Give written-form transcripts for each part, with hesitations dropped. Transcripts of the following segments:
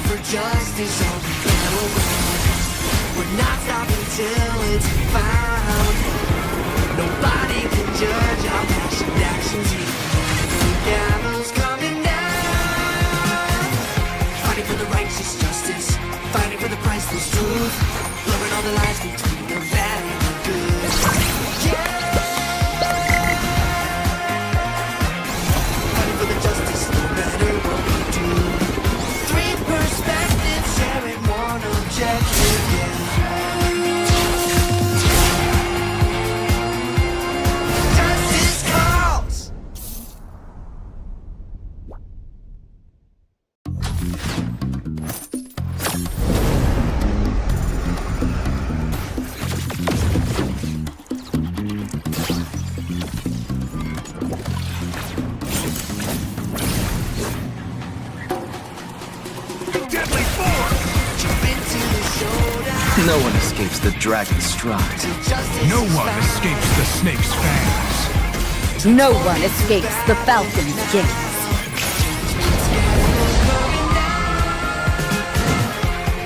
for justice on the battleground. We're not stopping till it's found. Nobody can judge our passionate actions here. The gallows coming down. Fighting for the righteous justice, fighting for the priceless truth, blurring all the lines between the bad and the good. Yeah. Fighting for the justice, no matter what we do. Three perspectives, sharing one objective, yeah. Justice calls. Deadly force! Jump into the showdown. No one escapes the dragon's stride. Justice No is one found. escapes the snake's fangs. No one escapes the falcon's gaze.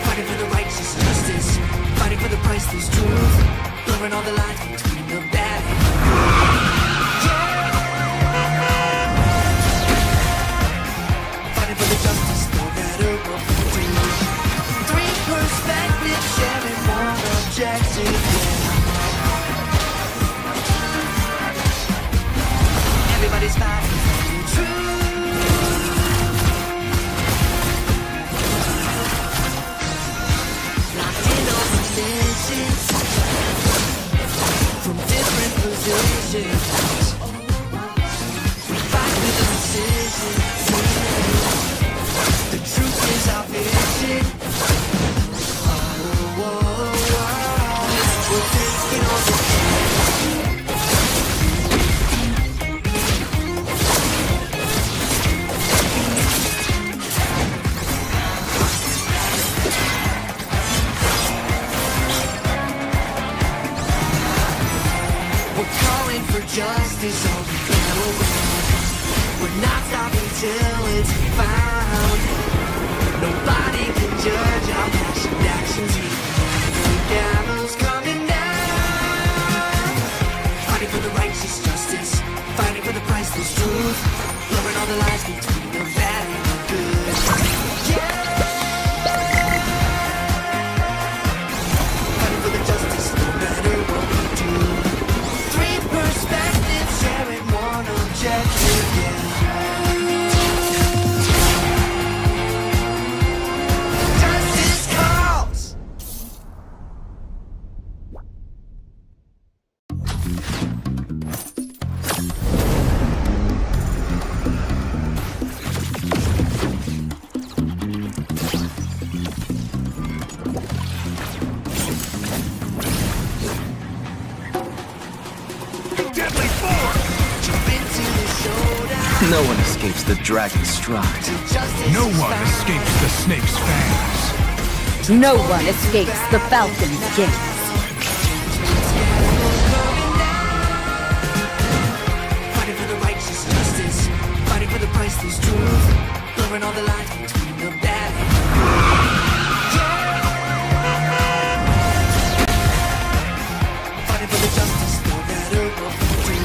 Fighting for the righteous justice, fighting for the priceless truth, blurring all the lines between the bad and the good. Yeah. Fighting for the justice, no matter what we do. Three perspectives, sharing one objective. Yeah. Everybody's fighting for the truth. Locked in on positions from different positions. We fight with precision. The truth is our vision. Oh, oh, oh. We're taking on the We're calling for justice on the battleground. We're not stopping till it's found. Nobody can judge our passionate actions here. The gallows coming down. Fighting for the righteous justice, fighting for the priceless truth, blurring all the lines between the bad and the good. Yeah. Fighting for the justice, no matter what we do. Three perspectives, sharing one objective, yeah. Justice calls. Deadly force! Jump into the showdown. No one escapes the dragon's stride. Justice No is one found. escapes the snake's fangs. No one escapes the falcon's gaze. Fighting for the righteous justice, fighting for the priceless truth, blurring all the lines between the bad and the good. Yeah. Fighting for the justice, no matter what we do.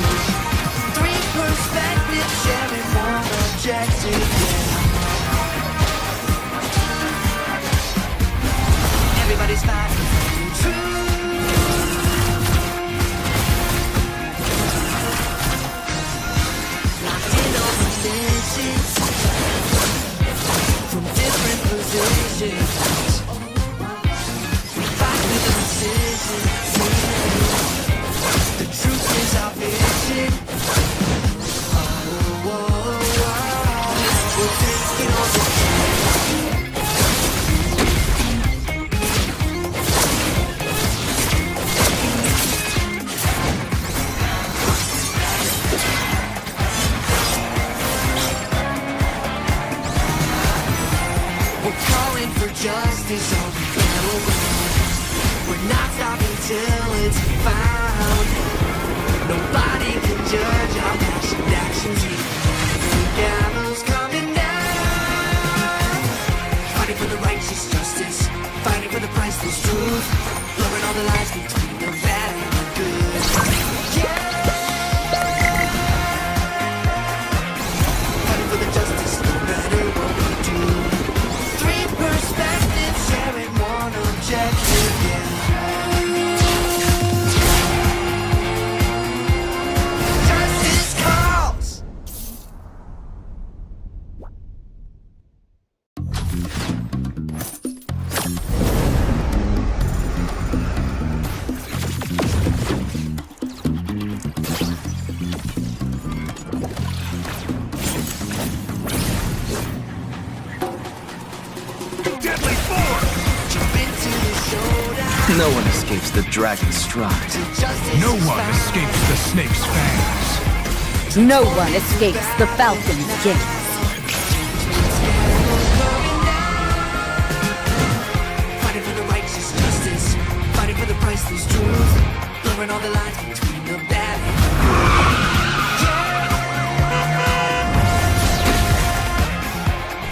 Three perspectives, sharing one objective, yeah. Everybody's fighting for the truth. Locked in on positions from different positions. We fight with precision. The truth is our vision. Oh, oh, oh. We're taking on the We're calling for justice on the battleground. We're not stopping till it's found. Nobody can judge our passionate actions here. The gallows coming down. Fighting for the right. No one escapes the dragon's stride. Justice No is one found. escapes the snake's fangs. No one escapes the falcon's gaze. Fighting for the righteous justice, fighting for the priceless truth, blurring all the lines between the bad and the good.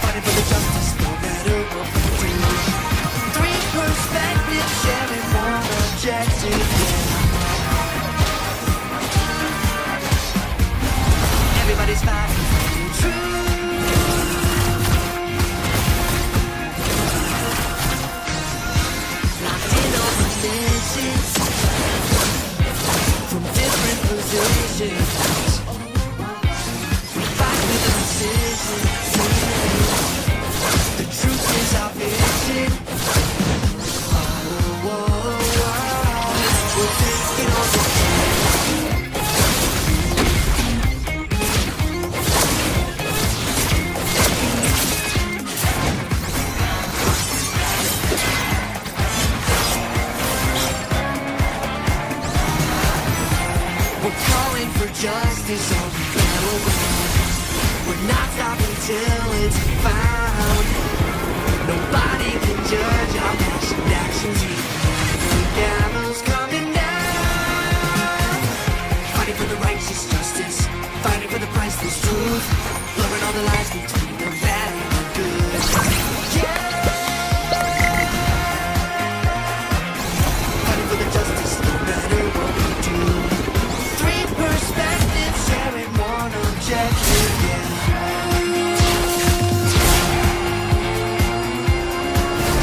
Fighting for the justice, no matter what we do. Three perspectives, sharing one objective. Everybody's fighting for the truth. Locked in on missions from different positions. We fight with precision. The truth is our vision. Oh, oh, oh. We'll take it on the We're calling for justice all we go around. We're not stopping till it's found. Nobody can judge our past actions. The gallows coming down. Fighting for the righteous justice, fighting for the priceless truth, blurring all the lines between the bad and the good. Yeah. Fighting for the justice, no matter what we do. Three perspectives, sharing one objective, yeah.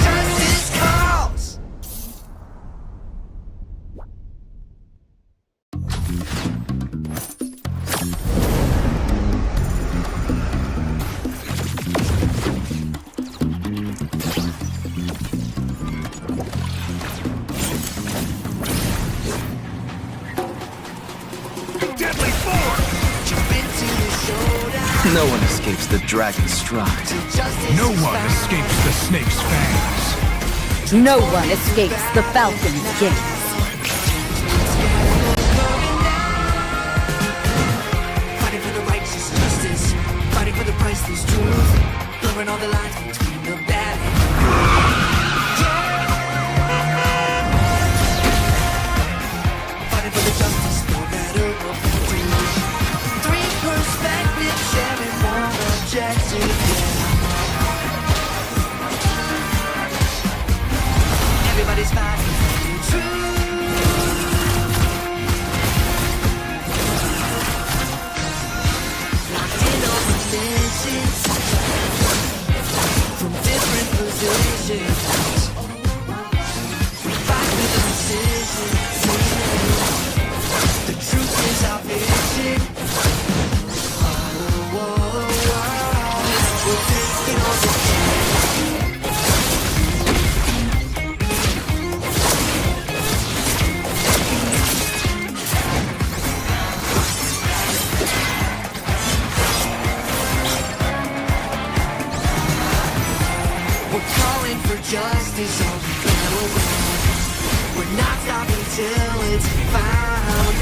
Justice calls. Deadly force! Jump into the showdown. No one escapes the dragon's stride. Justice No is one found. escapes the snake's fangs. No one escapes the falcon's gaze. Fighting for the righteous justice, fighting for the priceless truth, blurring all the lines between the bad and the good. Fighting for the justice, no matter what we do. Three perspectives, sharing one objective, yeah. Everybody's fighting for the truth. Locked in on missions from different positions. We fight with precision. The truth is our vision. Oh, oh, oh. We'll take it on the We're calling for justice all we go around. We're not stopping till it's found.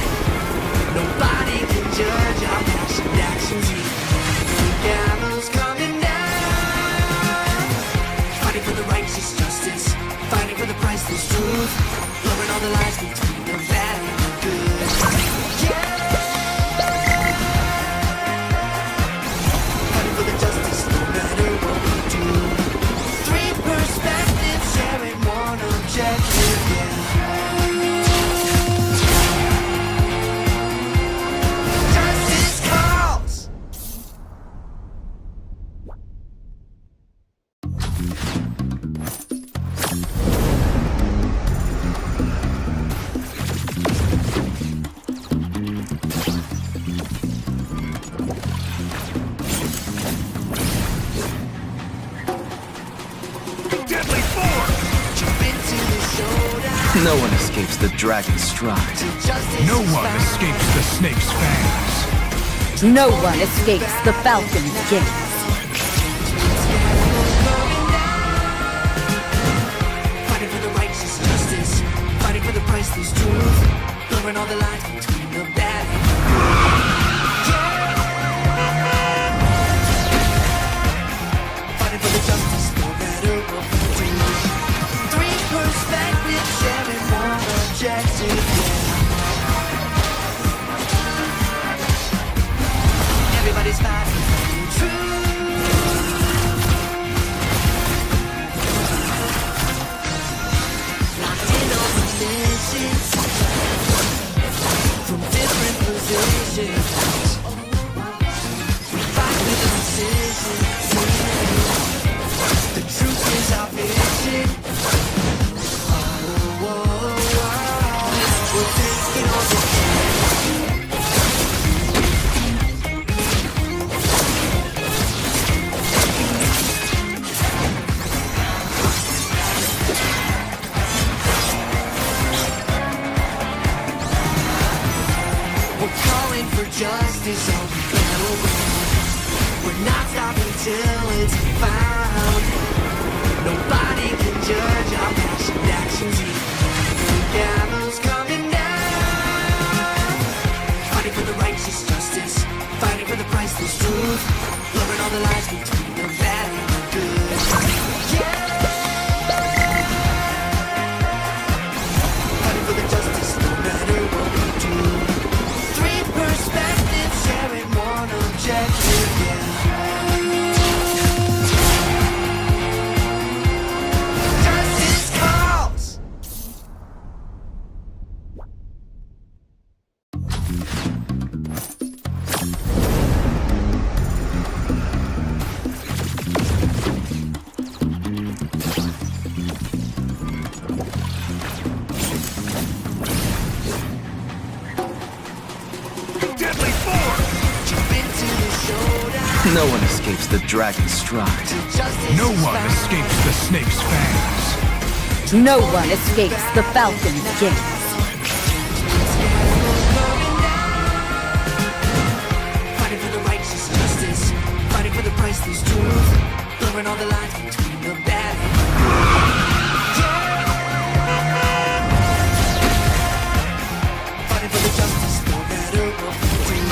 Nobody can judge our past actions. The gallows coming down. Fighting for the righteous justice, fighting for the priceless truth, blurring all the lines between the bad and the good. Yeah. Fighting for the justice, no matter what we do. Three perspectives, sharing one objective, yeah. Justice calls. Deadly force! Jump into the showdown. No one escapes the dragon's stride. Justice No is one found. escapes the snake's fangs. No one escapes the falcon's gaze. Fighting for the righteous justice, blurring all the lines between the bad and the good. Fighting for the justice, no matter what we do. Three perspectives, sharing one objective, yeah. Everybody's fighting for the truth. Locked in on the missions from different positions. We fight with precision. The truth is our vision. Oh, we're taking on the We're calling for justice on the battleground. We're not stopping till it's found. Nobody can judge our passion actions. The gavel's coming down. Fighting for the righteous justice. Fighting for the priceless truth. Blurring all the lines between the bad and the good. Yeah. Fighting for the justice no matter what we do. Three perspectives sharing one objective, yeah. Justice calls. Deadly force! Jump into the showdown. No one escapes the dragon's stride. Justice No is one found. escapes the snake's fangs. No one escapes the falcon's gaze. Fighting for the righteous justice. Fighting for the priceless truth. Blurring all the lines between the bad and the good. Yeah. Fighting for the justice no matter what we do.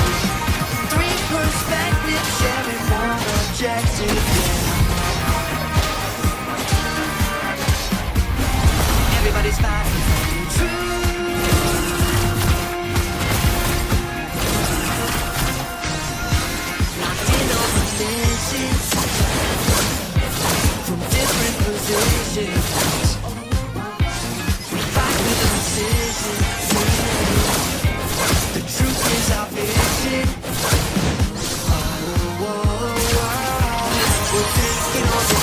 Three perspectives sharing one objective, yeah. Everybody's fighting for the truth. Locked in on the missions from different positions. We fight with precision. The truth is our vision. Oh, we're taking on the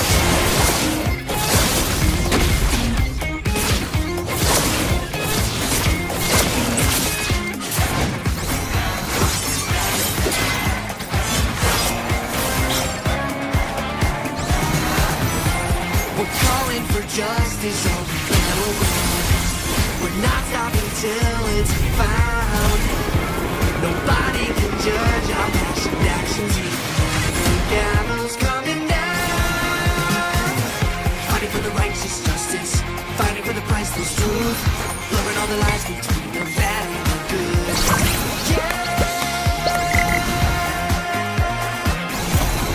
We're calling for justice on the battleground. We're not stopping till it's found. Nobody can judge our passion actions. The gavel's coming down. Fighting for the righteous justice. Fighting for the priceless truth. Blurring all the lines between the bad and the good. Yeah.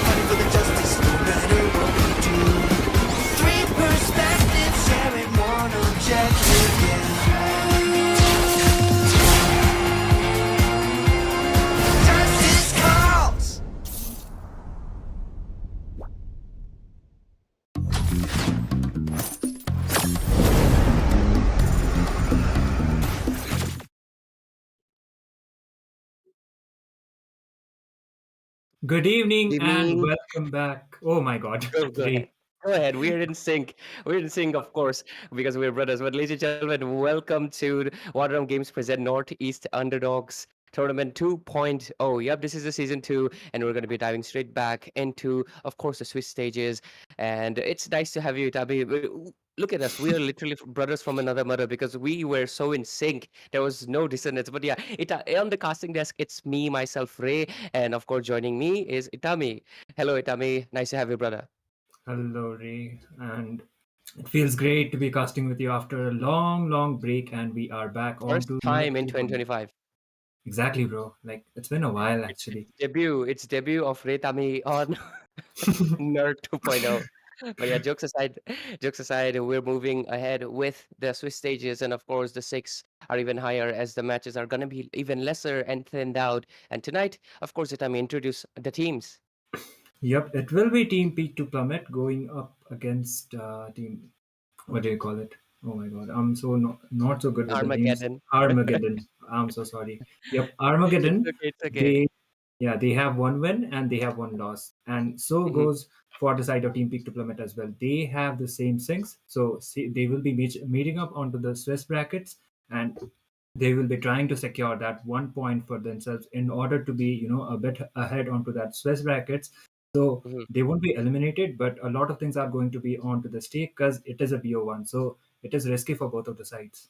Fighting for the justice no matter what we do. Three perspectives sharing one objective, yeah. Justice calls. Good evening and Evening. welcome back. Oh my God. Go ahead. Re- Go ahead. We're in sync. We're in sync, of course, because we're brothers. But ladies and gentlemen, welcome to WarDrum Games present NorthEast Underdogs Tournament 2.0. Yep, this is the season 2, and we're going to be diving straight back into, of course, the Swiss stages. And it's nice to have you, Tabi. Look at us. We are literally brothers from another mother because we were so in sync. There was no dissonance. But yeah, on the casting desk, it's me, myself, Ray, and of course, joining me is Itami. Hello, Itami. Nice to have you, brother. Hello, Ray. And It feels great to be casting with you after a long, long break, and we are back on First to time in full combat. 2025. Exactly, bro. Like it's been a while actually. It's debut of Retami on Nerd 2.0. But yeah, jokes aside, we're moving ahead with the Swiss stages, and of course, the six are even higher as the matches are gonna be even lesser and thinned out. And tonight, of course, Itami introduce the teams. Yep, it will be Team Peak to Plummet going up against Team. What do you call it? Oh my god, I'm so not so good with the names. Armageddon. Armageddon. I'm so sorry. Yep, It's Armageddon. okay, it's okay. They Yeah, they have one win and they have one loss, and so Mhm, goes for the side of Team Peak to Plummet as well. They have the same things, so see, they will be meeting up onto the Swiss brackets, and they will be trying to secure that 1 point for themselves in order to be, a bit ahead onto that Swiss brackets. So mhm. they won't be eliminated, but a lot of things are going to be onto the stake because it is a BO1. So it is risky for both of the sides.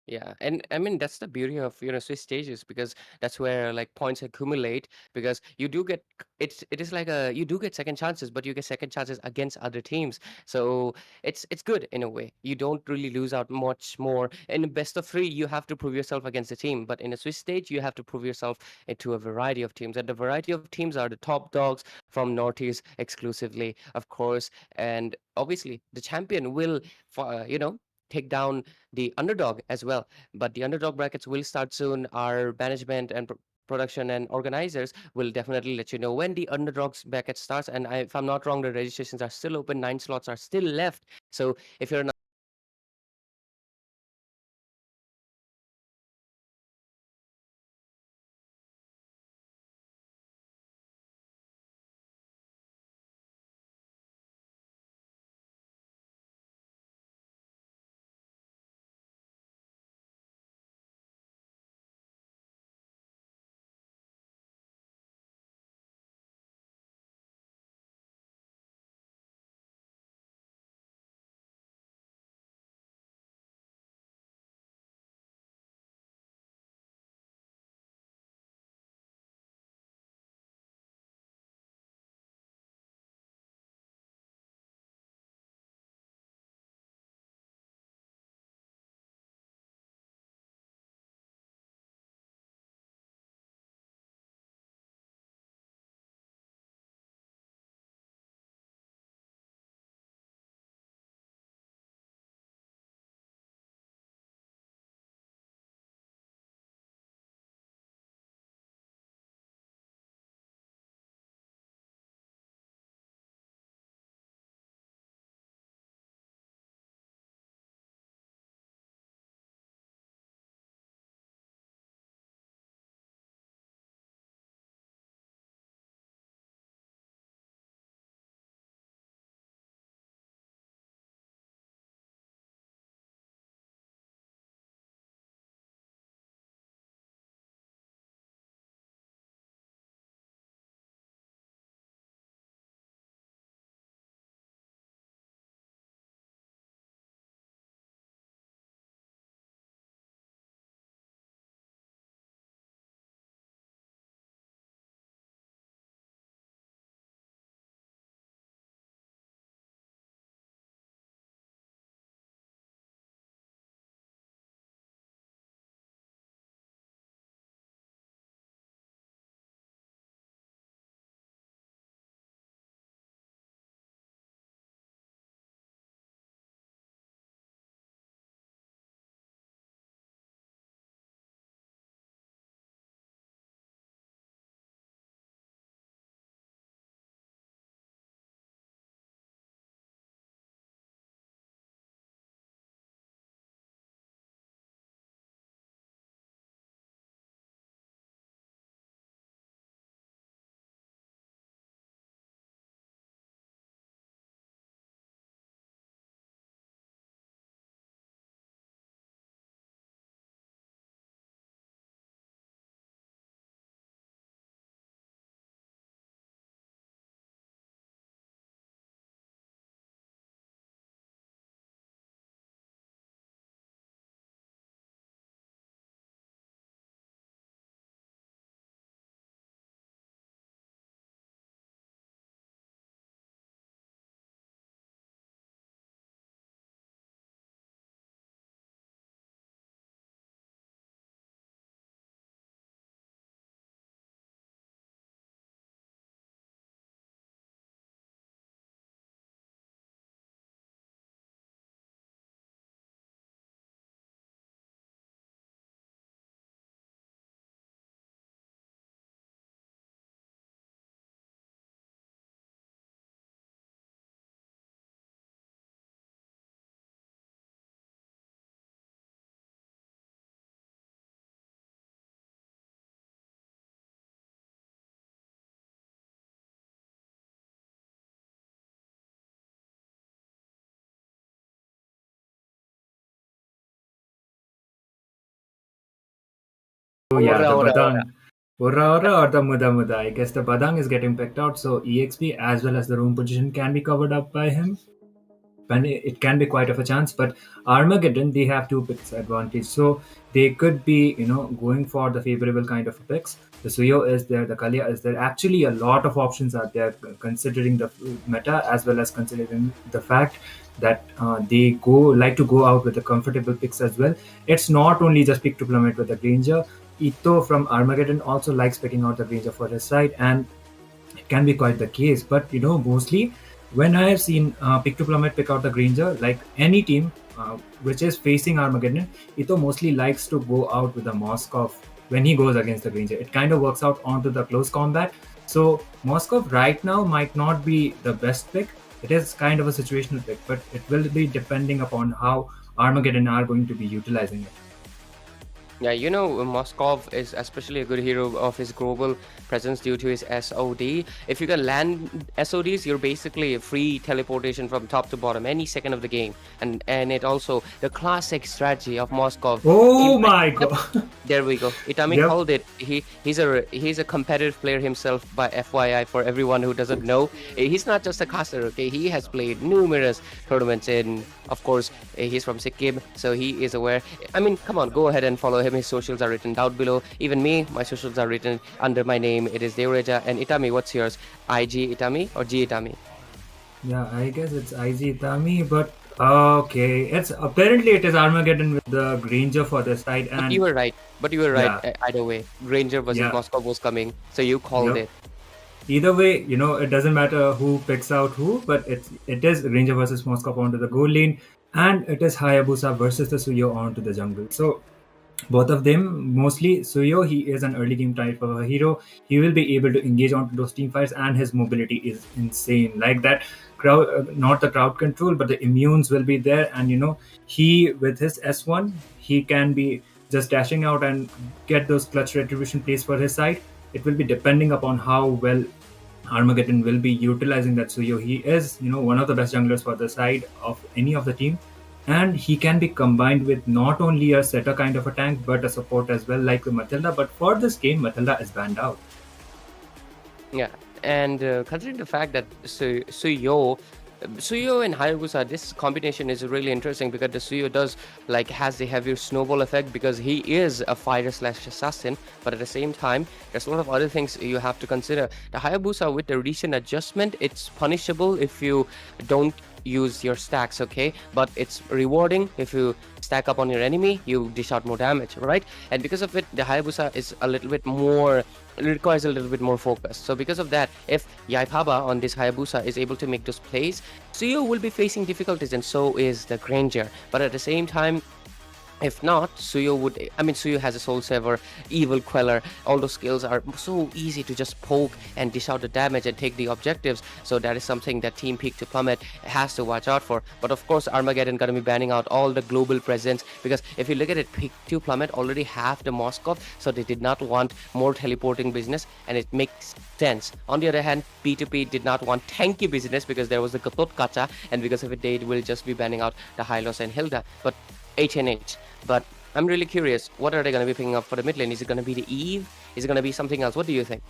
Yeah, and I mean that's the beauty of Swiss stages because that's where like points accumulate because you do get it is like a you do get second chances but you get second chances against other teams, so it's good in a way. You don't really lose out much more. In a best of three, you have to prove yourself against a team, but in a Swiss stage, you have to prove yourself into a variety of teams, and the variety of teams are the top dogs from Northeast exclusively, of course, and obviously the champion will take down the underdog as well. But the underdog brackets will start soon. Our management and production and organizers will definitely let you know when the underdogs bracket starts. And if I'm not wrong, the registrations are still open. 9 slots are still left. So if you're So yeah, Ora, the ora, ora. Badang. Ura Ura or the Muda Muda. I guess the Badang is getting picked out, so EXP as well as the room position can be covered up by him. And it can be quite of a chance, but Armageddon, they have two picks advantage. So they could be, going for the favorable kind of picks. The Suyo is there, the Kalia is there. Actually, a lot of options are there considering the meta as well as considering the fact that they like to go out with the comfortable picks as well. It's not only just pick to plummet with the Granger. Ito from Armageddon also likes picking out the Granger for his side, and it can be quite the case. But mostly when I have seen pick to plummet pick out the Granger, like any team which is facing Armageddon, Ito mostly likes to go out with the Moskov when he goes against the Granger. It kind of works out onto the close combat. So Moskov right now might not be the best pick. It is kind of a situational pick, but it will be depending upon how Armageddon are going to be utilizing it. Yeah, Moskov is especially a good hero of his global presence due to his SOD. If you can land SODs, you're basically a free teleportation from top to bottom any second of the game. And it also, the classic strategy of Moskov. Oh my god. There we go. Itami Yep. called it. He's a competitive player himself, by FYI, for everyone who doesn't know. He's not just a caster, okay? He has played numerous tournaments in, of course, he's from Sikkim, so he is aware. I mean, come on, go ahead and follow him. His socials are written down below. Even me, my socials are written under my name. It is Deoreja. And Itami, what's yours? IG Itami or G Itami? Yeah, I guess it's IG Itami, but okay. It is Armageddon with the Granger for the side, and You were right. But you were right Yeah. either way. Granger versus Yeah. Moscow was coming, so you called Yep. it. either way, it doesn't matter who picks out who, but it is Ranger versus Moskov onto the goal lane, and it is Hayabusa versus the Suyo onto the jungle. So both of them, mostly Suyo, he is an early game type of a hero. He will be able to engage onto those team fights, and his mobility is insane. Like that crowd, not the crowd control, but the immunes will be there, and he with his S1, he can be just dashing out and get those clutch retribution plays for his side. It will be depending upon how well Armageddon will be utilizing that Suyo. He is, one of the best junglers for the side of any of the team, and he can be combined with not only a setter kind of a tank but a support as well, like with Matilda. But for this game, Matilda is banned out. Yeah, and considering the fact that Suyo and Hayabusa, this combination is really interesting because the Suyo has the heavier snowball effect because he is a fighter slash assassin, but at the same time, there's a lot of other things you have to consider. The Hayabusa, with the recent adjustment, it's punishable if you don't use your stacks, okay? But it's rewarding if you stack up on your enemy, you dish out more damage, right? And because of it, the Hayabusa is a little bit more, it requires a little bit more focus. So because of that, if Yaipaba on this Hayabusa is able to make those plays, Suyo will be facing difficulties, and so is the Granger. But at the same time, if not, Suyo has a Soul Saver, Evil Queller. All those skills are so easy to just poke and dish out the damage and take the objectives. So that is something that Team Peak to Plummet has to watch out for. But of course, Armageddon gonna be banning out all the global presence, because if you look at it, Peak to Plummet already have the Moskov, so they did not want more teleporting business, and it makes sense. On the other hand, P2P did not want tanky business because there was the Katot Kacha, and because of it, they will just be banning out the Hylos and Hilda. But HNH. But I'm really curious, what are they going to be picking up for the mid lane? Is it going to be the Eve? Is it going to be something else? What do you think?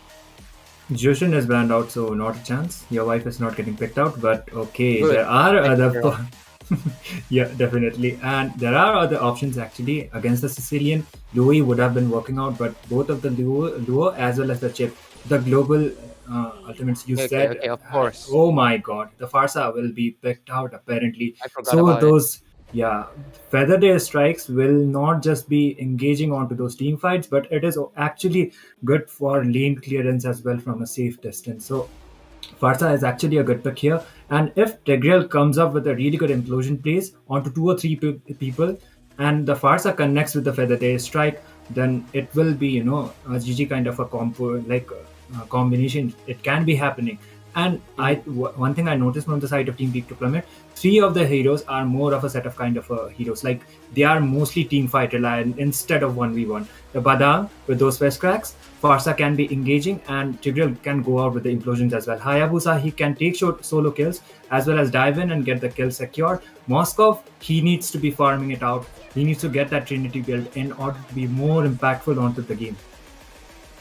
Jushin is banned out, so not a chance. Your wife is not getting picked out, but okay, Good. there are Thank you, other. girl. Yeah, definitely. And there are other options actually against the Sicilian. Louis would have been working out, but both of the Luo as well as the Chip, the global ultimates you said. Okay, of course. Oh my god, the Farsa will be picked out apparently. I forgot So about it. those. Yeah, Feather Day strikes will not just be engaging onto those team fights, but it is actually good for lane clearance as well from a safe distance. So Farsa is actually a good pick here. And if Tigreal comes up with a really good implosion plays onto 2 or 3 people, and the Farsa connects with the Feather Day strike, then it will be, a GG kind of a combo, like combination. It can be happening. And one thing I noticed from the side of Team Peak to Plummet, three of the heroes are more of a set of kind of heroes. Like they are mostly team fight reliant instead of 1v1. The Badang with those fast cracks, Farsa can be engaging, and Tigreal can go out with the implosions as well. Hayabusa, he can take short solo kills as well as dive in and get the kill secured. Moskov, he needs to be farming it out. He needs to get that Trinity build in order to be more impactful onto the game.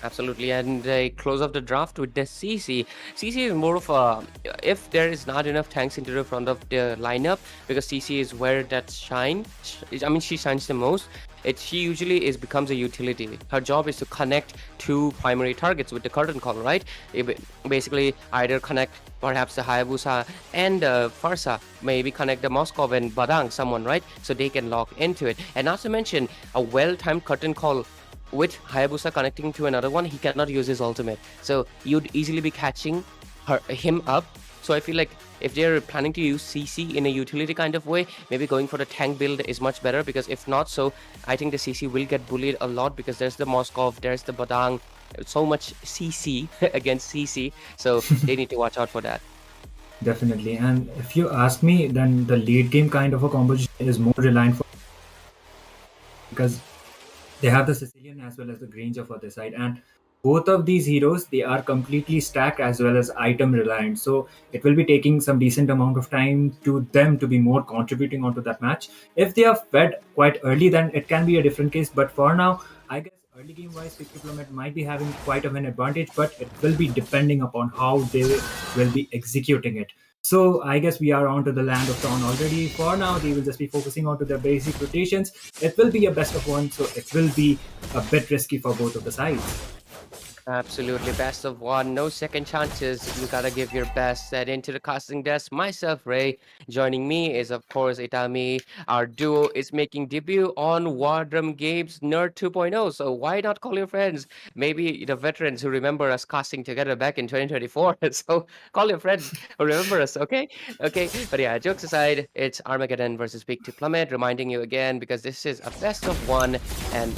Absolutely, and a close of the draft with the CC. CC is more of a, if there is not enough tanks into the front of the lineup, because CC is where that shine. I mean, she shines the most. She usually becomes a utility. Her job is to connect two primary targets with the curtain call, right? Basically, either connect perhaps the Hayabusa and Farsa, maybe connect the Moskov and Badang, someone, right? So they can lock into it. And not to mention a well-timed curtain call with Hayabusa connecting to another one, he cannot use his ultimate. So you'd easily be catching him up. So I feel like if they're planning to use CC in a utility kind of way, maybe going for the tank build is much better, because if not so, I think the CC will get bullied a lot, because there's the Moskov, there's the Badang, so much CC against CC. So they need to watch out for that. Definitely. And if you ask me, then the late game kind of a composition is more reliant for, because they have the Sicilian as well as the Granger for their side, and both of these heroes, they are completely stack as well as item reliant. So it will be taking some decent amount of time to them to be more contributing onto that match. If they are fed quite early, then it can be a different case. But for now, I guess early game wise, Pick Diplomat might be having quite of an advantage, but it will be depending upon how they will be executing it. So I guess we are on to the land of Dawn already. For now, they will just be focusing on to their basic rotations. It will be a best of one, so it will be a bit risky for both of the sides. Absolutely, best of one, no second chances. You gotta give your best. Set into the casting desk. Myself, Ray. Joining me is, of course, Itami. Our duo is making debut on WarDrum Games Nerd 2.0. So why not call your friends? Maybe the veterans who remember us casting together back in 2024. So call your friends who remember us, okay? Okay, but yeah, jokes aside, it's Armageddon versus Big to Plummet. Reminding you again, because this is a best of one, and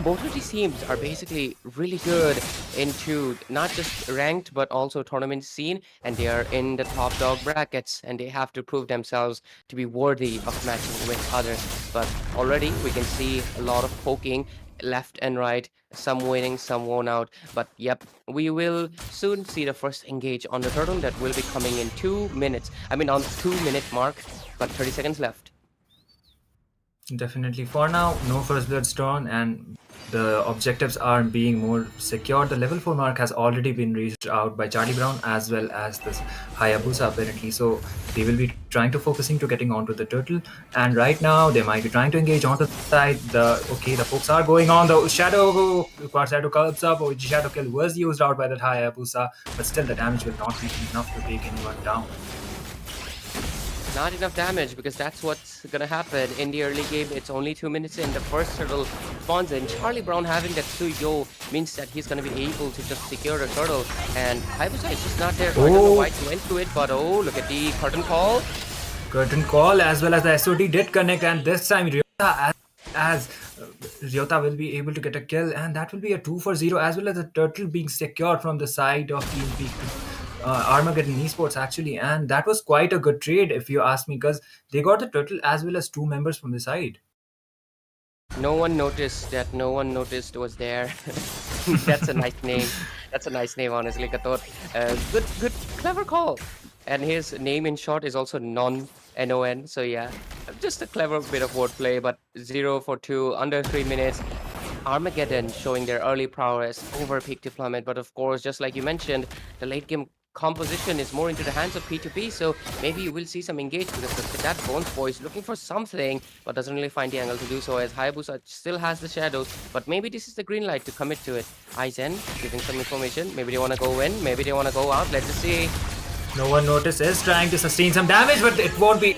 both of these teams are basically really good into not just ranked but also tournament scene, and they are in the top dog brackets, and they have to prove themselves to be worthy of matching with others. But already we can see a lot of poking left and right, some winning, some won out. But yep, we will soon see the first engage on the turtle that will be coming in 2 minutes. I mean on 2 minute mark, but 30 seconds left. Definitely. For now, no first bloods drawn, and the objectives are being more secure. The level 4 mark has already been reached out by Charlie Brown as well as this Hayabusa apparently. So they will be trying to focusing to getting onto the turtle. And right now they might be trying to engage onto the side. The folks are going on. The shadow comes up. Or shadow kill was used out by that Hayabusa, but still the damage will not be enough to take anyone down. Not enough damage, because that's what's gonna happen in the early game. It's only 2 minutes in. The first turtle spawns in. Charlie Brown having that Suyo means that he's gonna be able to just secure the turtle. And Hayabusa is just not there. So I don't know why he went to it, but oh, look at the curtain call. Curtain call as well as the SOD did connect, and this time Ryota as Ryota will be able to get a kill, and that will be a 2-for-0 as well as the turtle being secured from the side of Team Peak. Armageddon Esports actually, and that was quite a good trade if you ask me, because they got the turtle as well as 2 members from the side. No one noticed that. No one noticed was there. That's a nice name. That's a nice name, honestly, Kator. Good, clever call. And his name in short is also non-NON. So yeah, just a clever bit of wordplay. But 0 for 2, under 3 minutes. Armageddon showing their early prowess over Peak Diplomat. But of course, just like you mentioned, the late game composition is more into the hands of P2P, so maybe you will see some engage, because that Bones boy is looking for something but doesn't really find the angle to do so, as Hayabusa still has the shadows. But maybe this is the green light to commit to it. Aizen giving some information. Maybe they want to go in, maybe they want to go out. Let's just see. No one notices, trying to sustain some damage, but it won't be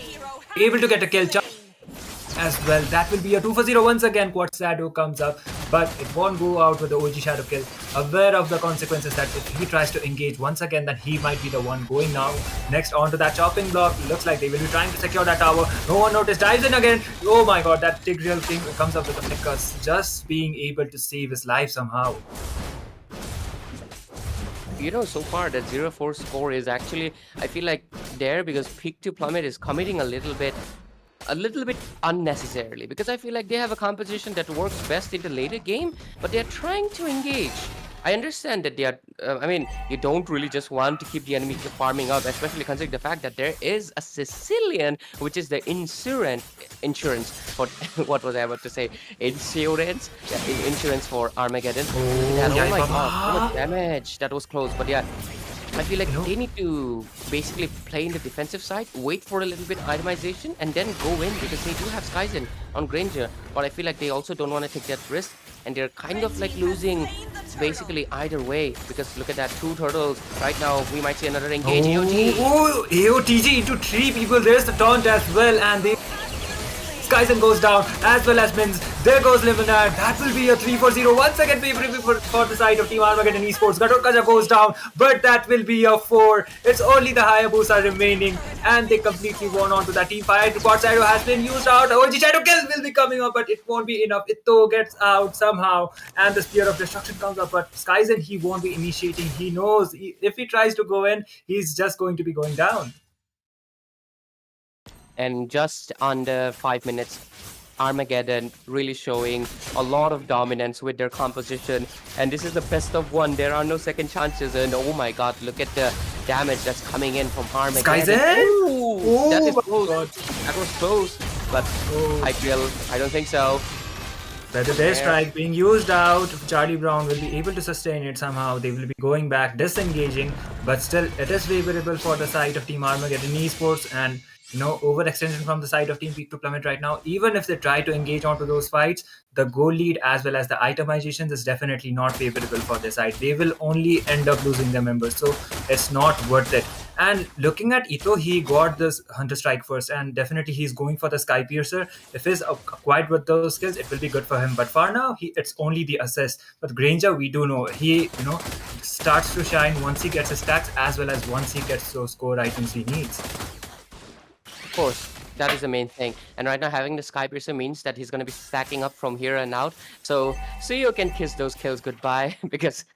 able to get a kill as well. That will be a 2-for-0 once again. Quad Shadow comes up, but it won't go out with the OG Shadow kill. Aware of the consequences that if he tries to engage once again, then he might be the one going now. Next onto that chopping block. Looks like they will be trying to secure that tower. No one noticed. Dives in again. Oh my god, that Tigreal King comes up with the flickers, just being able to save his life somehow. so far that 0-4 score is actually, I feel like there because Peak to Plummet is committing a little bit unnecessarily, because I feel like they have a composition that works best in the later game, but they're trying to engage. I understand that they are, I mean, you don't really just want to keep the enemy farming up, especially considering the fact that there is a Sicilian, which is the insurance for, what was I about to say? Insurance? Yeah, insurance for Armageddon. Oh my god, so much damage. That was close, but yeah. I feel like they need to basically play in the defensive side, wait for a little bit itemization, and then go in because they do have Skyzen on Granger. But I feel like they also don't want to take that risk, and they're kind of like losing basically either way, because look at that, 2 turtles. Right now, we might see another engage. AOTG into 3 people. There's the taunt as well, and they... Skyzen goes down as well as Mins. There goes Lemonade. That will be a 3-4-0. Once again, favorable for the side of Team Armageddon Esports. Gatokaja goes down, but that will be a 4. It's only the Hayabusa remaining, and they completely won onto that team fight. Quad Shadow has been used out. OG Shadow kill will be coming up, but it won't be enough. Itto gets out somehow, and the Spear of Destruction comes up. But Skyzen, he won't be initiating. He knows if he tries to go in, he's just going to be going down. And just under 5 minutes, Armageddon really showing a lot of dominance with their composition, and this is the best of 1. There are no second chances, and oh my god, look at the damage that's coming in from Armageddon. Skyzen? That is close. That was close, but I don't think so. Whether their strike being used out, Charlie Brown will be able to sustain it somehow. They will be going back, disengaging, but still it is favorable for the side of Team Armageddon Esports, and overextension from the side of Team Peak to Plummet right now. Even if they try to engage onto those fights, the goal lead as well as the itemizations is definitely not favorable for their side. They will only end up losing their members, so it's not worth it. And looking at Ito, he got this Hunter Strike first, and definitely he's going for the Sky Piercer. If he's acquired with those skills, it will be good for him. But for now, it's only the assist. But Granger, we do know, he starts to shine once he gets his stacks as well as once he gets those core items he needs. Of course, that is the main thing. And right now, having the Sky Piercer means that he's going to be stacking up from here and out. So Suyo can kiss those kills goodbye because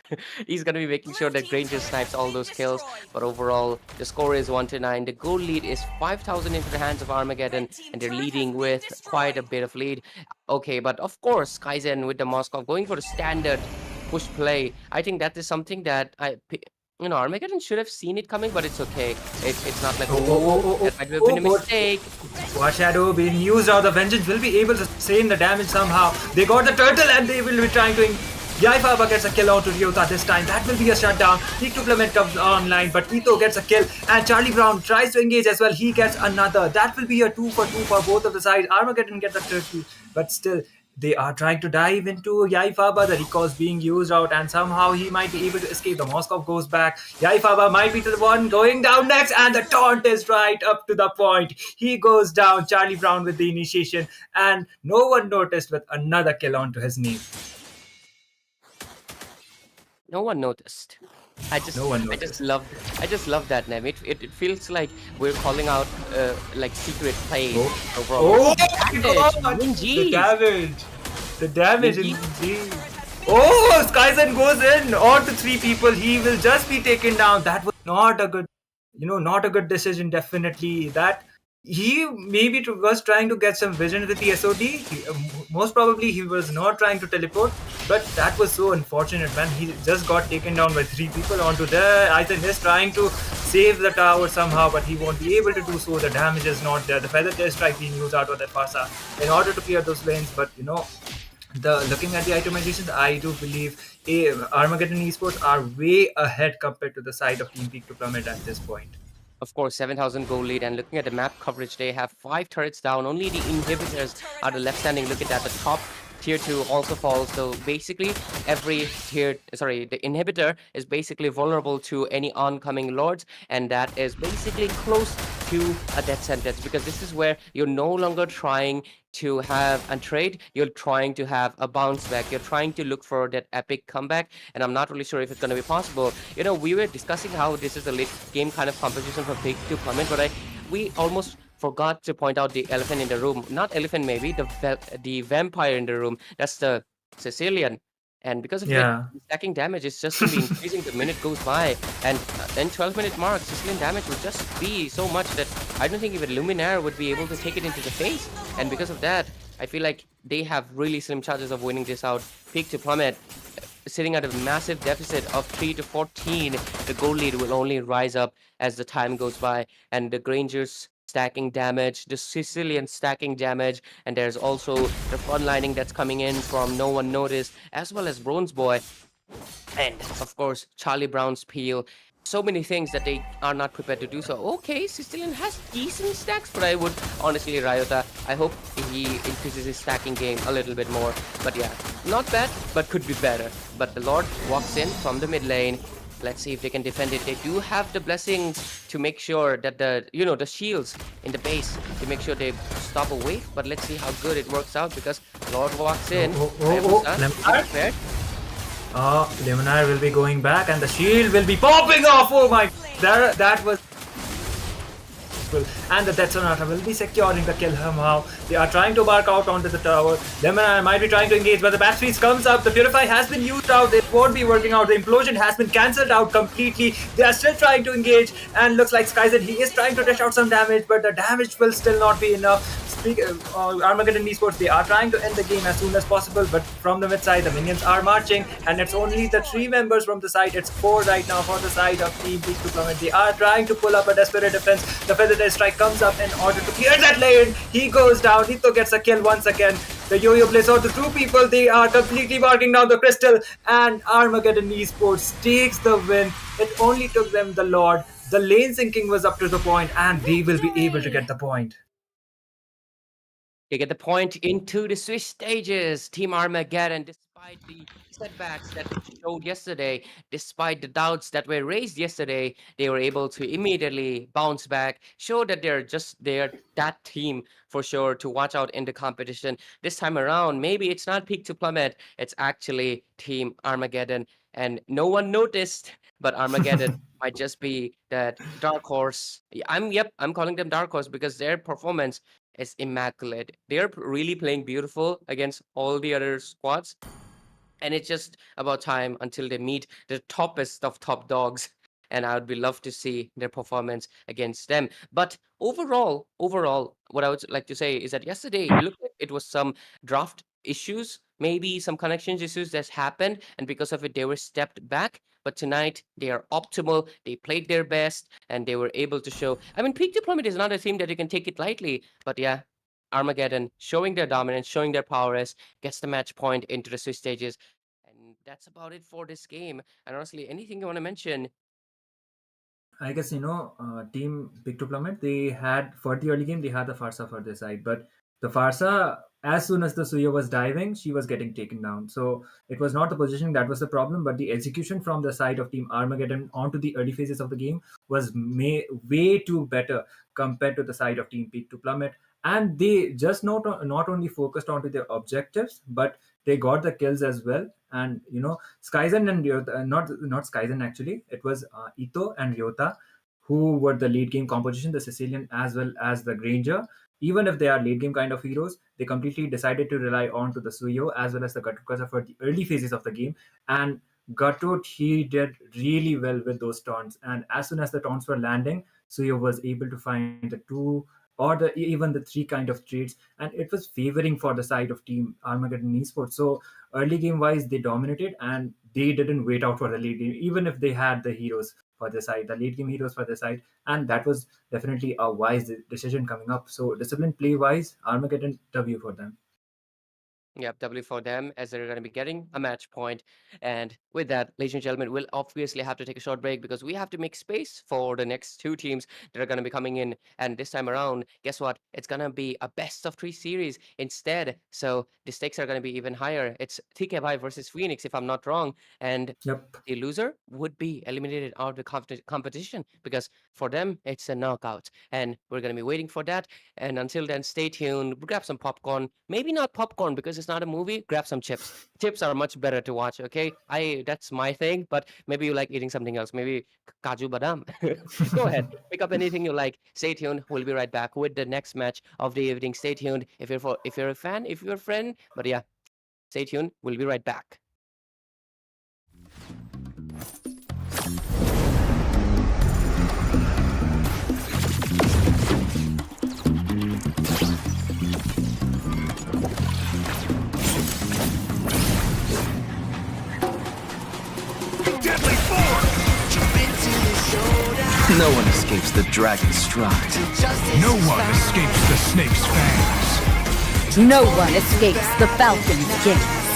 he's going to be making sure that Granger snipes all those kills. But overall, the score is 1-9. The goal lead is 5,000 into the hands of Armageddon, and they're leading with quite a bit of lead. Okay, but of course, Kaizen with the Moskov going for the standard push play. I think that is something that Armageddon should have seen it coming, but it's okay. It's not like, that might have been a mistake. Quad Shadow being used out. The Vengeance will be able to sustain the damage somehow. They got the turtle and they will be trying to... Yaifaba gets a kill onto Ryota this time. That will be a shutdown. Peak to Plummet comes online, but Ito gets a kill. And Charlie Brown tries to engage as well. He gets another. That will be a 2-for-2 for both of the sides. Armageddon gets a turtle, but still... They are trying to dive into Yaifaba. The recall is being used out, and somehow he might be able to escape. The Moskov goes back. Yaifaba might be the one going down next, and the taunt is right up to the point. He goes down. Charlie Brown with the initiation, and no one noticed with another kill onto his knee. No one noticed. I just love that name. It feels like we're calling out like secret play overall. The damage indeed. Oh, Skyzen goes in on to 3 people. He will just be taken down. That was not a good decision. Definitely that. He maybe was trying to get some vision with the SOD. Most probably he was not trying to teleport, but that was so unfortunate, man. He just got taken down by 3 people onto there. I think he's trying to save the tower somehow, but he won't be able to do so. The damage is not there. The Feather Tail Strike being used out of that Farsa in order to clear those lanes, but looking at the itemizations, I do believe Armageddon Esports are way ahead compared to the side of Team Peak to Plummet at this point. Of course, 7,000 goal lead, and looking at the map coverage, they have 5 turrets down. Only the inhibitors are the left standing. Look at that, the top tier 2 also falls. So basically, the inhibitor is basically vulnerable to any oncoming lords, and that is basically close to a death sentence, because this is where you're no longer trying to have a trade, you're trying to have a bounce back, you're trying to look for that epic comeback, and I'm not really sure if it's going to be possible. We were discussing how this is a late game kind of composition for Peak to Plummet, but we almost forgot to point out the elephant in the room. Not elephant, maybe the vampire in the room. That's the Sicilian. And because of it, Yeah. stacking damage is just going to be increasing the minute goes by. And then 12-minute mark, Sicilian damage would just be so much that I don't think even Luminaire would be able to take it into the face. And because of that, I feel like they have really slim chances of winning this out. Peak to plummet, sitting at a massive deficit of 3 to 14. The goal lead will only rise up as the time goes by, and the Grangers stacking damage, the Sicilian stacking damage, and there's also the front lining that's coming in from No One Noticed, as well as Bronze Boy, and of course Charlie Brown's peel. So many things that they are not prepared to do. So okay, Sicilian has decent stacks, but I would honestly, Ryota, I hope he increases his stacking game a little bit more. But yeah, not bad, but could be better. But the Lord walks in from the mid lane. Let's see if they can defend it. They do have the blessings to make sure that the shields in the base to make sure they stop a wave. But let's see how good it works out because Lord walks in. Lemonade? Prepared. Lemonade will be going back and the shield will be popping off. Oh my, that was. And the Death Sonata will be securing the kill somehow. They are trying to bark out onto the tower. Lemonade might be trying to engage, but the Bat Freeze comes up. The Purify has been used out. It won't be working out. The Implosion has been cancelled out completely. They are still trying to engage, and looks like Skyzen, he is trying to dish out some damage, but the damage will still not be enough. Armageddon Esports, they are trying to end the game as soon as possible, but from the mid side, the minions are marching, and it's only the 3 members from the side. It's 4 right now for the side of Team Peak to Plummet. They are trying to pull up a desperate defense. The Feather Strike comes up in order to clear that lane. He goes down. Nito gets a kill once again. The Yo-Yo Blaze out the 2 people. They are completely barking down the crystal, and Armageddon Esports takes the win. It only took them the Lord. The lane sinking was up to the point, and they will be able to get the point. They get the point into the Swiss stages. Team Armageddon, despite the setbacks that showed yesterday, despite the doubts that were raised yesterday, they were able to immediately bounce back, show that they're that team for sure to watch out in the competition. This time around, maybe it's not Peak to Plummet, it's actually Team Armageddon. And no one noticed, but Armageddon might just be that dark horse. I'm calling them dark horse because their performance is immaculate. They're really playing beautiful against all the other squads. And it's just about time until they meet the toppest of top dogs. And I would be love to see their performance against them. But overall, what I would like to say is that yesterday it looked like it was some draft issues, maybe some connections issues that happened, and because of it, they were stepped back. But tonight they are optimal. They played their best, and they were able to show. I mean, Peak Deployment is not a team that you can take it lightly. But yeah, Armageddon showing their dominance, showing their prowess, gets the match point into the Swiss stages. And that's about it for this game. And honestly, anything you want to mention? I guess Team Big Diplomat, they had for the early game they had the Farsa for their side, but the Farsa, as soon as the Suya was diving, she was getting taken down. So it was not the positioning that was the problem, but the execution from the side of Team Armageddon onto the early phases of the game was way too better compared to the side of Team Peak to Plummet. And they just not only focused onto their objectives, but they got the kills as well. And Skyzen and Ryota, not Skyzen actually, it was Ito and Ryota who were the late game composition, the Sicilian as well as the Granger. Even if they are late game kind of heroes, they completely decided to rely on to the Suyo as well as the Gatukaza for the early phases of the game. And Gatut, he did really well with those taunts. And as soon as the taunts were landing, Suyo was able to find the 2 or even the 3 kind of trades, and it was favoring for the side of Team Armageddon Esports. So early game wise, they dominated and they didn't wait out for the late game, even if they had the heroes for their side, the late game heroes for their side, and that was definitely a wise decision coming up. So disciplined play wise, Armageddon W for them. Yep, W for them as they're going to be getting a match point. And with that, ladies and gentlemen, we'll obviously have to take a short break because we have to make space for the next 2 teams that are going to be coming in. And this time around, guess what? It's going to be a best of 3 series instead. So the stakes are going to be even higher. It's TKY versus Phoenix, if I'm not wrong. And Yep. the loser would be eliminated out of the competition because for them, it's a knockout. And we're going to be waiting for that. And until then, stay tuned. Grab some popcorn. Maybe not popcorn because it's not a movie. Grab some chips. Chips are much better to watch. Okay, that's my thing. But maybe you like eating something else. Maybe kaju badam. Go ahead, pick up anything you like. Stay tuned. We'll be right back with the next match of the evening. Stay tuned. If you're a fan, if you're a friend. But yeah, stay tuned. We'll be right back. No one escapes the dragon's stride. Justice No is one found. escapes the snake's fangs. No one escapes the falcon's gaze.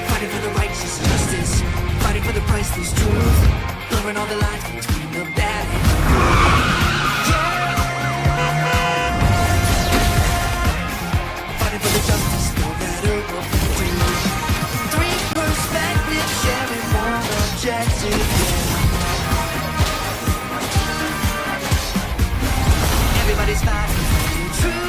Fighting for the righteous justice, fighting for the priceless truth, blurring all the lines between the bad and the good. Fighting for the justice, no matter what we do. Three perspectives, sharing one objective. Everybody's fighting for the truth.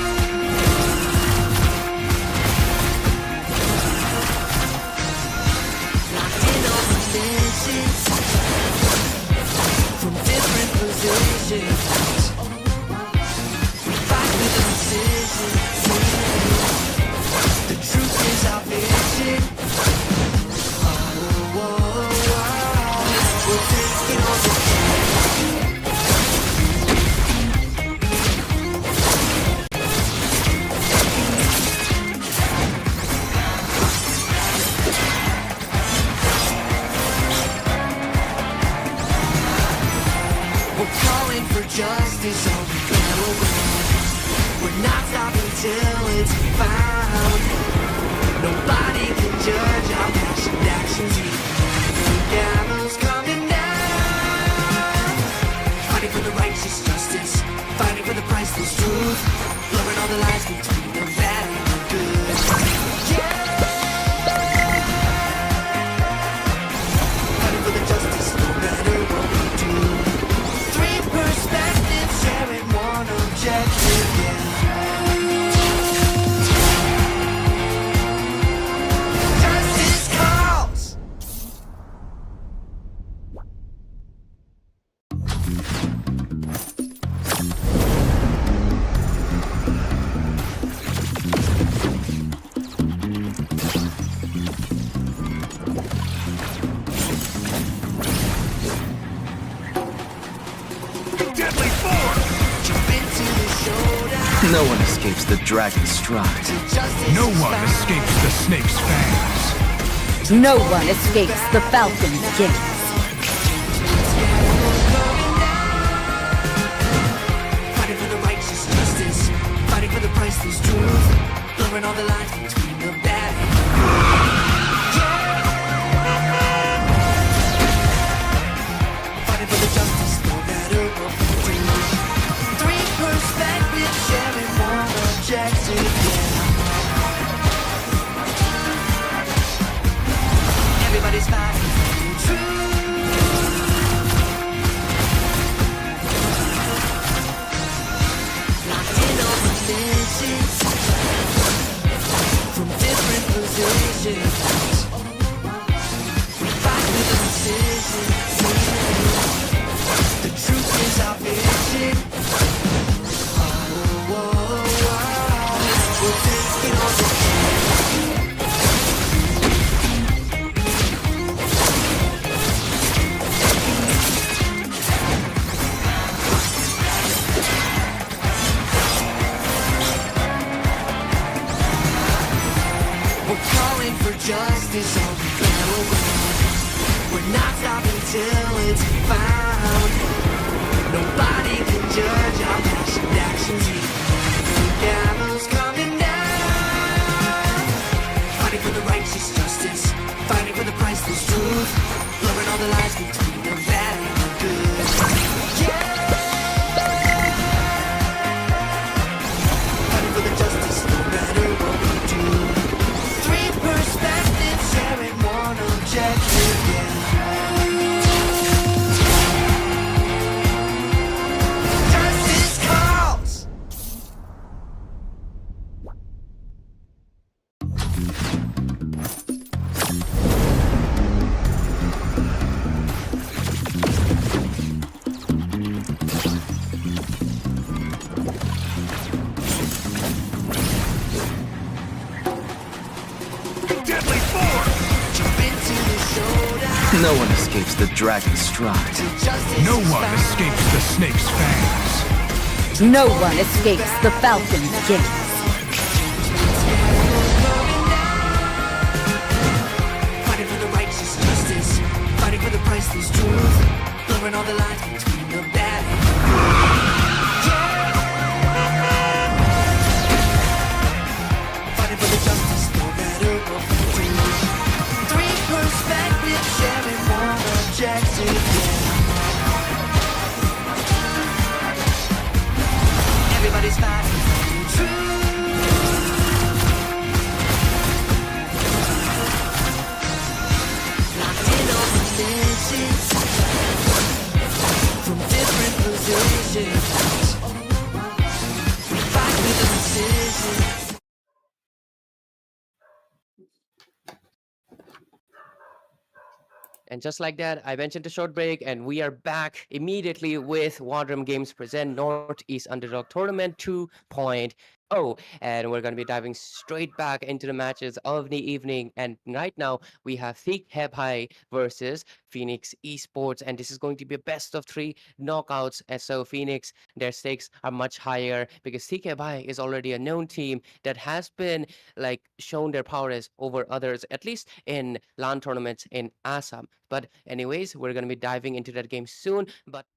Locked in on missions from different positions. We fight with precision. The truth is our vision. We're taking on the We're calling for justice all the way. We're not stopping till it's found. Nobody can judge our passionate actions. The gallows coming down. Fighting for the righteous justice, fighting for the priceless truth, blurring all the lines between the bad and the good. Yeah. Fighting for the justice, no matter what we do. Three perspectives, sharing one objective, yeah. Justice calls! Deadly force! Jump into the showdown. No one escapes the dragon's stride. Justice No is one found. escapes the snake's fangs. No one escapes the falcon's gaze. Fighting for the righteous justice, fighting for the priceless truth, blurring all the lines between the bad and the good. Fighting for the justice, no matter what we do. Three perspectives, sharing one objective, yeah. Everybody's fighting for the truth. Locked in on missions from different positions. We fight with precision. The truth is our vision. We're taking on the We're calling for justice all the way. We're not stopping till it's found. Nobody can judge our passionate actions. The gallows coming down. Fighting for the righteous justice, fighting for the priceless truth, blurring all the lines between the bad and the good. Yeah. Fighting for the justice, no matter what we do. Three perspectives, sharing one objective, yeah. Justice calls! Deadly force! Jump into the showdown. No one escapes the dragon's stride. Justice No is one found. escapes the snake's fangs. No one escapes the falcon's gaze. Fighting for the righteous justice, blurring all the lines between the bad and the good. Yeah. Fighting for the justice, no better world. Three perspectives, sharing one objective. Yeah. Everybody's fighting for the truth. Locked in on positions from different positions. We fight with precision. And just like that, I mentioned a short break, and we are back immediately with WarDrum Games present Northeast Underdog Tournament 2.0. And we're going to be diving straight back into the matches of the evening. And right now, we have Thick Heb High versus Phoenix Esports. And this is going to be a best of 3 knockouts. And so, Phoenix, their stakes are much higher because Thick Heb High is already a known team that has been like shown their prowess over others, at least in LAN tournaments in Assam. But anyways, we're going to be diving into that game soon. But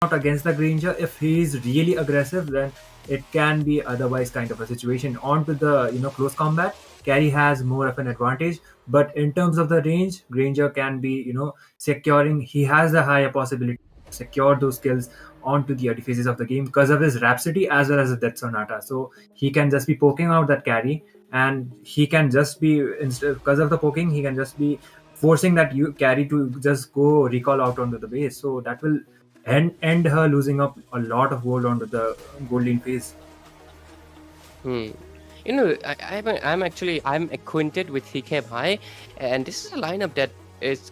out against the Granger. If he is really aggressive, then it can be otherwise kind of a situation. On to the close combat, Carry has more of an advantage. But in terms of the range, Granger can be securing. He has the higher possibility to secure those kills onto the early phases of the game because of his Rhapsody as well as the Death Sonata. So he can just be poking out that Carry, and he can just be because of the poking, he can just be forcing that you Carry to just go recall out onto the base. So that will end her losing up a lot of gold onto the gold lane phase. I'm acquainted with TK High, and this is a lineup that is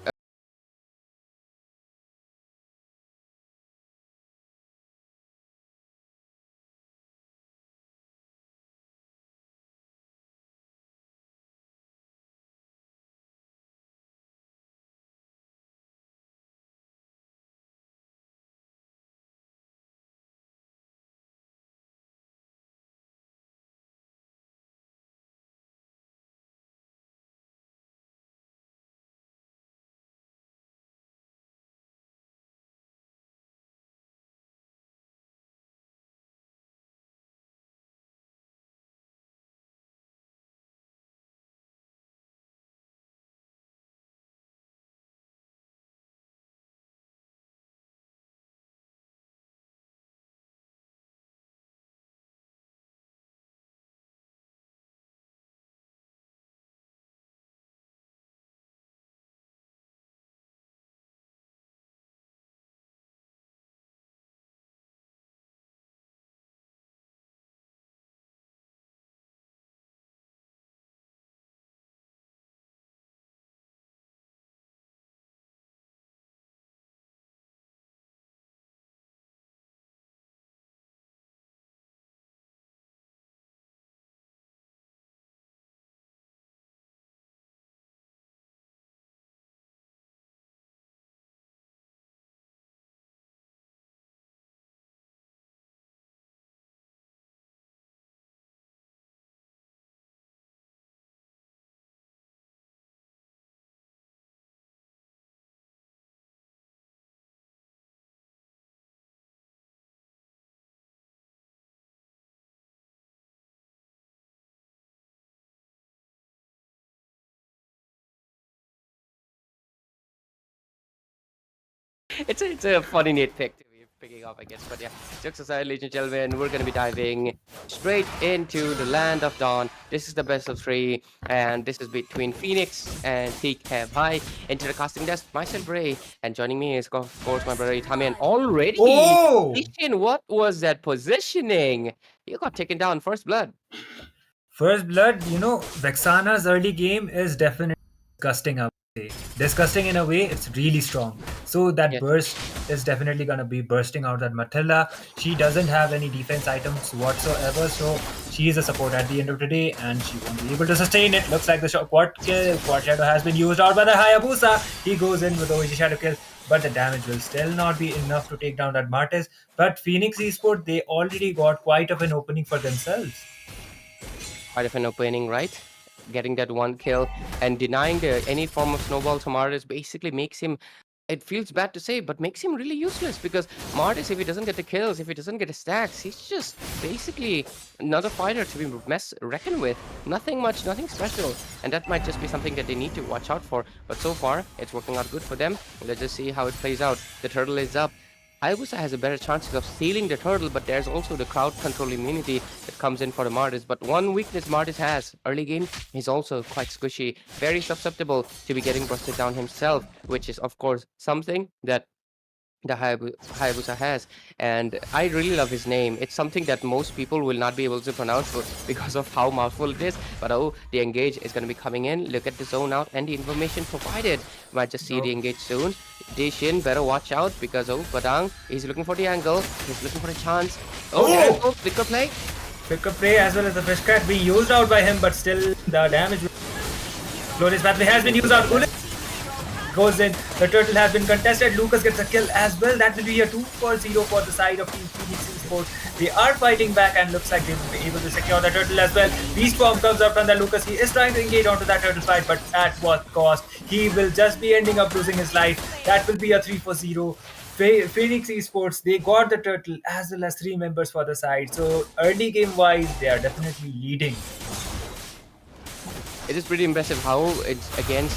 it's a funny nitpick to be picking up, I guess. But yeah, jokes aside, ladies and gentlemen, we're gonna be diving straight into the land of dawn. This is the best of three, and this is between Phoenix and TK High. Into the casting desk, myself Ray, and joining me is of course my brother Itamian. Already, Oh! Ishin, what was that positioning? You got taken down, first blood. First blood, Vexana's early game is definitely disgusting, I would say. Disgusting in a way, it's really strong. So that Yes. burst is definitely going to be bursting out that Matilda. She doesn't have any defense items whatsoever, so she is a support at the end of the day, and she won't be able to sustain it. Looks like the quad kill, quad shadow has been used out by the Hayabusa. He goes in with the OG shadow kill, but the damage will still not be enough to take down that Martes. But Phoenix Esports, they already got quite of an opening for themselves. Quite of an opening, right? Getting that one kill and denying any form of snowball to Martis basically makes him, it feels bad to say, but makes him really useless because Martis, if he doesn't get the kills, if he doesn't get the stacks, he's just basically another fighter to be reckoned with. Nothing much, nothing special. And that might just be something that they need to watch out for. But so far, it's working out good for them. Let's just see how it plays out. The turtle is up. Hayabusa has a better chances of stealing the turtle, but there's also the crowd control immunity that comes in for the Martis. But one weakness Martis has, early game, he's also quite squishy, very susceptible to be getting busted down himself, which is of course something that the Hayabusa has, and I really love his name. It's something that most people will not be able to pronounce because of how mouthful it is. But oh, the engage is going to be coming in. Look at the zone out and the information provided. Might just see the engage soon. Dishin better watch out because oh, Badang, he's looking for the angle. He's looking for a chance. Oh, pick up play. Pick up play as well as the fish crack being used out by him, but still the damage. Glorious pathway has been used out. Goes in. The turtle has been contested. Lucas gets a kill as well. That will be a 2-0 for the side of Team Phoenix Esports. They are fighting back and looks like they will be able to secure the turtle as well. Beast Bomb comes up from the Lucas. He is trying to engage onto that turtle fight, but at what cost? He will just be ending up losing his life. That will be a 3-0 Phoenix Esports, they got the turtle as well as 3 members for the side. So early game wise, they are definitely leading. It is pretty impressive how it's against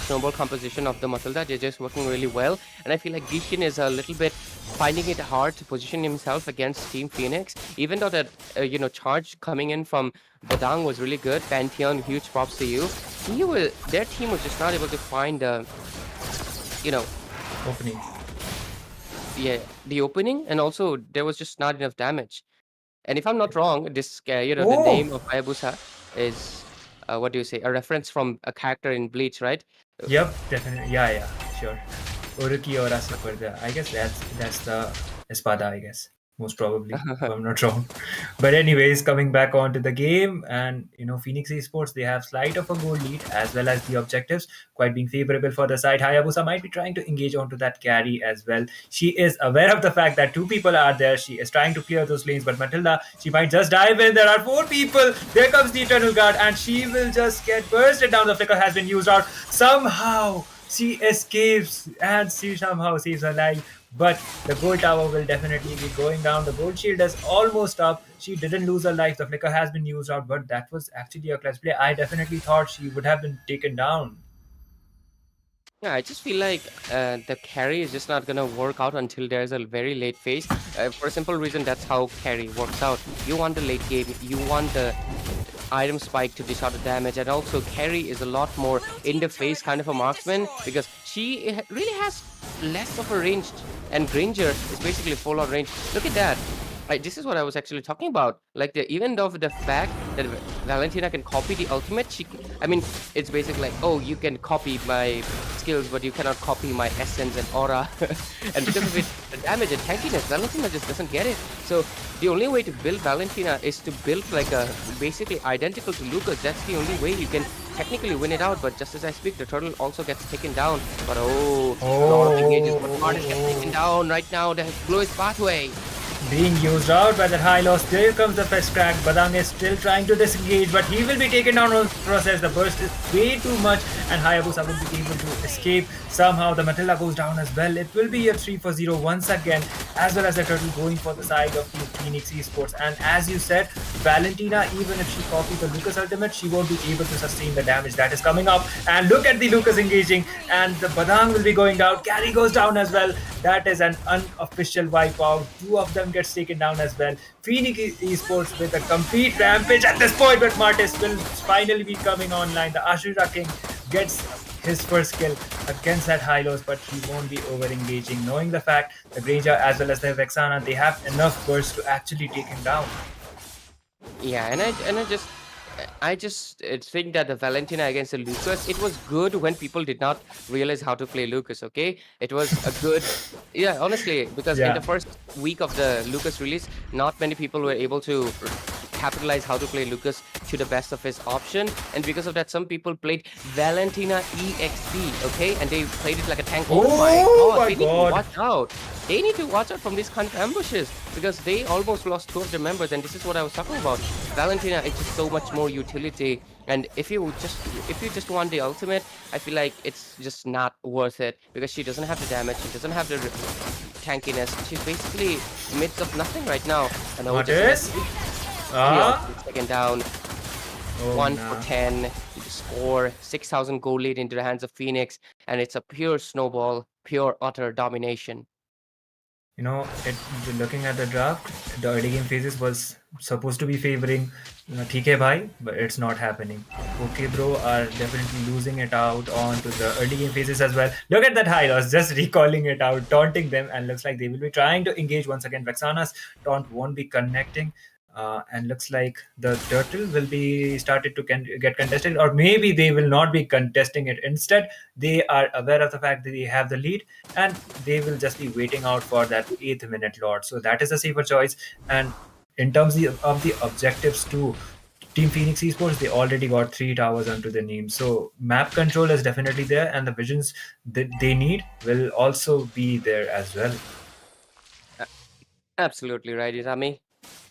snowball composition of the Matilda. They're just working really well. And I feel like Gishin is a little bit finding it hard to position himself against Team Phoenix. Even though that, charge coming in from Badang was really good. Pantheon, huge props to you. Their team was just not able to find, Opening. the opening. And also, there was just not enough damage. And if I'm not wrong, the Oh. name of Hayabusa is, what do you say, a reference from a character in Bleach, right? Yep, definitely. Yeah, sure. Uruki or Asakurda. I guess that's the Espada, I guess. Most probably, if I'm not wrong. But anyways, coming back onto the game, and Phoenix Esports, they have slight of a goal lead as well as the objectives quite being favorable for the side. Hayabusa might be trying to engage onto that carry as well. She is aware of the fact that 2 people are there. She is trying to clear those lanes, but Matilda, she might just dive in. There are 4 people. There comes the Eternal Guard, and she will just get bursted down. The flicker has been used out. Somehow she escapes and she somehow saves her life. But the gold tower will definitely be going down. The gold shield is almost up. She didn't lose her life. The flicker has been used out, but that was actually a clutch play. I definitely thought she would have been taken down. Yeah, I just feel like the carry is just not gonna work out until there's a very late phase. For a simple reason, that's how carry works out. You want the late game, you want the item spike to dish out the damage, and also carry is a lot more in the face kind of a marksman because she really has less of a range, and Granger is basically full on range. Look at that. This is what I was actually talking about. Like even though the fact that Valentina can copy the ultimate, it's basically like, oh, you can copy my skills, but you cannot copy my essence and aura. And because of it, the damage and tankiness, Valentina just doesn't get it. So the only way to build Valentina is to build like a basically identical to Lucas. That's the only way you can technically win it out. But just as I speak, the turtle also gets taken down. But a lot of engages. But Martis gets taken down right now. The glowist pathway. Being used out by that high loss. There comes the first crack. Badang is still trying to disengage, but he will be taken down on process. The burst is way too much, and Hayabusa will be able to escape. Somehow the Matilda goes down as well. It will be a 3-for-0 once again, as well as the turtle going for the side of the Phoenix Esports. And as you said, Valentina, even if she copies the Lucas ultimate, she won't be able to sustain the damage that is coming up. And look at the Lucas engaging, and the Badang will be going down. Carry goes down as well. That is an unofficial wipeout. 2 of them gets taken down as well. Phoenix Esports with a complete rampage at this point, but Martis will finally be coming online. The Ashura King gets his first kill against that high lows, but he won't be over engaging, knowing the fact the Granger as well as the Vexana, they have enough burst to actually take him down. Yeah, and I just think that the Valentina against the Lucas, it was good when people did not realize how to play Lucas, okay? It was a good, yeah, honestly, because in the first week of the Lucas release, not many people were able to capitalize how to play Lucas to the best of his option, and because of that, some people played Valentina EXP, okay? And they played it like a tank. Oh my god, they need to watch out. They need to watch out from these kind of ambushes because they almost lost 2 of their members, and this is what I was talking about. Valentina is just so much more utility, and if you just want the ultimate, I feel like it's just not worth it because she doesn't have the damage, she doesn't have the tankiness. She's basically midst of nothing right now. And What is? Taken down. 1 for 10. You score 6,000 gold lead into the hands of Phoenix, and it's a pure snowball, pure utter domination. Looking at the draft, the early game phases was supposed to be favoring TK Bhai, but it's not happening. Okay Bro are definitely losing it out onto the early game phases as well. Look at that high loss, just recalling it out, taunting them, and looks like they will be trying to engage once again. Vexana's taunt won't be connecting. And looks like the turtle will be started to get contested, or maybe they will not be contesting it. Instead, they are aware of the fact that they have the lead, and they will just be waiting out for that 8th minute Lord. So that is a safer choice. And in terms of the objectives too, Team Phoenix Esports, they already got 3 towers onto their name. So map control is definitely there, and the visions that they need will also be there as well. Absolutely right, Izami.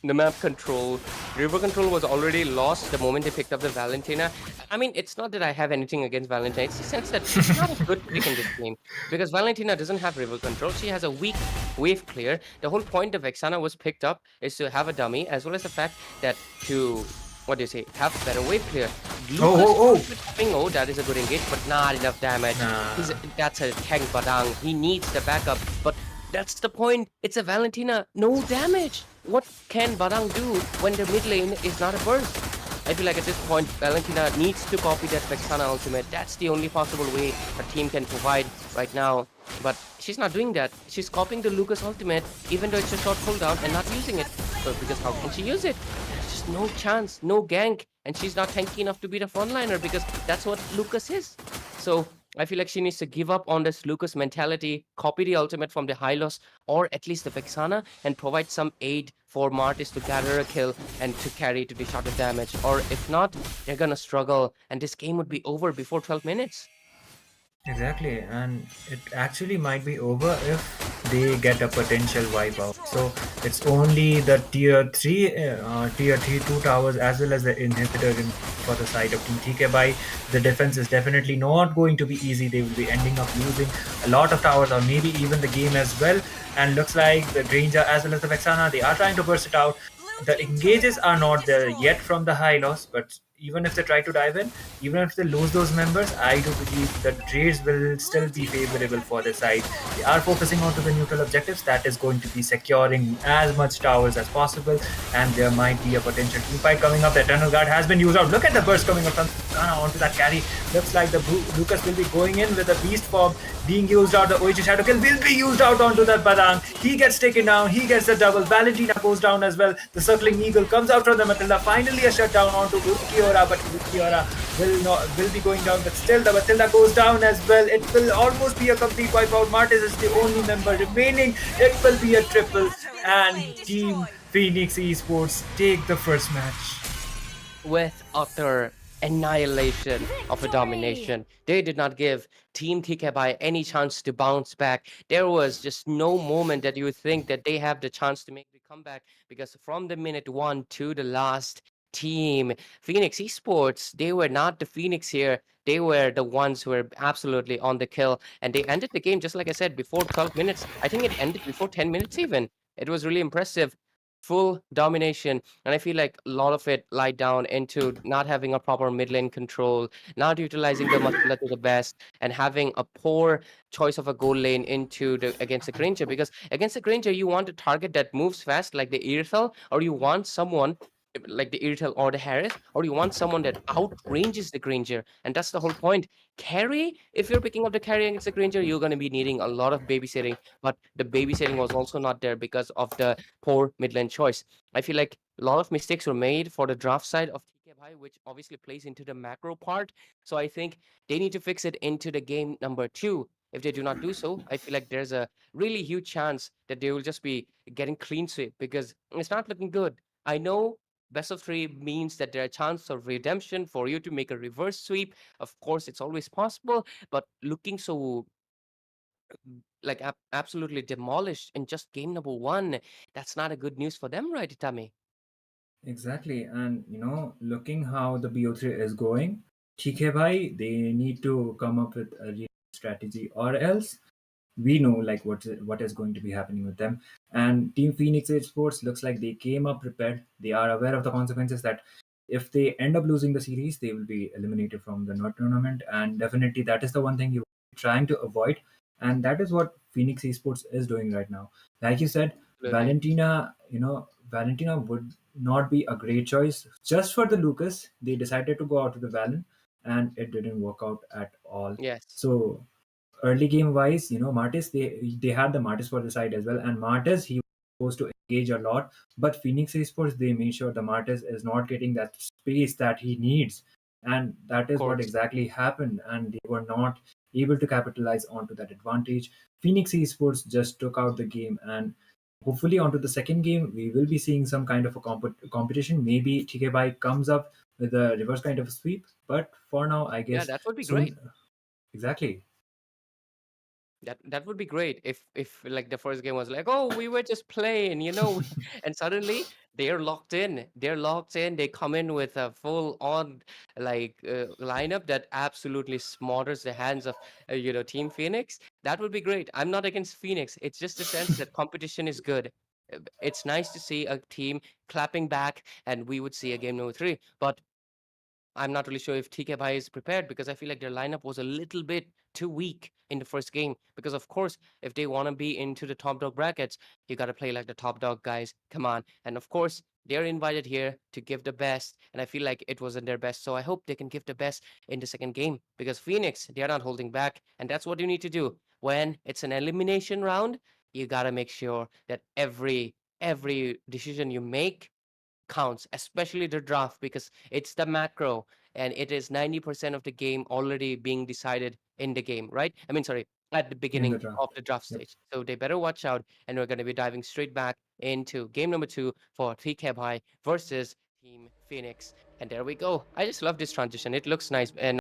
The map control River Control was already lost the moment they picked up the Valentina. I mean, it's not that I have anything against Valentina. It's the sense that she's not a good pick in this game because Valentina doesn't have River Control. She has a weak wave clear. The whole point of Vexana was picked up is to have a dummy, as well as the fact that to what do you say, have better wave clear. Lucas with having that is a good engage, but not enough damage. That's a tank Badang. He needs the backup, but that's the point. It's a Valentina, no damage. What can Badang do when the mid lane is not a burst? I feel like at this point, Valentina needs to copy that Vexana ultimate. That's the only possible way a team can provide right now. But she's not doing that. She's copying the Lucas ultimate, even though it's a short cooldown, and not using it. So, because how can she use it? There's just no chance, no gank. And she's not tanky enough to beat a frontliner because that's what Lucas is. So I feel like she needs to give up on this Lucas mentality, copy the ultimate from the Hylos or at least the Vexana, and provide some aid for Martis to gather a kill and to carry to the shot of damage. Or if not, they're gonna struggle and this game would be over before 12 minutes. Exactly, and it actually might be over if they get a potential wipeout. So it's only the tier 3 2 towers as well as the inhibitor for the side of Team TK. The defense is definitely not going to be easy. They will be ending up losing a lot of towers or maybe even the game as well. And looks like the Granger as well as the Vexana, they are trying to burst it out. The engages are not there yet from the high loss, but even if they try to dive in, even if they lose those members, I do believe the trades will still be favorable for the side. They are focusing on to the neutral objectives, that is going to be securing as much towers as possible, and there might be a potential team fight coming up. The Eternal Guard has been used out. Look at the burst coming up from onto that carry. Looks like the Lucas will be going in with a beast form being used out. The OG Shadow Kill will be used out onto that Badang. He gets taken down. He gets the double. Valentina goes down as well. The Circling Eagle comes out from the Matilda. Finally a shutdown onto Ukiora, but Ukiora will be going down. But still the Matilda goes down as well. It will almost be a complete wipeout. Martis is the only member remaining. It will be a triple, and Team Phoenix Esports take the first match with utter annihilation of a domination. They did not give Team TK any chance to bounce back. There was just no moment that you would think that they have the chance to make the comeback, because from the minute 1 to the last, Team Phoenix Esports, they were not the Phoenix here. They were the ones who were absolutely on the kill, and they ended the game, just like I said, before 12 minutes. I think it ended before 10 minutes even. It was really impressive. Full domination, and I feel like a lot of it lied down into not having a proper mid lane control, not utilizing the Matula to the best, and having a poor choice of a goal lane into the against the Granger. Because against the Granger, you want a target that moves fast, like the Irithel, or you want someone like the Irithel or the Harris, or you want someone that outranges the Granger, and that's the whole point. Carry, if you're picking up the carry against the Granger, you're going to be needing a lot of babysitting, but the babysitting was also not there because of the poor mid lane choice. I feel like a lot of mistakes were made for the draft side of TK, which obviously plays into the macro part. So I think they need to fix it into the game number 2. If they do not do so, I feel like there's a really huge chance that they will just be getting clean sweep, because it's not looking good. I know best of 3 means that there are chances of redemption for you to make a reverse sweep. Of course, it's always possible, but looking so like absolutely demolished in just game number 1, that's not a good news for them, right, Itami? Exactly, and looking how the BO3 is going, TK they need to come up with a real strategy, or else we know like what is going to be happening with them. And Team Phoenix Esports looks like they came up prepared. They are aware of the consequences that if they end up losing the series, they will be eliminated from the North tournament, and definitely that is the one thing you're trying to avoid, and that is what Phoenix Esports is doing right now. Like you said, Absolutely. Valentina would not be a great choice. Just for the Lucas, they decided to go out to the Valen, and it didn't work out at all. Yes, So early game wise, Martis, they had the Martis for the side as well, and Martis he was supposed to engage a lot, but Phoenix Esports they made sure the Martis is not getting that space that he needs, and that of is what course. exactly happened, and they were not able to capitalize onto that advantage. Phoenix Esports just took out the game, and hopefully onto the second game we will be seeing some kind of a competition. Maybe TK comes up with a reverse kind of a sweep, but for now I Yeah, guess that would be soon. great. Exactly. That would be great if like the first game was like, oh, we were just playing, and suddenly they're locked in. They're locked in. They come in with a full on like lineup that absolutely smothers the hands of Team Phoenix. That would be great. I'm not against Phoenix. It's just the sense that competition is good. It's nice to see a team clapping back, and we would see a game number three. But I'm not really sure if TKBI is prepared because I feel like their lineup was a little bit too weak in the first game. Because of course, if they want to be into the top dog brackets, you got to play like the top dog guys. Come on, and of course they're invited here to give the best, and I feel like it wasn't their best. So I hope they can give the best in the second game because Phoenix they are not holding back, and that's what you need to do when it's an elimination round. You got to make sure that every decision you make counts, especially the draft, because it's the macro and it is 90% of the game already being decided in the game, right? I mean, sorry, at the In the beginning draft. of the draft Yep. stage. So they better watch out. And we're going to be diving straight back into game number two for 3 High versus Team Phoenix. And there we go. I just love this transition. It looks nice. And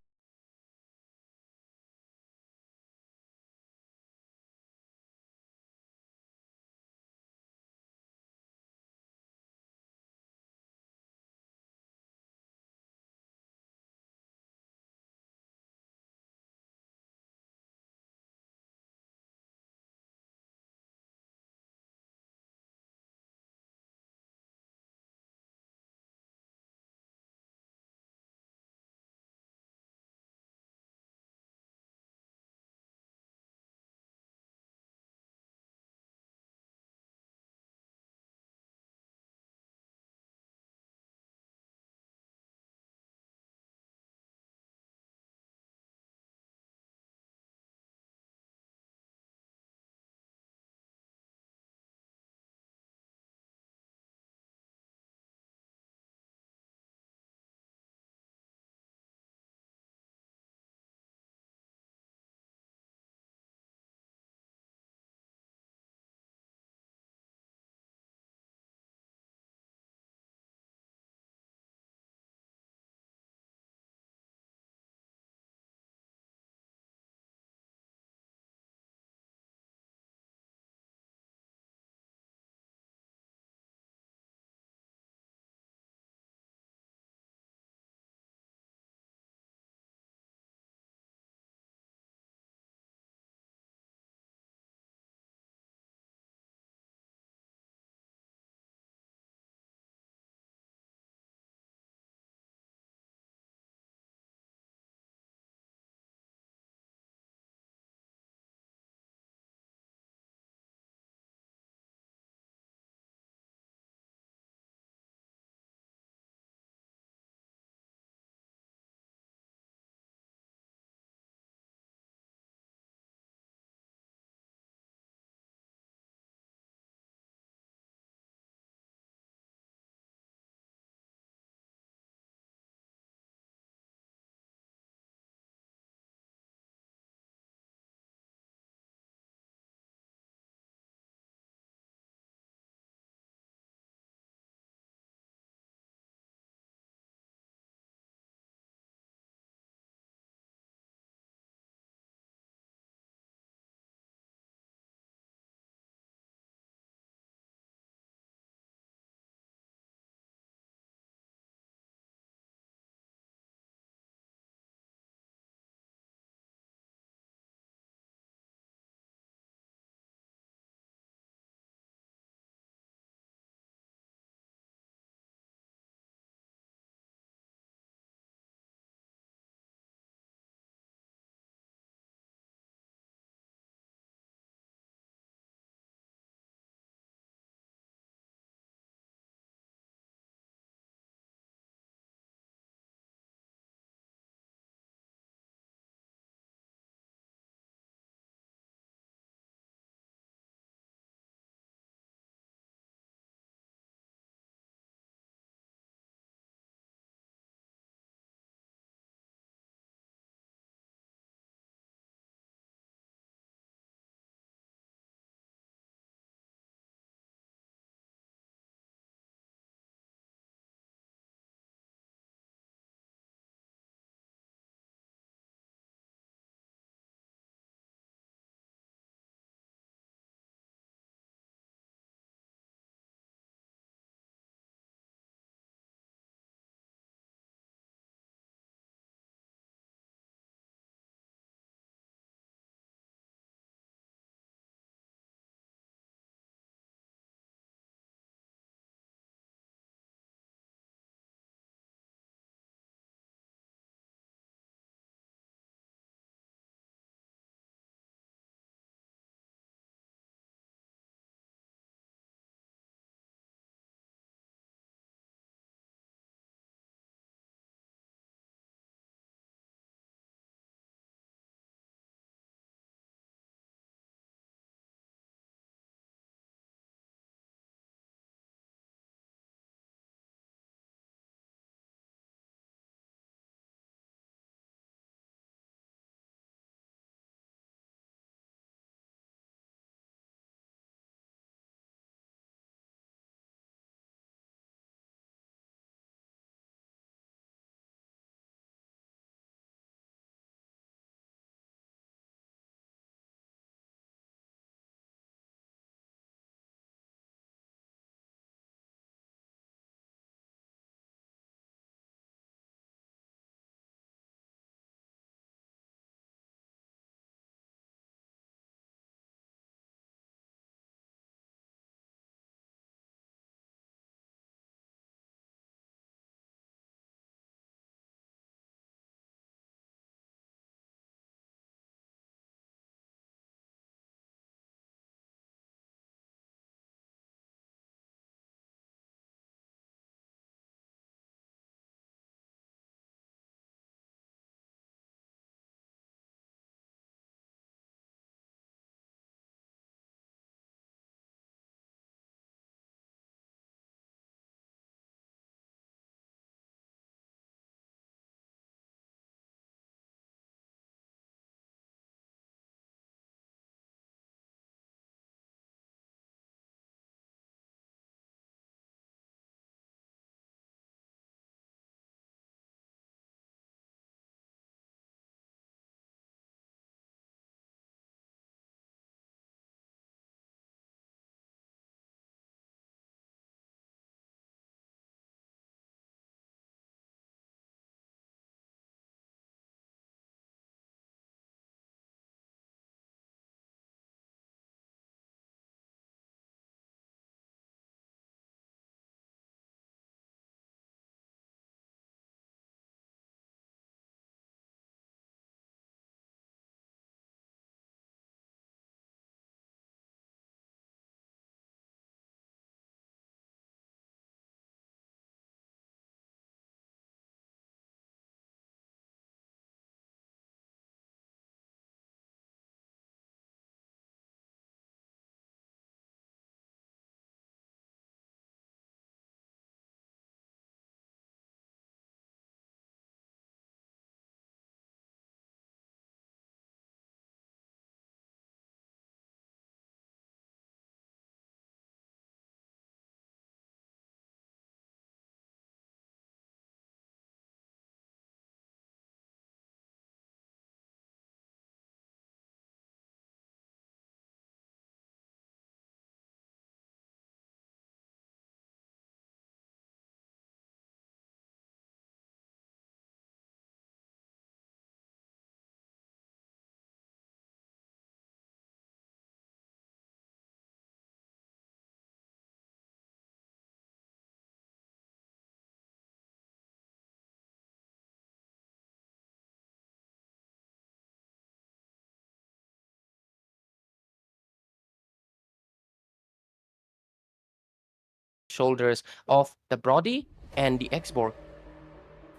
shoulders of the Brody and the Xborg.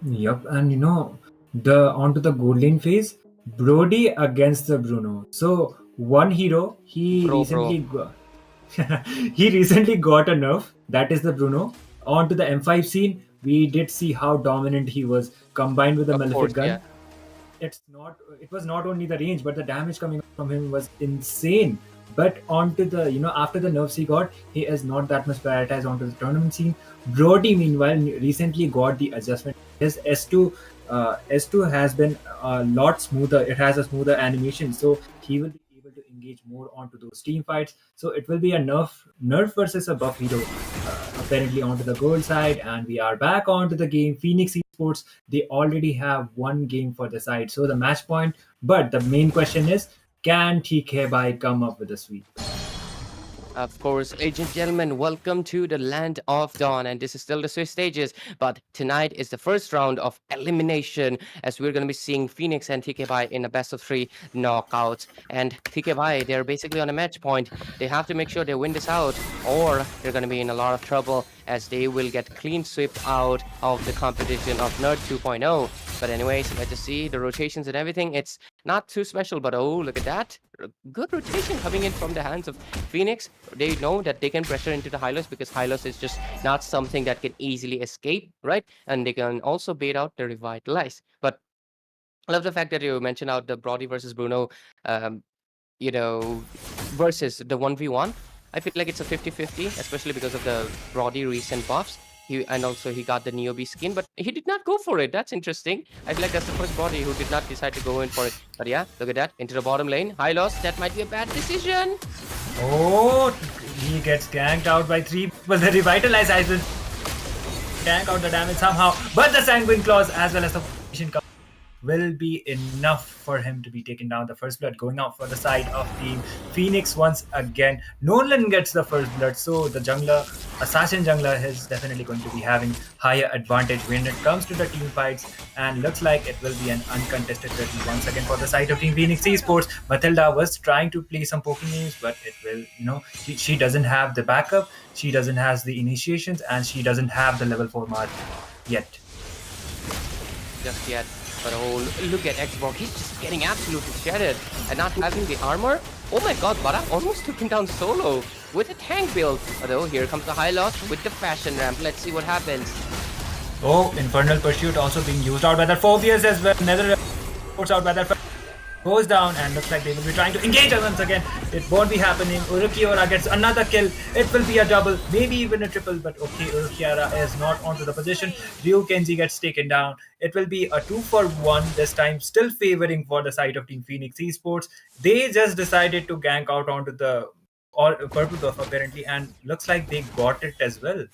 Yep, and the onto the gold lane phase, Brody against the Bruno. So one hero Bro. he recently got a nerf. That is the Bruno. Onto the M5 scene, we did see how dominant he was, combined with the Of course, Malefic gun. yeah. It was not only the range, but the damage coming from him was insane. But onto the after the nerfs he got, he is not that much prioritized onto the tournament scene. Brody meanwhile recently got the adjustment. His S2 has been a lot smoother. It has a smoother animation, so he will be able to engage more onto those team fights. So it will be a nerf versus a buff hero, apparently onto the gold side, and we are back onto the game. Phoenix Esports, they already have one game for the side, so the match point. But the main question is, can TK come up with a sweep? Of course, ladies and gentlemen, welcome to the Land of Dawn, and this is still the Swiss stages, but tonight is the first round of elimination, as we're going to be seeing Phoenix and TKY in a best-of-3 knockout. And TKY, they're basically on a match point. They have to make sure they win this out, or they're going to be in a lot of trouble, as they will get clean swept out of the competition of Nerd 2.0. But anyways, let's just see the rotations and everything. It's not too special, but oh, look at that. Good rotation coming in from the hands of Phoenix. They know that they can pressure into the Hylos, because Hylos is just not something that can easily escape, right? And they can also bait out the Revitalize. But I love the fact that you mentioned out the Brody versus Bruno, versus the 1v1. I feel like it's a 50-50, especially because of the Brody recent buffs. And also he got the Neobi skin, but he did not go for it. That's interesting. I feel like that's the first Brody who did not decide to go in for it. But yeah, look at that. Into the bottom lane. High loss. That might be a bad decision. Oh, he gets ganked out by 3 people. The Revitalize has been gank out the damage somehow. But the Sanguine Claws as well as the will be enough for him to be taken down. The first blood going out for the side of Team Phoenix once again. Nolan gets the first blood, so the assassin jungler is definitely going to be having higher advantage when it comes to the team fights, and looks like it will be an uncontested victory once again for the side of Team Phoenix Esports. Matilda was trying to play some poking games, but it will, she doesn't have the backup, she doesn't have the initiations, and she doesn't have the level 4 mark yet. Just yet. But oh, look at Xborg. He's just getting absolutely shattered. And not having the armor. Oh my god, Bara almost took him down solo with a tank build. Although here comes the high loss with the fashion ramp. Let's see what happens. Oh, Infernal Pursuit also being used out by that Phobias as well. Nether out by that goes down, and looks like they will be trying to engage once again. It won't be happening. Urukiora gets another kill. It will be a double, maybe even a triple, but okay, Urukiora is not onto the position. Ryu Kenji gets taken down. It will be a 2-for-1 this time, still favoring for the side of Team Phoenix Esports. They just decided to gank out onto the purple buff apparently, and looks like they got it as well.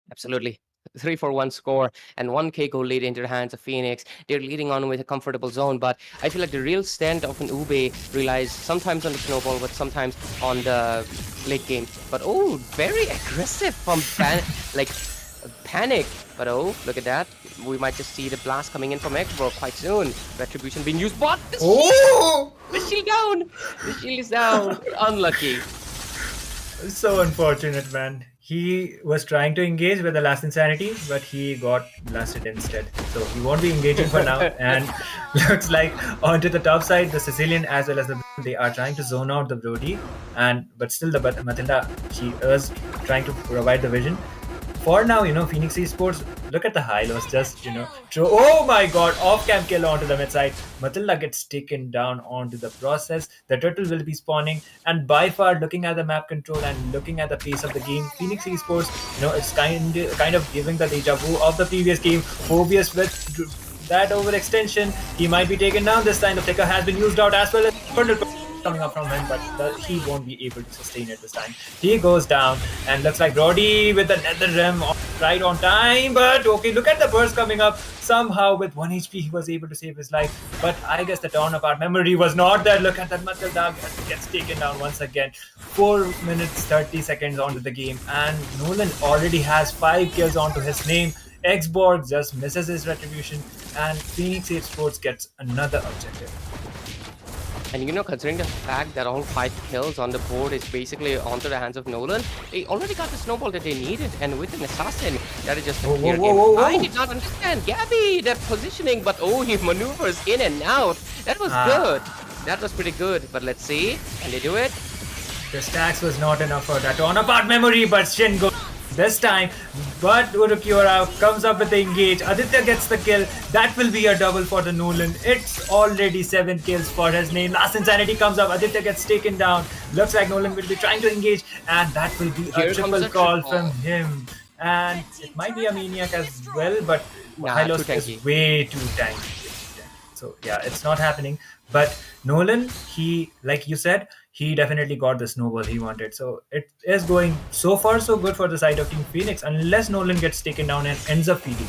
Absolutely. 3-for-1 score and 1k goal lead into the hands of Phoenix. They're leading on with a comfortable zone, but I feel like the real stand of an Ube relies sometimes on the snowball, but sometimes on the late game. But oh, very aggressive from Panic. But oh, look at that. We might just see the blast coming in from Xborg quite soon. Retribution being used, but the shield down! The shield is down. Unlucky. So unfortunate, man. He was trying to engage with the last insanity, but he got blasted instead. So he won't be engaging for now. And looks like onto the top side, the Sicilian as well as they are trying to zone out the Brody. But still the Matilda, she is trying to provide the vision. For now, Phoenix Esports, look at the high loss, just, oh my god, off-cam kill onto the mid side. Matilda gets taken down onto the process. The turtle will be spawning, and by far, looking at the map control and looking at the pace of the game, Phoenix Esports, it's kind of giving the deja vu of the previous game. Phobias with that overextension, he might be taken down this time. The flicker has been used out as well as coming up from him, but he won't be able to sustain it this time. He goes down, and looks like Brody with the nether rim right on time, but okay, look at the burst coming up. Somehow with 1 HP he was able to save his life, but I guess the dawn of our memory was not there. Look at that, Matilda gets taken down once again. 4 minutes 30 seconds onto the game, and Nolan already has 5 kills onto his name. Xborg just misses his retribution, and Phoenix Esports gets another objective. And considering the fact that all 5 kills on the board is basically onto the hands of Nolan, they already got the snowball that they needed. And with an assassin, that is just a clear game. I did not understand Gabby, that positioning, but he maneuvers in and out. That was good. That was pretty good. But let's see. Can they do it? The stacks was not enough for that torn apart memory, but Shin goes this time. But Urukiora comes up with the engage. Aditya gets the kill. That will be a double for the Nolan. It's already 7 kills for his name. Last Insanity comes up. Aditya gets taken down. Looks like Nolan will be trying to engage, and that will be a triple call from him. And it might be a Maniac as well, but Hylos is way too tanky. So yeah, it's not happening. But Nolan, he, like you said, he definitely got the snowball he wanted. So it is going so far so good for the side of Team Phoenix, unless Nolan gets taken down and ends up feeding.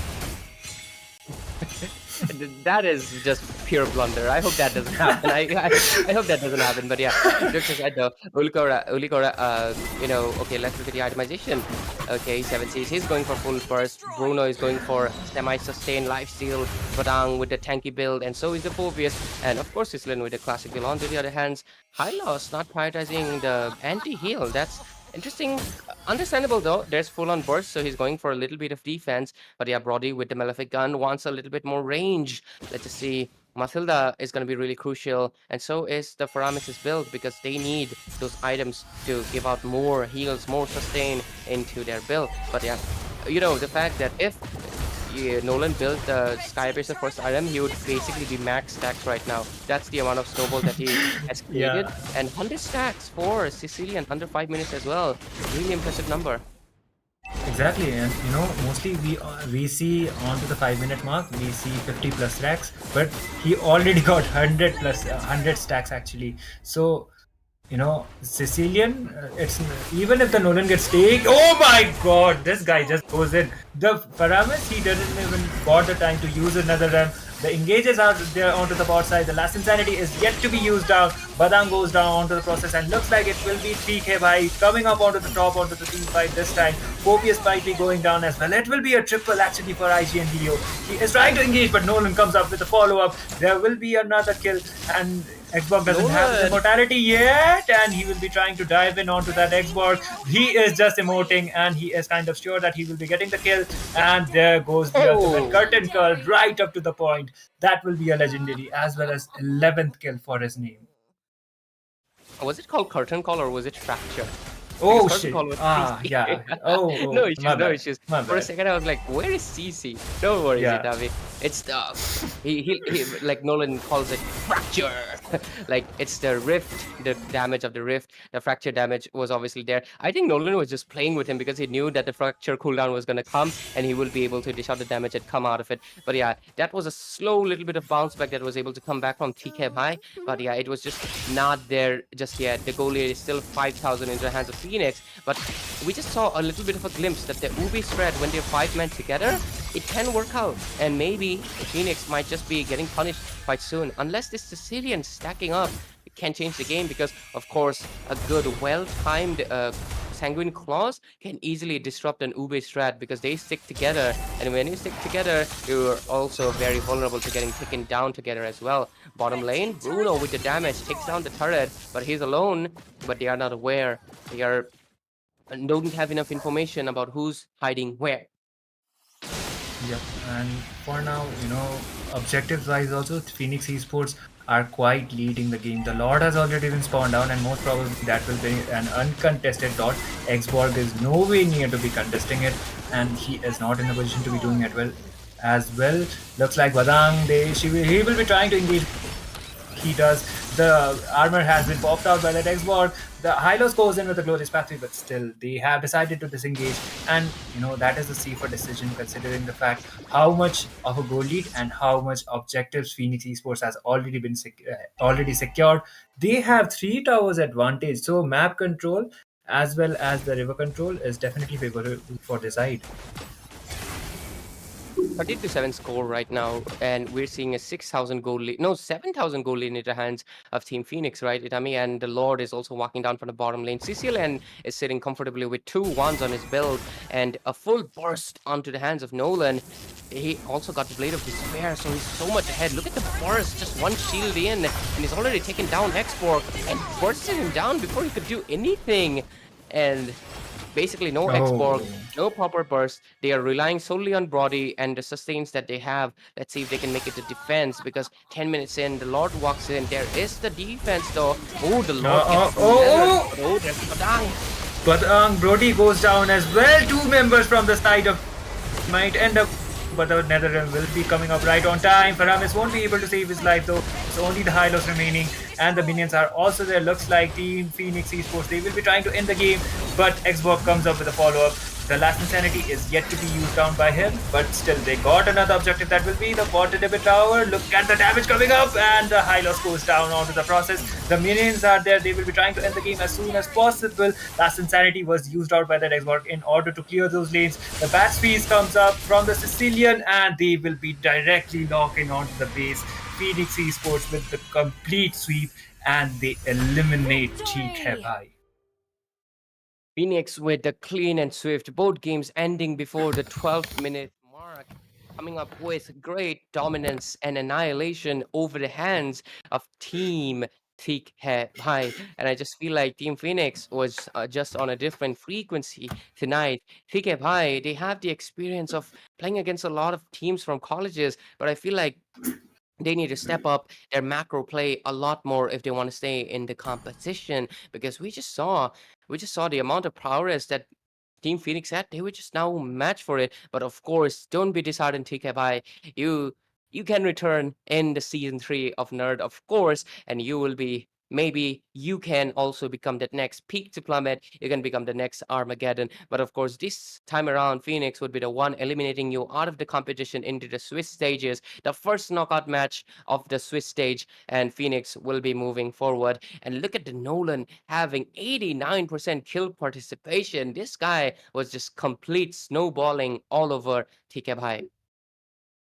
That is just pure blunder. I hope that doesn't happen. I hope that doesn't happen. But yeah, looks aside though. Ulikora, okay, let's look at the itemization. Okay, 7Cs. He's going for full burst. Bruno is going for semi-sustained lifesteal. Badang with the tanky build, and so is the Phobius. And of course, Islin with the classic build. On the other hand, Hylos not prioritizing the anti-heal. That's interesting. Understandable though. There's full-on burst, so he's going for a little bit of defense. But yeah, Brody with the Malefic gun wants a little bit more range. Let's just see. Mathilda is going to be really crucial, and so is the Faramis' build, because they need those items to give out more heals, more sustain into their build. But yeah, the fact that if Nolan built the Skybracer first item, he would basically be max stacks right now. That's the amount of snowball that he has created. And 100 stacks for Sicilian under 5 minutes as well. Really impressive number. Exactly, and mostly we see onto the 5-minute mark, we see 50 plus stacks, but he already got 100 stacks actually. So Sicilian, it's even if the Nolan gets taken. Oh my god, this guy just goes in. The Faramis, he doesn't even got the time to use another ramp. The engages are there onto the bot side. The last Insanity is yet to be used down. Badang goes down onto the process, and looks like it will be 3k by coming up onto the top onto the team fight this time. Phobius might be going down as well. It will be a triple actually for IG and Leo. He is trying to engage, but Nolan comes up with a follow-up. There will be another kill, and Xbox doesn't have the immortality yet, and he will be trying to dive in onto that Xbox. He is just emoting, and he is kind of sure that he will be getting the kill. And there goes the ultimate curtain call right up to the point. That will be a legendary, as well as 11th kill for his name. Was it called curtain call or was it fracture? Oh shit! Yeah. Oh, no issues, no issues. For a second, I was like, "Where is CC?" Don't worry, Zitavi. It's the he like Nolan calls it fracture. Like it's the rift, the damage of the rift. The fracture damage was obviously there. I think Nolan was just playing with him because he knew that the fracture cooldown was gonna come and he will be able to dish out the damage that come out of it. But yeah, that was a slow little bit of bounce back that was able to come back from TK high. But yeah, it was just not there just yet. The goalie is still 5,000 into the hands of Phoenix, but we just saw a little bit of a glimpse that the Ubi spread, when they're 5 men together, it can work out, and maybe Phoenix might just be getting punished quite soon. Unless this Sicilian stacking up, it can change the game, because of course a good well-timed Sanguine Claws can easily disrupt an Ube strat, because they stick together, and when you stick together, you're also very vulnerable to getting taken down together as well. Bottom lane, Bruno with the damage takes down the turret, but he's alone, but they are not aware. They don't have enough information about who's hiding where. Yep, and for now, objectives-wise also, Phoenix Esports are quite leading the game. The Lord has already been spawned down, and most probably that will be an uncontested dot. Xborg is nowhere near to be contesting it, and he is not in a position to be doing it well as well. Looks like Badang, he will be trying to engage. He does. The armor has been popped out by that Xborg. The Hylos goes in with the Glorious Pathway, but still, they have decided to disengage. And, that is a safer decision, considering the fact how much of a goal lead and how much objectives Phoenix Esports has already been already secured. They have 3 towers advantage, so map control as well as the river control is definitely favorable for this side. 30-7 score right now, and we're seeing a 6,000 goal lead. No, 7,000 goal lead in the hands of Team Phoenix, right, Itami? And the Lord is also walking down from the bottom lane. CCLN is sitting comfortably with 2 1s on his build and a full burst onto the hands of Nolan. He also got the Blade of Despair, so he's so much ahead. Look at the burst, just one shield in, and he's already taken down Hexborg and bursted him down before he could do anything. And basically no Xborg, Oh, no proper burst. They are relying solely on Brody and the sustains that they have. Let's see if they can make it to defense, because 10 minutes in, the Lord walks in. There is the defense though. Oh, the Lord gets smellared. Oh, there's Padang. but Brody goes down as well. Two members from the side of might end up, but the Netherrealm will be coming up right on time. Faramis won't be able to save his life though. It's only the Hylos remaining, and the minions are also there. Looks like Team Phoenix Esports, they will be trying to end the game, but Xbox comes up with a follow-up. The last insanity is yet to be used down by him, but still they got another objective. That will be the bot inhibit tower. Look at the damage coming up, and the Hylos goes down onto the process. The minions are there. They will be trying to end the game as soon as possible. Last insanity was used out by that Xbox in order to clear those lanes. The bat speed comes up from the Sicilian, and they will be directly locking onto the base. Phoenix Esports with the complete sweep, and they eliminate TKI. Phoenix with the clean and swift, both games ending before the 12th minute mark, coming up with great dominance and annihilation over the hands of Team Thick High. And I just feel like Team Phoenix was just on a different frequency tonight. Thick High, they have the experience of playing against a lot of teams from colleges, but I feel like they need to step up their macro play a lot more if they want to stay in the competition, because we just saw the amount of prowess that Team Phoenix had. They were just now match for it. But of course, don't be disheartened, TKI. You can return in the season 3 of Nerd, of course, and you will be, maybe you can also become that next peak to plummet. You can become the next Armageddon. But of course, this time around, Phoenix would be the one eliminating you out of the competition into the Swiss stages, the first knockout match of the Swiss stage, and Phoenix will be moving forward. And look at the Nolan having 89% kill participation. This guy was just complete snowballing all over TKI.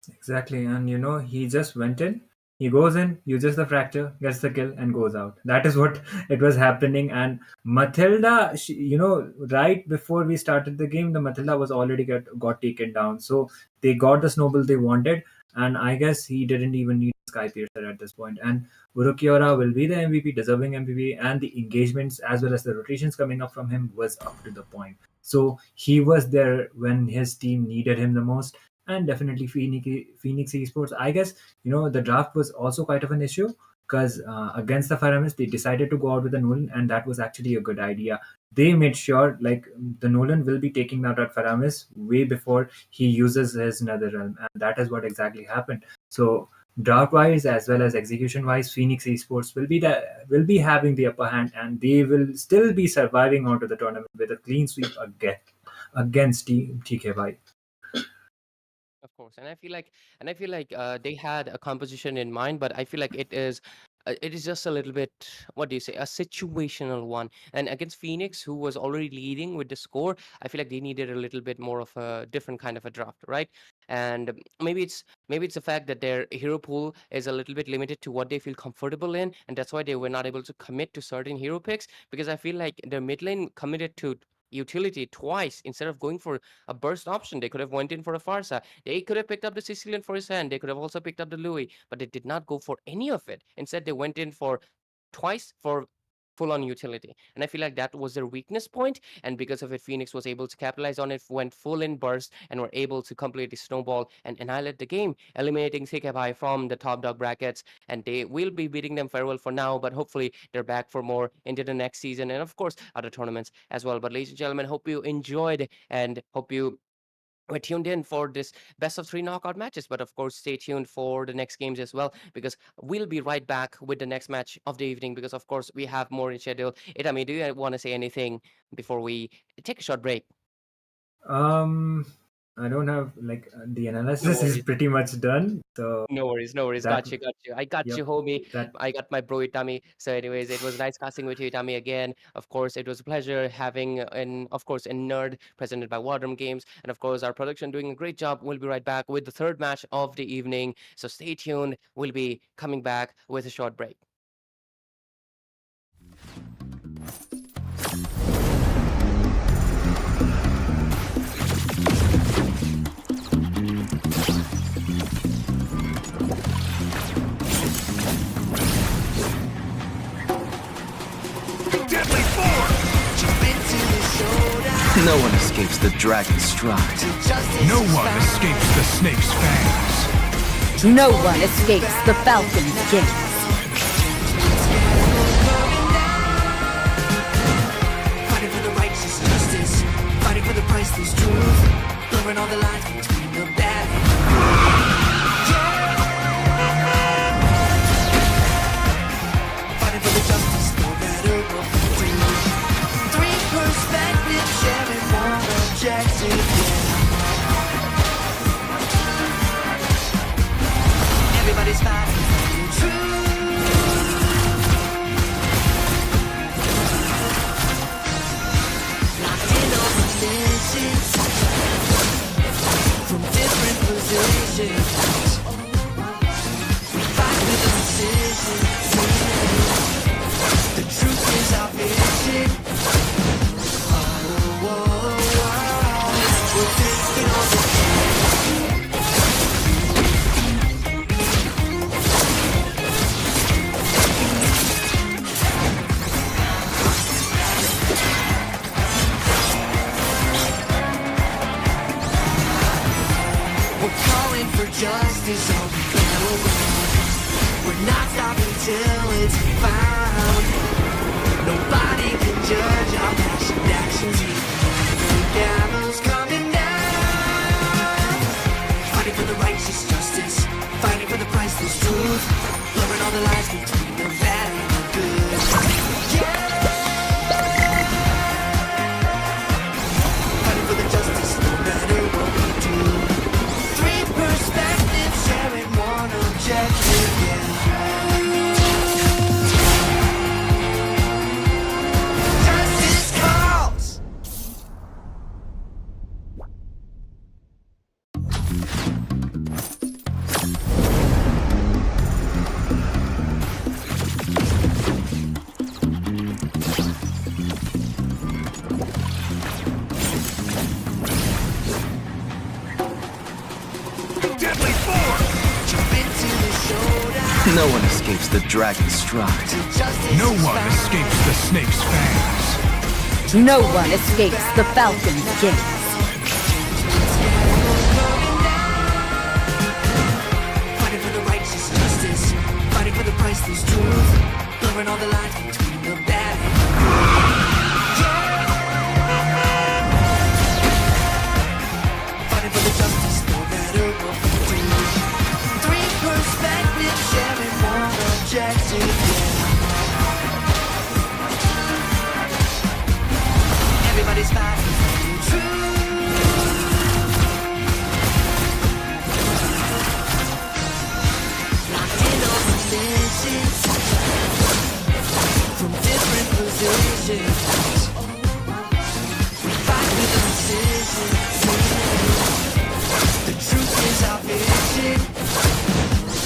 Exactly, and he just went in. He goes in, uses the fracture, gets the kill, and goes out. That is what it was happening. And Matilda, right before we started the game, the Matilda was already got taken down. So they got the snowball they wanted, and I guess he didn't even need Sky Piercer at this point. And Urukiora will be the MVP, deserving MVP, and the engagements as well as the rotations coming up from him was up to the point. So he was there when his team needed him the most, and definitely Phoenix Esports. I guess the draft was also quite of an issue because against the Faramis, they decided to go out with the Nolan, and that was actually a good idea. They made sure like the Nolan will be taking out at Faramis way before he uses his NetherRealm, and that is what exactly happened. So draft wise as well as execution wise, Phoenix Esports will be having the upper hand, and they will still be surviving onto the tournament with a clean sweep against TKY. Of course, and I feel like they had a composition in mind, but I feel like it is just a little bit, what do you say, a situational one. And against Phoenix, who was already leading with the score, I feel like they needed a little bit more of a different kind of a draft, right? And maybe it's the fact that their hero pool is a little bit limited to what they feel comfortable in, and that's why they were not able to commit to certain hero picks. Because I feel like their mid lane committed to utility twice instead of going for a burst option. They could have went in for a Farsa. They could have picked up the Sicilian for his hand. They could have also picked up the Louis, but they did not go for any of it. Instead, they went in for twice for full on utility. And I feel like that was their weakness point. And because of it, Phoenix was able to capitalize on it, went full in burst, and were able to completely snowball and annihilate the game, eliminating Sikabai from the top dog brackets. And they will be bidding them farewell for now, but hopefully they're back for more into the next season, and of course other tournaments as well. But ladies and gentlemen, hope you enjoyed and hope you were tuned in for this best of 3 knockout matches. But of course, stay tuned for the next games as well, because we'll be right back with the next match of the evening, because of course we have more in schedule. Itami, do you want to say anything before we take a short break? Um, I don't have like the analysis is worries. pretty much done. So No worries, no worries. that, Got you, got you. I got yep, you, homie. that I got my bro Itami. So, anyways, it was nice casting with you, Itami, again. Of course, it was a pleasure having of course, a nerd presented by WarDrum Games, and of course, our production doing a great job. We'll be right back with the third match of the evening. So, stay tuned. We'll be coming back with a short break. Deadly form. Jump into the showdown. No one escapes the dragon's stride. Justice No is one found. escapes the snake's fangs. No one escapes the falcon's gaze. Fighting for the righteous justice, fighting for the priceless truth, blurring all the lines between the bad and the good. Yeah. Fighting for the justice, no matter what we do. Three perspectives, sharing one objective. Yeah. Everybody's fighting for the truth. From different positions, we fight with precision. The truth is our vision. Oh, oh, oh. We're taking on the We're calling for justice on the battleground. We're not stopping till it's found. Nobody can judge our passionate actions here. The gallows coming down. Fighting for the righteous justice, fighting for the priceless truth, blurring all the lines between the bad and the good. Yeah. Fighting for the justice, no matter what we do. Three perspectives, sharing one objective, yeah. Justice calls! Deadly form. Jump into the showdown. No one escapes the dragon's stride. Justice No is one found. escapes the snake's fangs. No one escapes the falcon's gaze. Fighting for the righteous justice, fighting for the priceless truth, blurring all the lines between the bad and the good. Yeah. Fighting for the justice, no matter what we do. Three perspectives, sharing one objective, yeah. Everybody's fighting for the truth. Locked in on positions, from different positions, we fight with precision. The truth is our vision.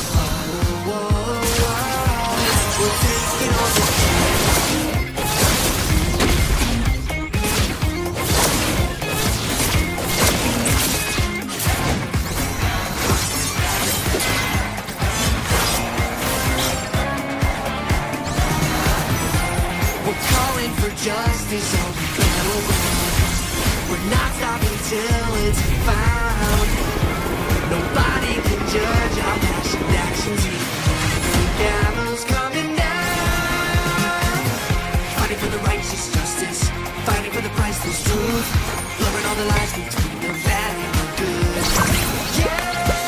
Oh, oh, oh. We're taking on the We're calling for justice on the battleground. We're not stopping till it's found. Nobody can judge our passionate actions here. The gallows coming down. Fighting for the righteous justice, fighting for the priceless truth, blurring all the lines between the bad and the good. Yeah.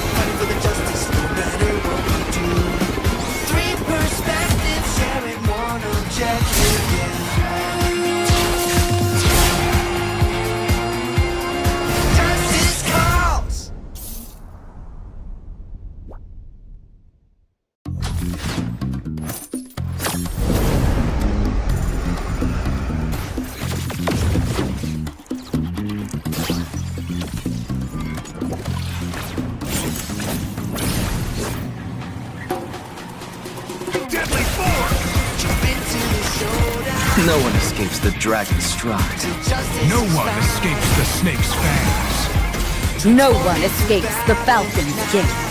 Fighting for the justice, no matter what we do. Three perspectives, sharing one objective, yeah. Deadly force! Jump into the showdown. No one escapes the dragon's stride. Till justice No is one found. escapes the snake's fangs. No one escapes the falcon's gaze.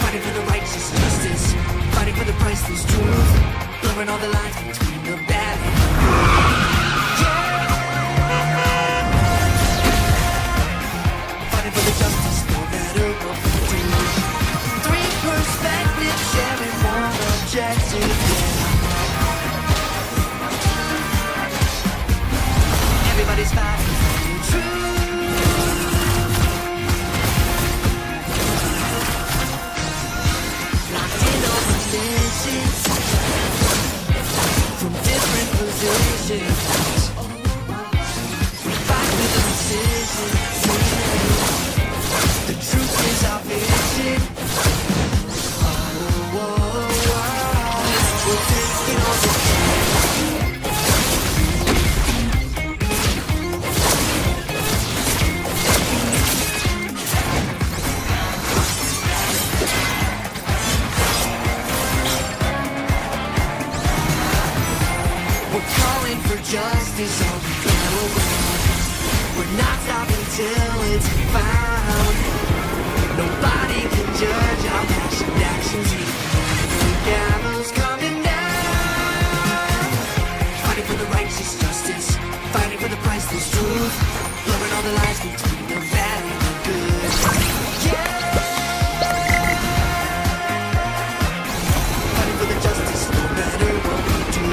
Fighting for the righteous justice, fighting for the priceless truth, blurring all the lines between the bad and the good. Fighting for the justice, no matter what we do. Three perspectives, sharing one objective. Everybody's fighting for the truth. Locked in on positions from different positions. We fight with precision. The truth is our vision. Oh, oh, oh. We're taking on the We're calling for justice on the battleground. We're not stopping till it's found. Nobody can judge our passionate actions. Even the gallows coming down. Fighting for the righteous justice, fighting for the priceless truth, blurring all the lines between the bad and the good. Yeah. Fighting for the justice, no matter what we do.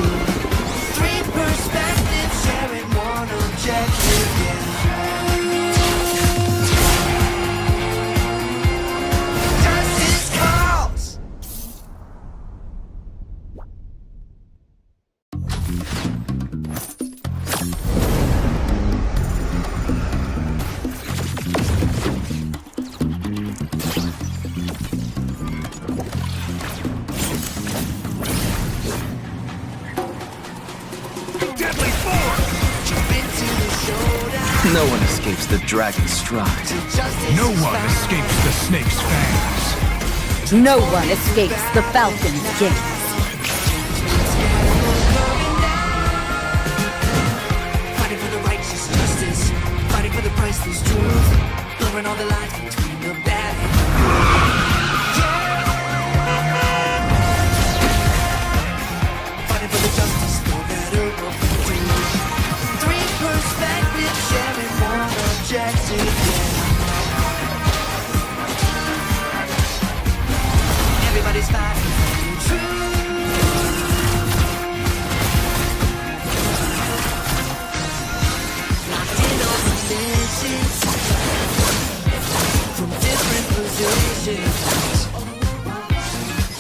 Three perspectives, sharing one objective, yeah. Justice calls! Deadly force! Jump into the showdown. No one escapes the dragon's stride. Till justice No is one found. escapes the snake's fangs. No one escapes the falcon's gaze. Fighting for the righteous justice, fighting for the priceless truth, blurring all the lines between the bad and the good. Fighting for the justice, no matter what we do. Three perspectives, sharing one objective, yeah. Everybody's fighting for the truth. Locked in on positions from different positions.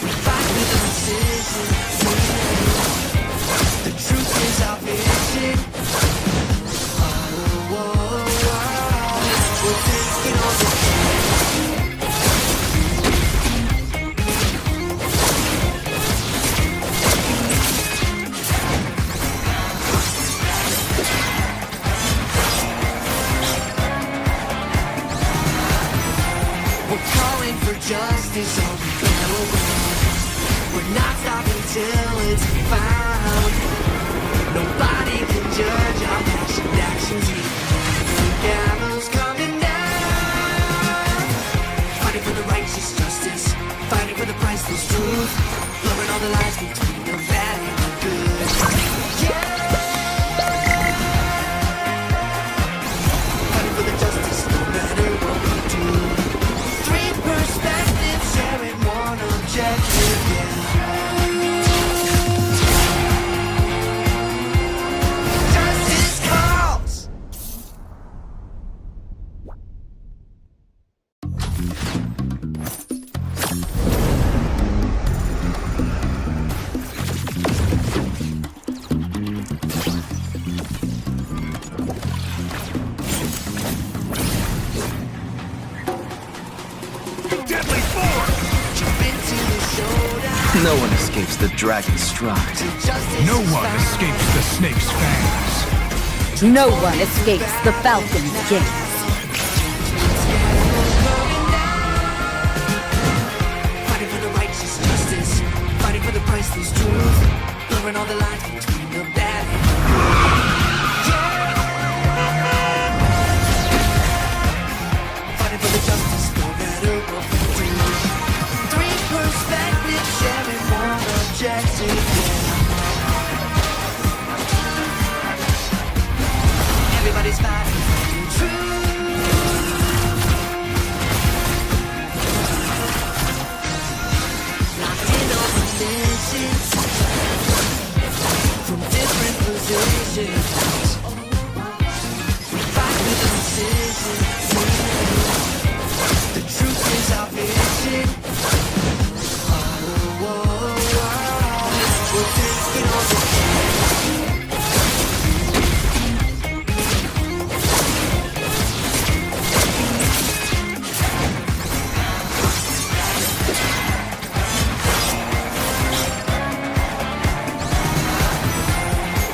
We fight with precision. The truth is our vision. Oh, oh, oh. We're taking on the We're calling for justice on the battleground. We're not stopping till it's found. Nobody can judge our passionate actions. Even the gallows coming down. Fighting for the righteous justice, fighting for the priceless truth, blurring all the lines between the bad and the good. Yeah. Fighting for the justice, no matter what we do. Three perspectives, sharing one objective, yeah. Justice calls! Deadly force! Jump into the showdown. No one escapes the dragon's stride. Till justice No is one found. escapes the snake's fangs. No one escapes the falcon's gaze. Fighting for the righteous justice, fighting for the priceless truth, blurring all the lines between the bad and the good. Fighting for the justice, no matter what we do. Three perspectives, sharing one objective. Everybody's fighting for the truth. Locked in on positions from different positions. We fight with precision. The truth is our vision. We're taking on the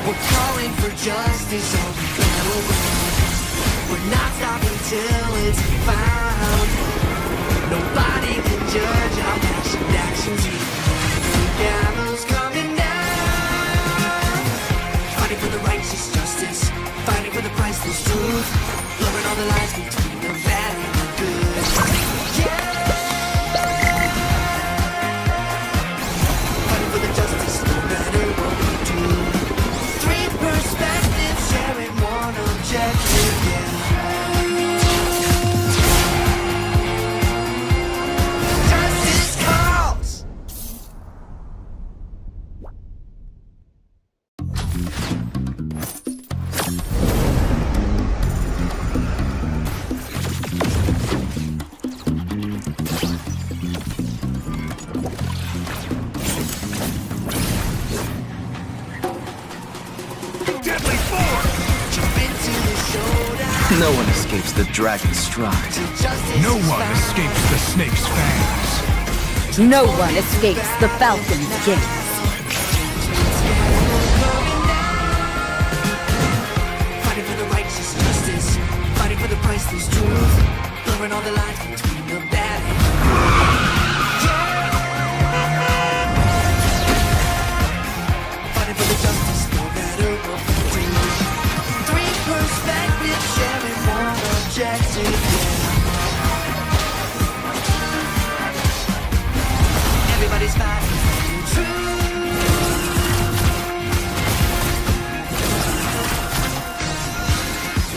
We're calling for justice, all we gotta win. We're not stopping till it's found. Nobody can judge our past actions. Even the gallows coming down. Fighting for the righteous justice, fighting for the priceless truth, blurring all the lines between the bad and the good. Yeah. Fighting for the justice, no matter what we do. Three perspectives, sharing one objective, yeah. Justice calls! Deadly force! Jump into the showdown. No one escapes the dragon's stride. Till justice No is one found. escapes the snake's fangs. No one escapes the falcon's gaze. Fighting for the righteous justice, fighting for the priceless truth, blurring all the lines between the bad and the good. Fighting for the justice, no matter what we do. Three perspectives, sharing one objective, yeah. Everybody's fighting for the truth.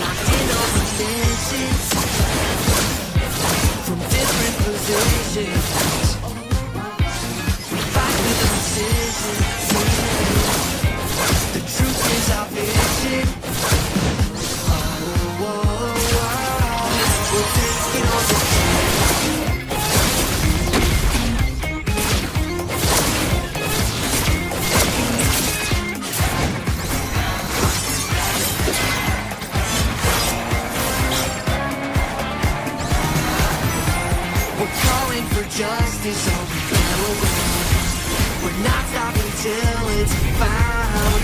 Locked in on positions from different positions. We fight with precision. The truth is our vision. We're taking on the We're calling for justice, all we gotta win. We're not stopping till it's found.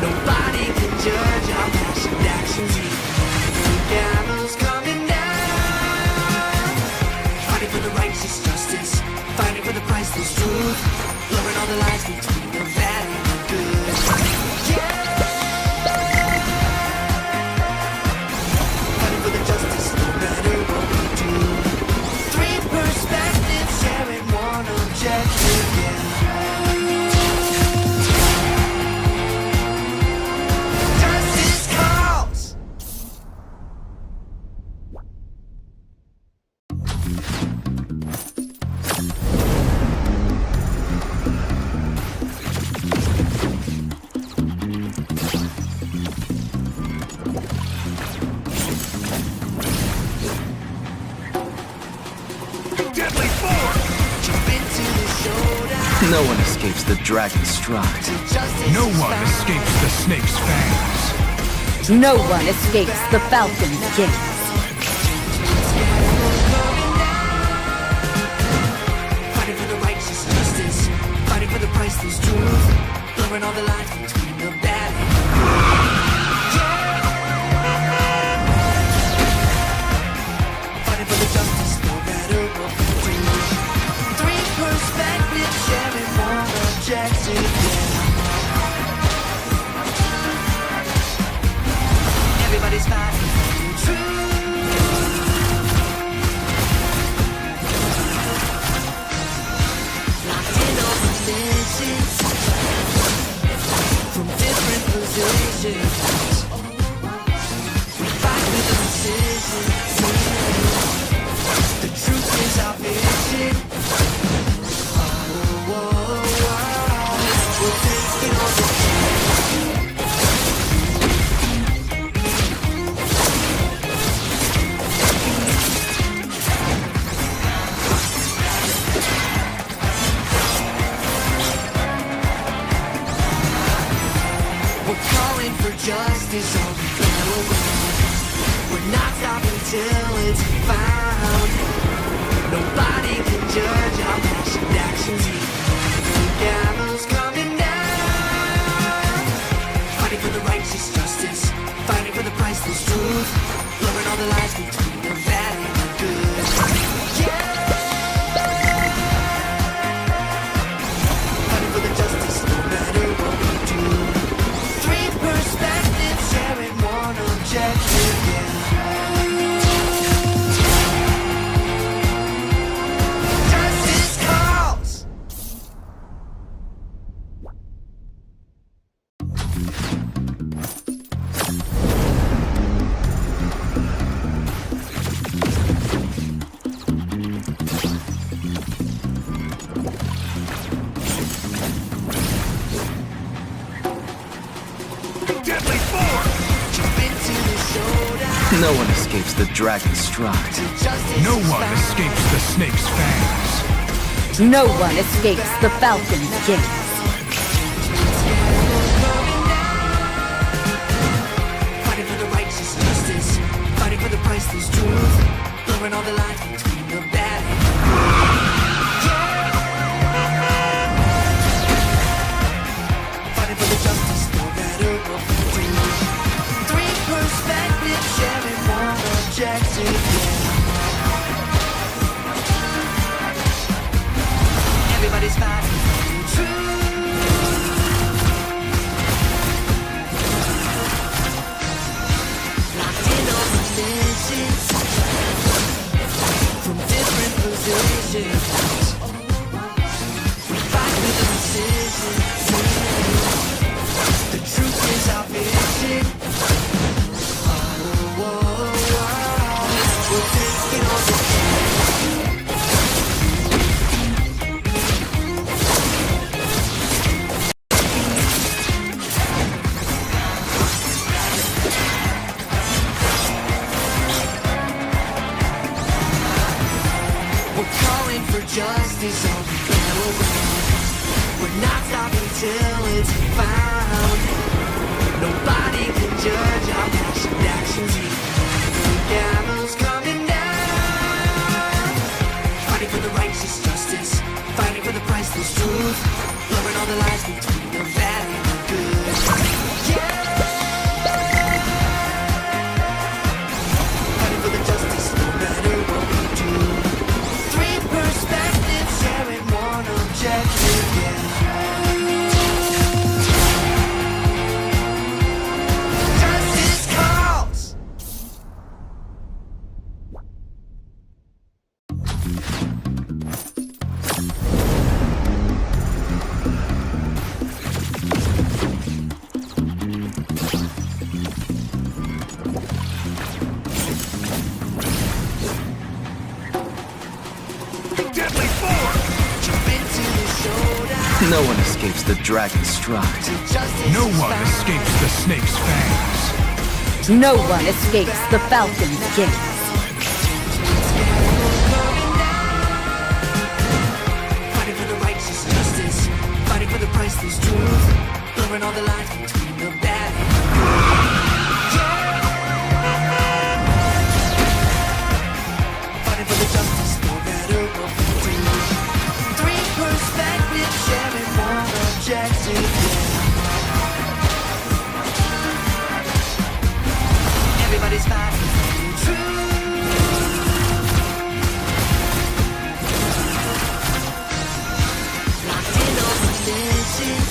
Nobody can judge our past actions. Even the gallows coming down. Fighting for the righteous justice, fighting for the priceless truth, blurring all the lines between the bad and the good. Yeah. Fighting for the justice, no matter what we do. Three perspectives, sharing one objective, yeah. Justice calls! Deadly force! Jump into the showdown. No one escapes the dragon's stride. Till justice No is one found. escapes the snake's fangs. No one escapes the falcon's gaze. objective, yeah. Everybody's fighting for the truth. Locked in on positions from different positions. We fight with precision. The truth is our vision. We'll take it on the justice on the battleground. We're not stopping till it's found. Nobody can judge our passion actions. The gallows coming down. Fighting for the righteous justice. Fighting for the priceless truth. Blurring all the lines between the bad and the good. Yeah. Fighting for the justice no matter what we do. Perspective, sharing one objective, yeah. Justice calls. Deadly force! Jump into the showdown. No one escapes the dragon's stride. Justice No is one found. escapes the snake's fangs. No one escapes the falcon's gaze. Fighting for the righteous justice. Fighting for the priceless truth. Blurring all the lines between the bad and the good. Fighting for the justice no matter what we do. Three perspectives sharing one objective, yeah. Everybody's fighting for the truth. Locked in on positions from different positions. We fight with precision. The truth is our vision. We'll take it on the justice on the battleground. We're not stopping till it's found. Nobody can judge our passion actions. The gallows coming down. Fighting for the righteous justice. Fighting for the priceless truth. Blurring all the lines between the bad and the good. Yeah. Fighting for the justice no matter what we do. Perspective, sharing one objective, yeah. Justice calls. Deadly force! Jump into the showdown. No one escapes the dragon's stride. Justice No is one found. escapes the snake's fangs. No one escapes the falcon's gaze. Fighting for the righteous justice. Fighting for the priceless truth. Blurring all the lines between the bad and the good. Yeah. Fighting for the justice no matter what we do. Three perspectives sharing one objective, yeah. Everybody's fighting for the truth. Locked in on position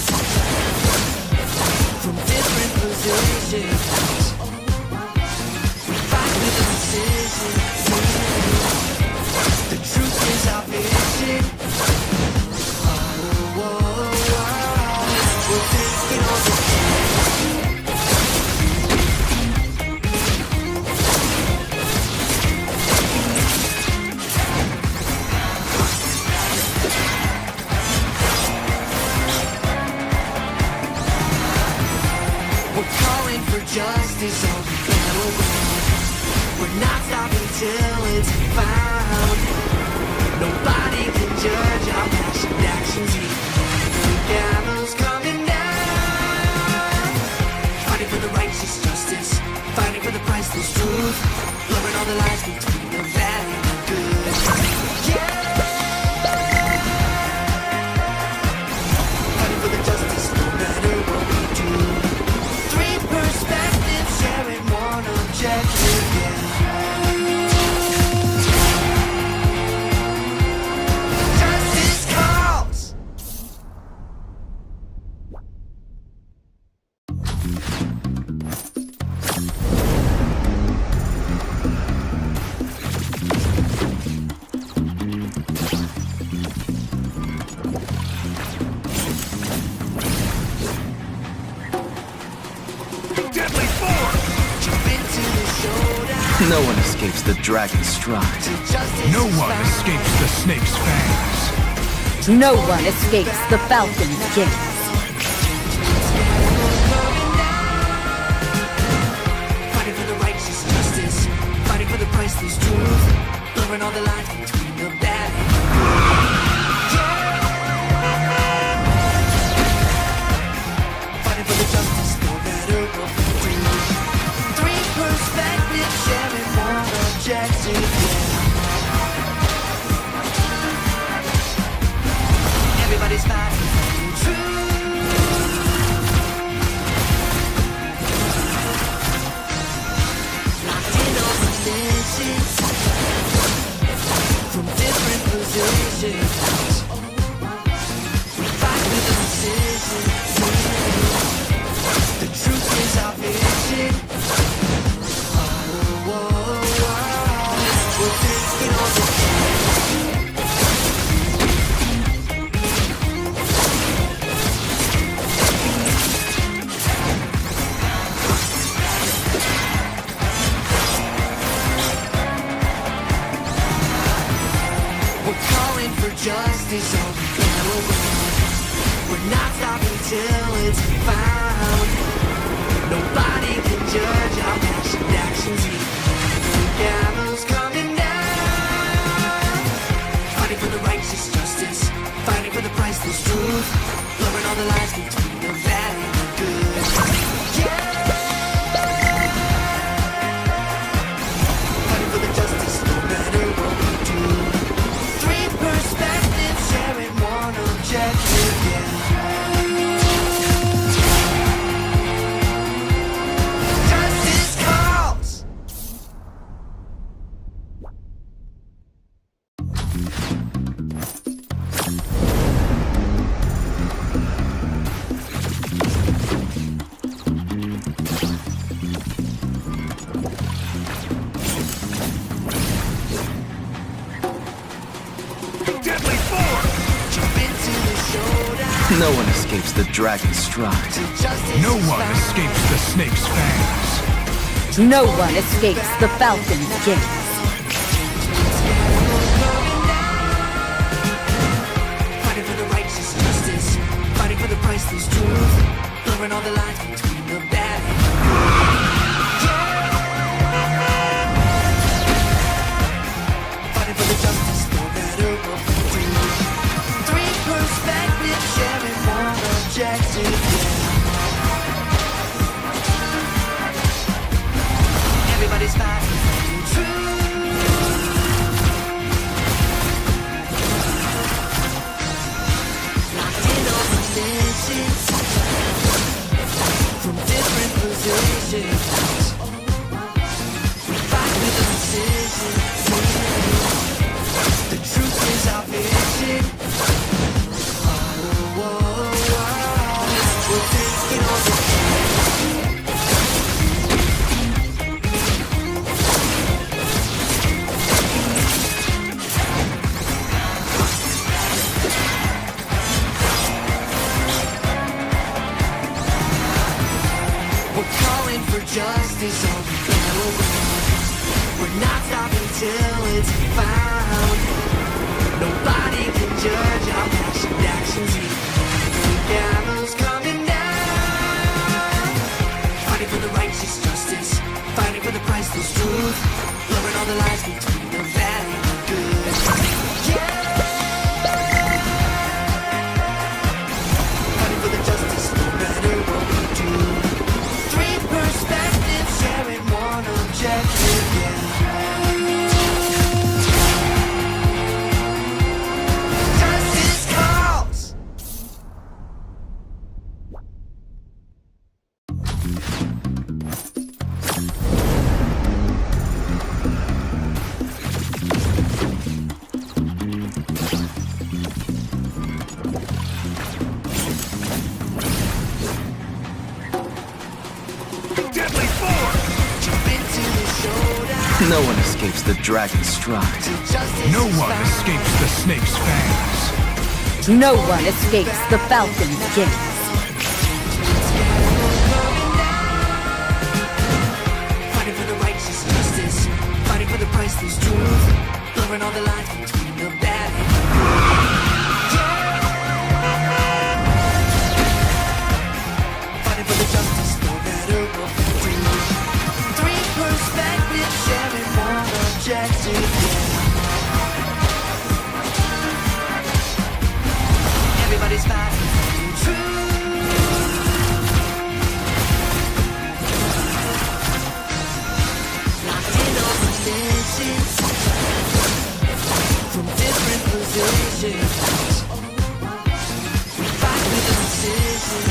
No one escapes the dragon's stride. No one escapes the snake's fangs. No one escapes the falcon's gaze. Fighting for the righteous justice, fighting for the priceless truth, blurring all the lines between the bad and the good. Fighting for the justice, no matter what we do. Three perspectives, sharing one objective. Everybody's fighting for the truth. Locked in on religions from different positions. We fight with precision. The truth is our vision. We're taking on the justice all we gotta win. We're not stopping till it's found. Nobody can judge our past actions. The gallows coming down. Fighting for the righteous justice, fighting for the priceless truth, blurring all the lines between the bad and the good. Yeah. Fighting for the justice, no matter what we do. Three perspectives, sharing one objective, yeah. Justice calls! Deadly form! Jump into the showdown. No one escapes the dragon's stride. Justice No is one found. escapes the snake's fangs. No one escapes the falcon's gaze. Fighting for the righteous justice, fighting for the priceless truth, blurring all the lines between the bad and the good. Fighting for the justice, no matter what we do. Three perspectives, sharing one objective, yeah. Everybody's fighting for the truth. Locked in on religions from different positions. We fight with precision. The truth is our vision. We're taking on the We're calling for justice all we gotta win. We're not stopping till it's found. Nobody can judge our past actions. The gallows coming down. Fighting for the righteous justice, fighting for the priceless truth, blurring all the lines between the bad and the good. Yeah. Fighting for the justice, no matter what we do. Three perspectives, sharing one objective, yeah. Justice calls! Deadly form! Jump into the showdown. No one escapes the dragon's stride. Justice No is one found. escapes the snake's fangs. No one escapes the falcon's gaze. Fighting for the righteous justice, blurring all the lines between the bad and the good. Fighting for the justice, no matter what we do. Three perspectives, sharing one objective, yeah. Everybody's fighting for the truth. Locked in on positions from different positions. We fight with precision.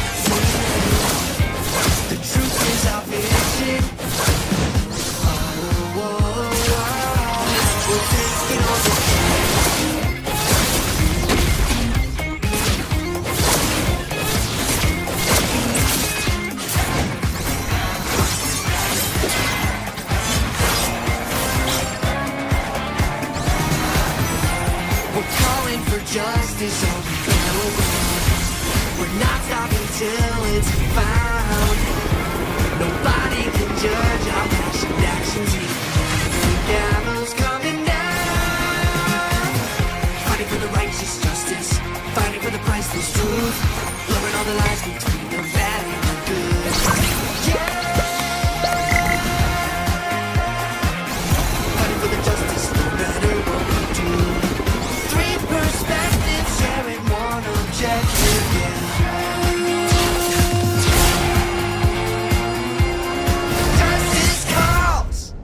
The truth is our vision. Oh, we're taking on the justice all we gotta win. We're not stopping till it's found. Nobody can judge our passion actions even when the gavel's coming down. Fighting for the righteous justice, fighting for the priceless truth, blurring all the lines between the bad and the good. Yeah. Fighting for the justice no matter what we do. Three perspectives, sharing one objective, yeah. Justice calls!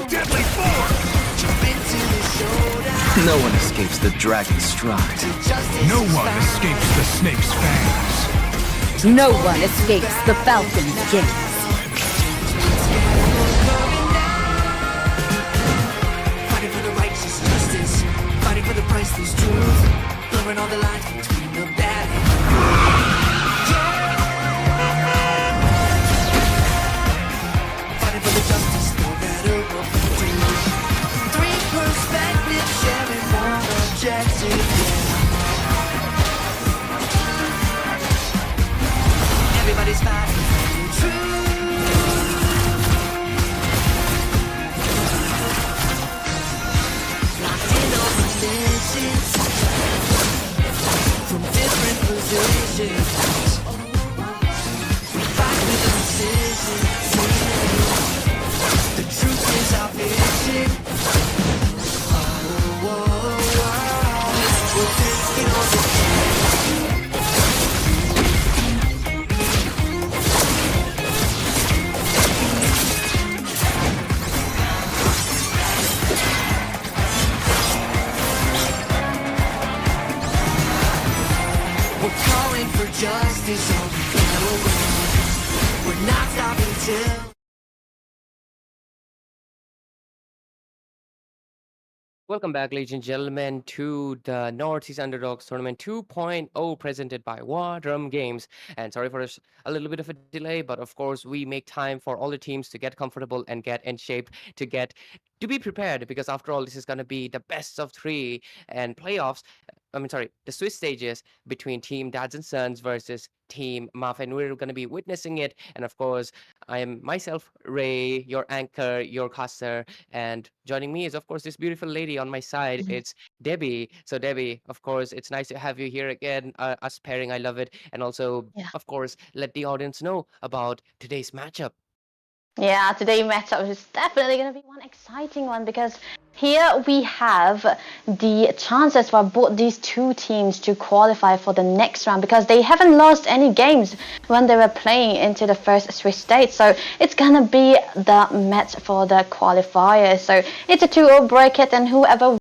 Deadly force! Jump into the showdown. No one escapes the dragon's stride. Till justice No is one found. escapes the snake's fangs. No one escapes the falcon's gaze. Fighting for the righteous justice, fighting for the priceless truth, blurring all the lines between the bad and the good. Yeah. Fighting for the justice no matter what we do. Three perspectives, sharing one objective, yeah. Everybody's fighting for the truth. Locked in on positions from different positions. We fight with precision. The truth is our vision. Oh, we're taking on the We're calling for justice all we gotta win. We're not stopping till Welcome back, ladies and gentlemen, to the Northeast Underdogs Tournament 2.0 presented by WarDrum Games. And sorry for a little bit of a delay, but of course, we make time for all the teams to get comfortable and get in shape to be prepared, because after all, this is going to be the best of three and playoffs. The Swiss stages between Team Dads and Sons versus Team Muff, and we're going to be witnessing it. And of course, I am myself, Ray, your anchor, your caster, and joining me is, of course, this beautiful lady on my side. It's Debbie. So, Debbie, of course, it's nice to have you here again. Us pairing, I love it. And also, Yeah. of course, let the audience know about today's matchup. Yeah, today's matchup is definitely going to be one exciting one because here we have the chances for both these two teams to qualify for the next round because they haven't lost any games when they were playing into the first Swiss stage. So it's going to be the match for the qualifiers. So it's a 2-0 bracket, and whoever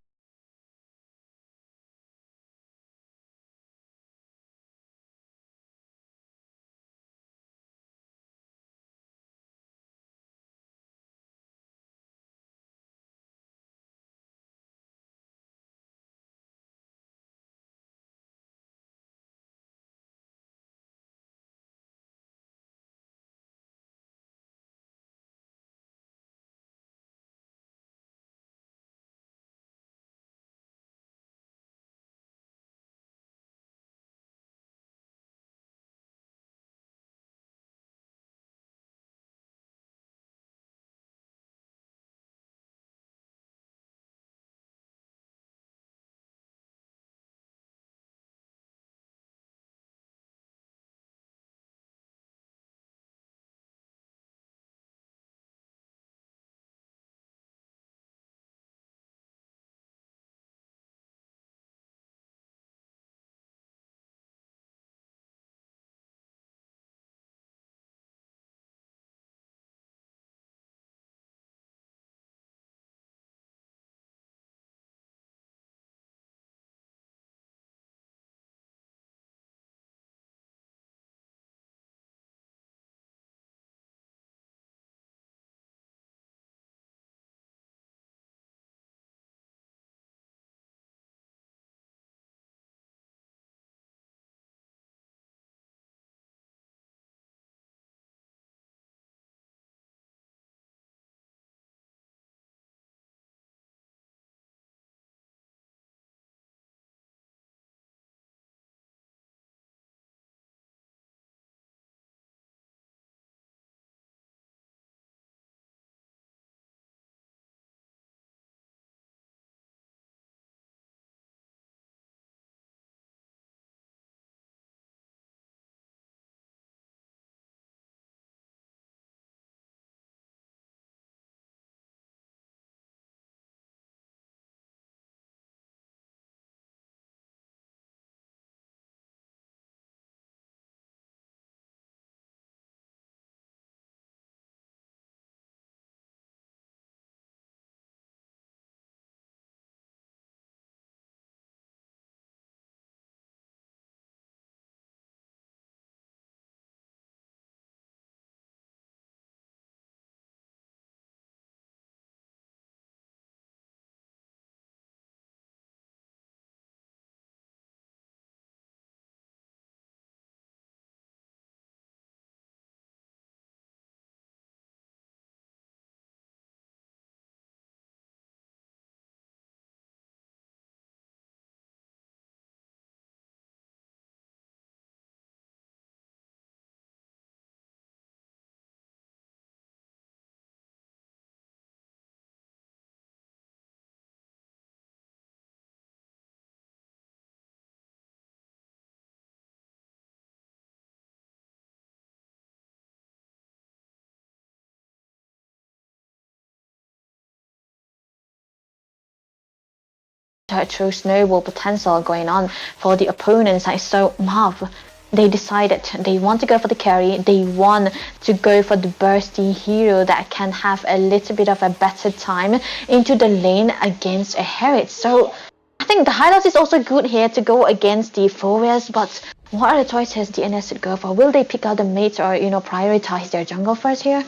true snowball potential going on for the opponent's side. So Mav, they decided they want to go for the carry. They want to go for the bursty hero that can have a little bit of a better time into the lane against a Herald. So I think the highlights is also good here to go against the Fouriers, but what are the choices DNS should go for? Will they pick out the mates or prioritize their jungle first here?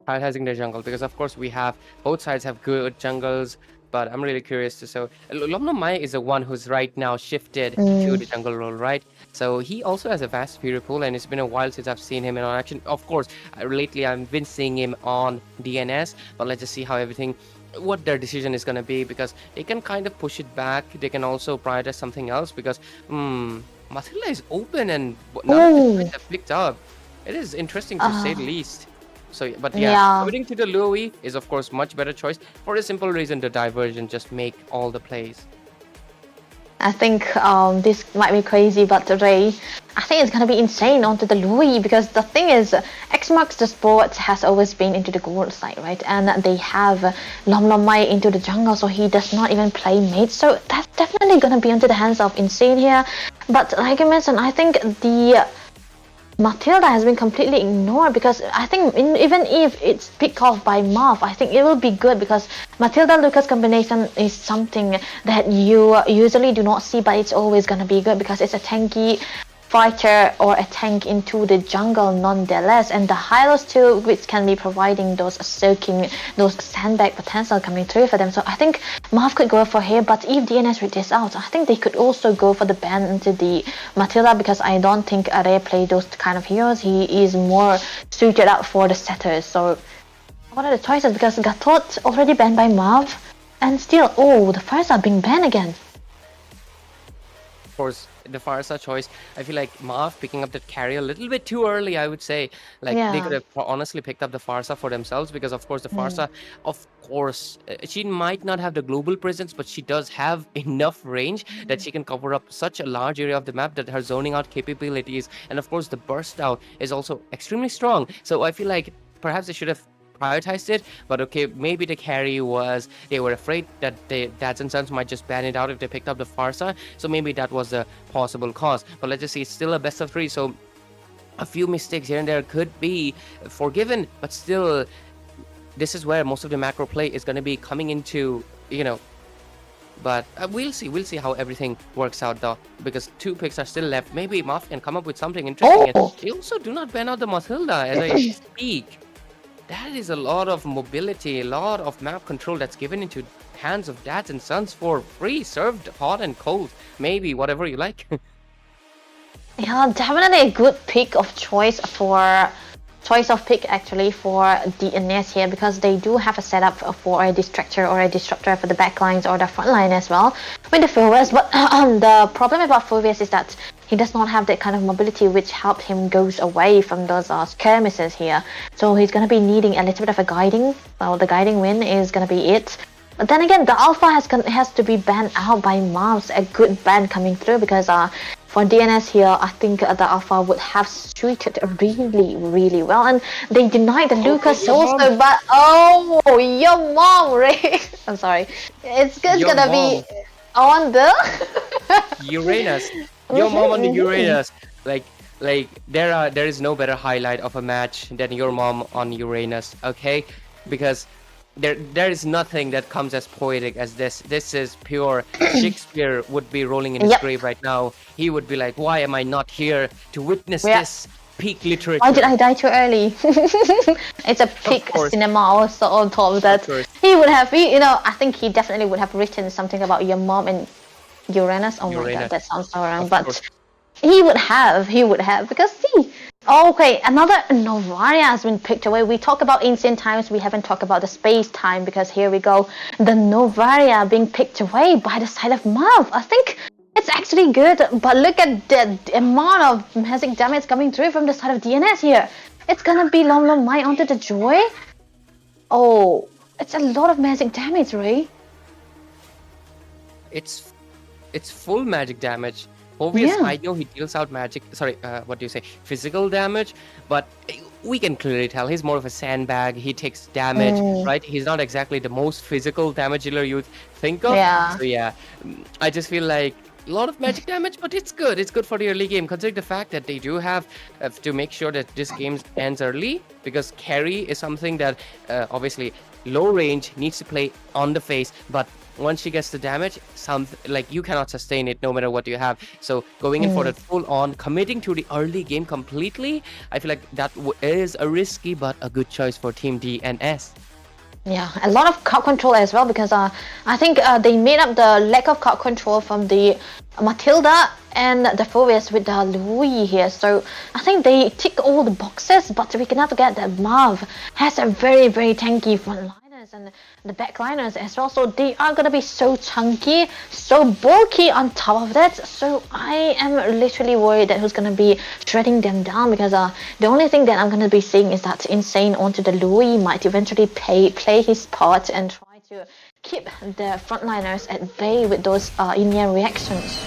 Prioritizing their jungle, because of course we have both sides have good jungles, but I'm really curious to. So Lomnomai is the one who's right now shifted to the jungle role, right? So he also has a vast superior pool, and it's been a while since I've seen him in action. Of course, lately I've been seeing him on DNS, but let's just see how what their decision is going to be, because they can kind of push it back. They can also prioritize something else, because Matilda is open and none of the have picked up. It is interesting to say the least. So, but yeah, committing to the Louis is of course much better choice for a simple reason: the diversion just make all the plays. I think this might be crazy, but Ray, I think it's gonna be insane onto the Louis, because the thing is, X Marks the Sport has always been into the gold side, right? And they have Lomlomai into the jungle, so he does not even play mate. So that's definitely gonna be into the hands of Insane here. But like I mentioned, I think the Matilda has been completely ignored, because I think even if it's picked off by Marv, I think it will be good, because Matilda Lucas combination is something that you usually do not see, but it's always gonna be good because it's a tanky fighter or a tank into the jungle nonetheless, and the Hylos too, which can be providing those soaking, those sandbag potential coming through for them. So I think Marv could go for here, but if DNS read this out, I think they could also go for the ban into the Matilda, because I don't think Array play those kind of heroes. He is more suited up for the setters. So what are the choices? Because Gatot already banned by Marv, and still, the first are being banned again. Of course, the Farsa choice, I feel like Marv picking up that carry a little bit too early, I would say. Like, they could have honestly picked up the Farsa for themselves, because of course the Farsa, she might not have the global presence, but she does have enough range that she can cover up such a large area of the map, that her zoning out capabilities, and of course the burst out is also extremely strong. So I feel like perhaps they should have prioritized it, but okay, maybe the carry was they were afraid that Dads and Sons might just ban it out if they picked up the Farsa, so maybe that was the possible cause. But let's just see, it's still a best of 3, so a few mistakes here and there could be forgiven, but still this is where most of the macro play is going to be coming into, but we'll see how everything works out though, because 2 picks are still left. Maybe Muff can come up with something interesting. And they also do not ban out the Matilda as I speak. That is a lot of mobility, a lot of map control that's given into hands of Dads and Sons for free, served hot and cold, maybe whatever you like. Yeah, definitely a good pick of choice pick actually for DNS here, because they do have a setup for a distractor or a disruptor for the backlines or the front line as well with the Fulvius. But the problem about Fulvius is that he does not have that kind of mobility which helped him goes away from those skirmishes here. So he's going to be needing a little bit of a guiding. Well, the guiding win is going to be it. But then again, the Alpha has to be banned out by Mars. A good ban coming through, because for DNS here, I think the Alpha would have suited really, really well. And they denied the Lucas also, but your mom, Ray. I'm sorry. It's gonna be on the Uranus. Your mom on the Uranus. Like there is no better highlight of a match than your mom on Uranus, okay? Because there is nothing that comes as poetic as this. This is pure Shakespeare would be rolling in his grave right now. He would be like, why am I not here to witness this peak literature? Why did I die too early? It's a peak cinema also on top of that. He would have, I think he definitely would have written something about your mom and Uranus. Oh my god, that sounds so wrong. But he would have, because see, another Novaria has been picked away. We talk about ancient times, we haven't talked about the space time, because here we go, the Novaria being picked away by the side of Marv. I think it's actually good, but look at the amount of magic damage coming through from the side of DNS here. It's gonna be Long Mai onto the Joy. Oh, it's a lot of magic damage, Ray. It's full magic damage. Obviously, I know he deals out physical damage, but we can clearly tell he's more of a sandbag. He takes damage, right? He's not exactly the most physical damage dealer you'd think of. Yeah. So yeah, I just feel like a lot of magic damage, but it's good. It's good for the early game, considering the fact that they do have to make sure that this game ends early, because carry is something that obviously low range needs to play on the face, but once she gets the damage, like you cannot sustain it no matter what you have. So going in for that full on, committing to the early game completely, I feel like that is a risky but a good choice for Team DNS. Yeah, a lot of card control as well, because I think they made up the lack of card control from the Matilda and the Phoebus with the Louis here. So I think they tick all the boxes, but we cannot forget that Marv has a very, very tanky frontliners and the backliners as well. So they are going to be so chunky, so bulky on top of that. So I am literally worried that who's going to be shredding them down, because the only thing that I'm going to be seeing is that Insane onto the Louis might eventually play his part and try to keep the frontliners at bay with those in-air reactions.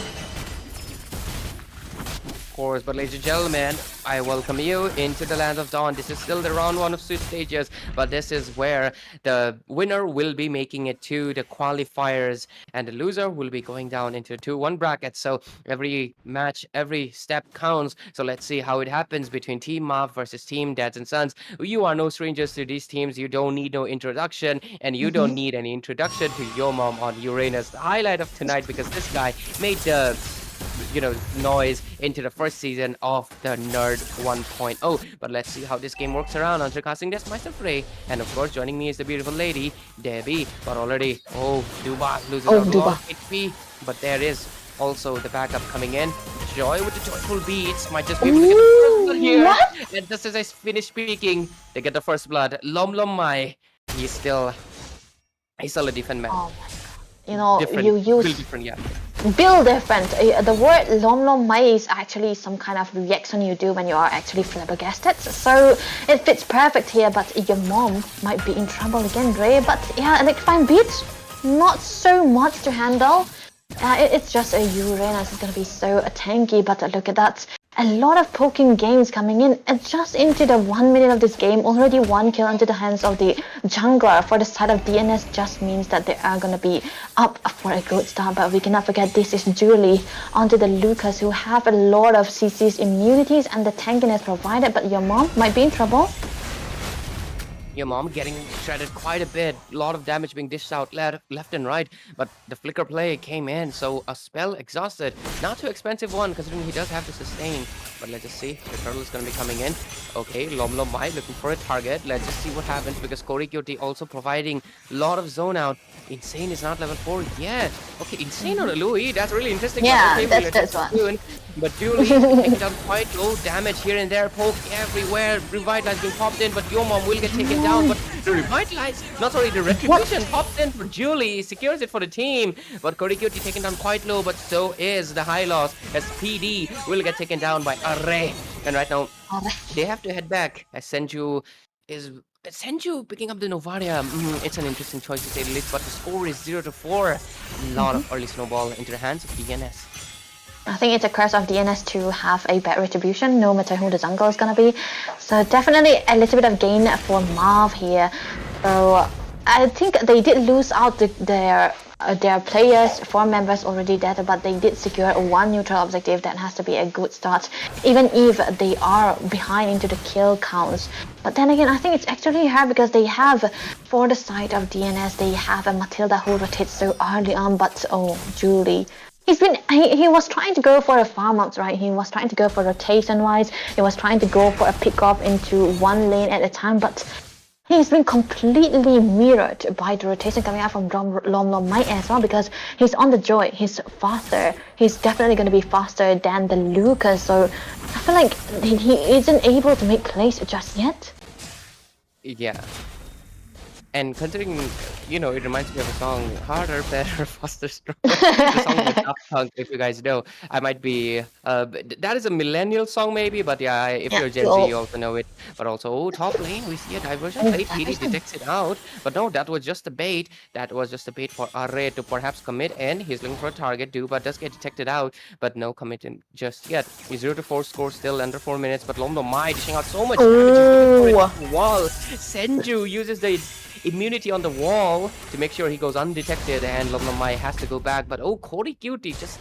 Course, but ladies and gentlemen, I welcome you into the land of dawn. This is still the round 1 of 2 stages, but this is where the winner will be making it to the qualifiers, and the loser will be going down into the 2-1 bracket. So every match, every step counts. So let's see how it happens between Team Mav versus Team Dads and Sons. You are no strangers to these teams. You don't need no introduction, and you don't need any introduction to Your Mom on Uranus, the highlight of tonight, because this guy made the noise into the first season of the Nerd 1.0. But let's see how this game works around. Under casting this, myself Ray, and of course joining me is the beautiful lady Debbie. But already, Duba loses out a lot of HP, but there is also the backup coming in. Joy with the joyful beats might just be able to get the first blood here. What? And just as I finish speaking, they get the first blood. Lom Mai, he's still a different man. Oh my god. You know, Different. you use Really different, yeah. build different. The word lom mai is actually some kind of reaction you do when you are actually flabbergasted. So it fits perfect here, but your mom might be in trouble again, Ray. But yeah, electrifying beats, not so much to handle. It's just a Uranus. It's gonna be so tanky, but look at that. A lot of poking games coming in, and just into the 1 minute of this game, already 1 kill into the hands of the jungler for the side of DNS just means that they are going to be up for a good start. But we cannot forget this is Julie onto the Lucas, who have a lot of CC's immunities and the tankiness provided, but your mom might be in trouble. Your mom getting shredded quite a bit. A lot of damage being dished out left and right. But the flicker play came in, so a spell exhausted. Not too expensive one, considering he does have to sustain. But let's just see. The turtle is going to be coming in. Okay, Lom Mai looking for a target. Let's just see what happens, because Korikyote also providing a lot of zone out. Insane is not level 4 yet. Okay, Insane on a Louis. That's really interesting. Yeah, Okay, that's one. soon. But Julie taking down quite low damage here and there. Poke everywhere. Revitalize being popped in, but your mom will get taken down. But the Revitalize, not sorry, the Retribution popped in for Julie. Secures it for the team. But Korikyote taken down quite low, but so is the high loss, as PD will get taken down by Array. And right now, they have to head back, as Senju picking up the Novaria. It's an interesting choice to say the least, but the score is 0-4. A lot of early snowball into the hands of DNS. I think it's a curse of DNS to have a bad retribution, no matter who the jungle is gonna be. So definitely a little bit of gain for Marv here. So I think they did lose out their players, 4 members already dead, but they did secure 1 neutral objective. That has to be a good start, even if they are behind into the kill counts. But then again, I think it's actually hard, because they have, for the side of DNS, they have a Matilda who rotates so early on, but Julie. He was trying to go for a farm out, right? He was trying to go for rotation wise. He was trying to go for a pick off into 1 lane at a time, but he's been completely mirrored by the rotation coming out from Lom Mai as well, because he's on the Joy. He's faster. He's definitely going to be faster than the Lucas. So I feel like he isn't able to make plays just yet. Yeah. And considering you know, it reminds me of a song, Harder, Better, Faster, Stronger. The song by Daft Punk, if you guys know. I might be, that is a millennial song maybe, but yeah, if Yeah, you're Gen Z, cool. you also know it. But also, oh, top lane, we see a diversion Oh, play. PD diversion. detects it out. But no, that was just a bait. That was just a bait for Array to perhaps commit in. He's looking for a target. Duba does get detected out, but no commit in just yet. He's 0-4 score still under 4 minutes, but Lomno Mai dishing out so much damage. He's looking for it Oh, off the wall. Senju uses the immunity on the wall to make sure he goes undetected, and Lomno Mai has to go back. But oh, Cody Cutie just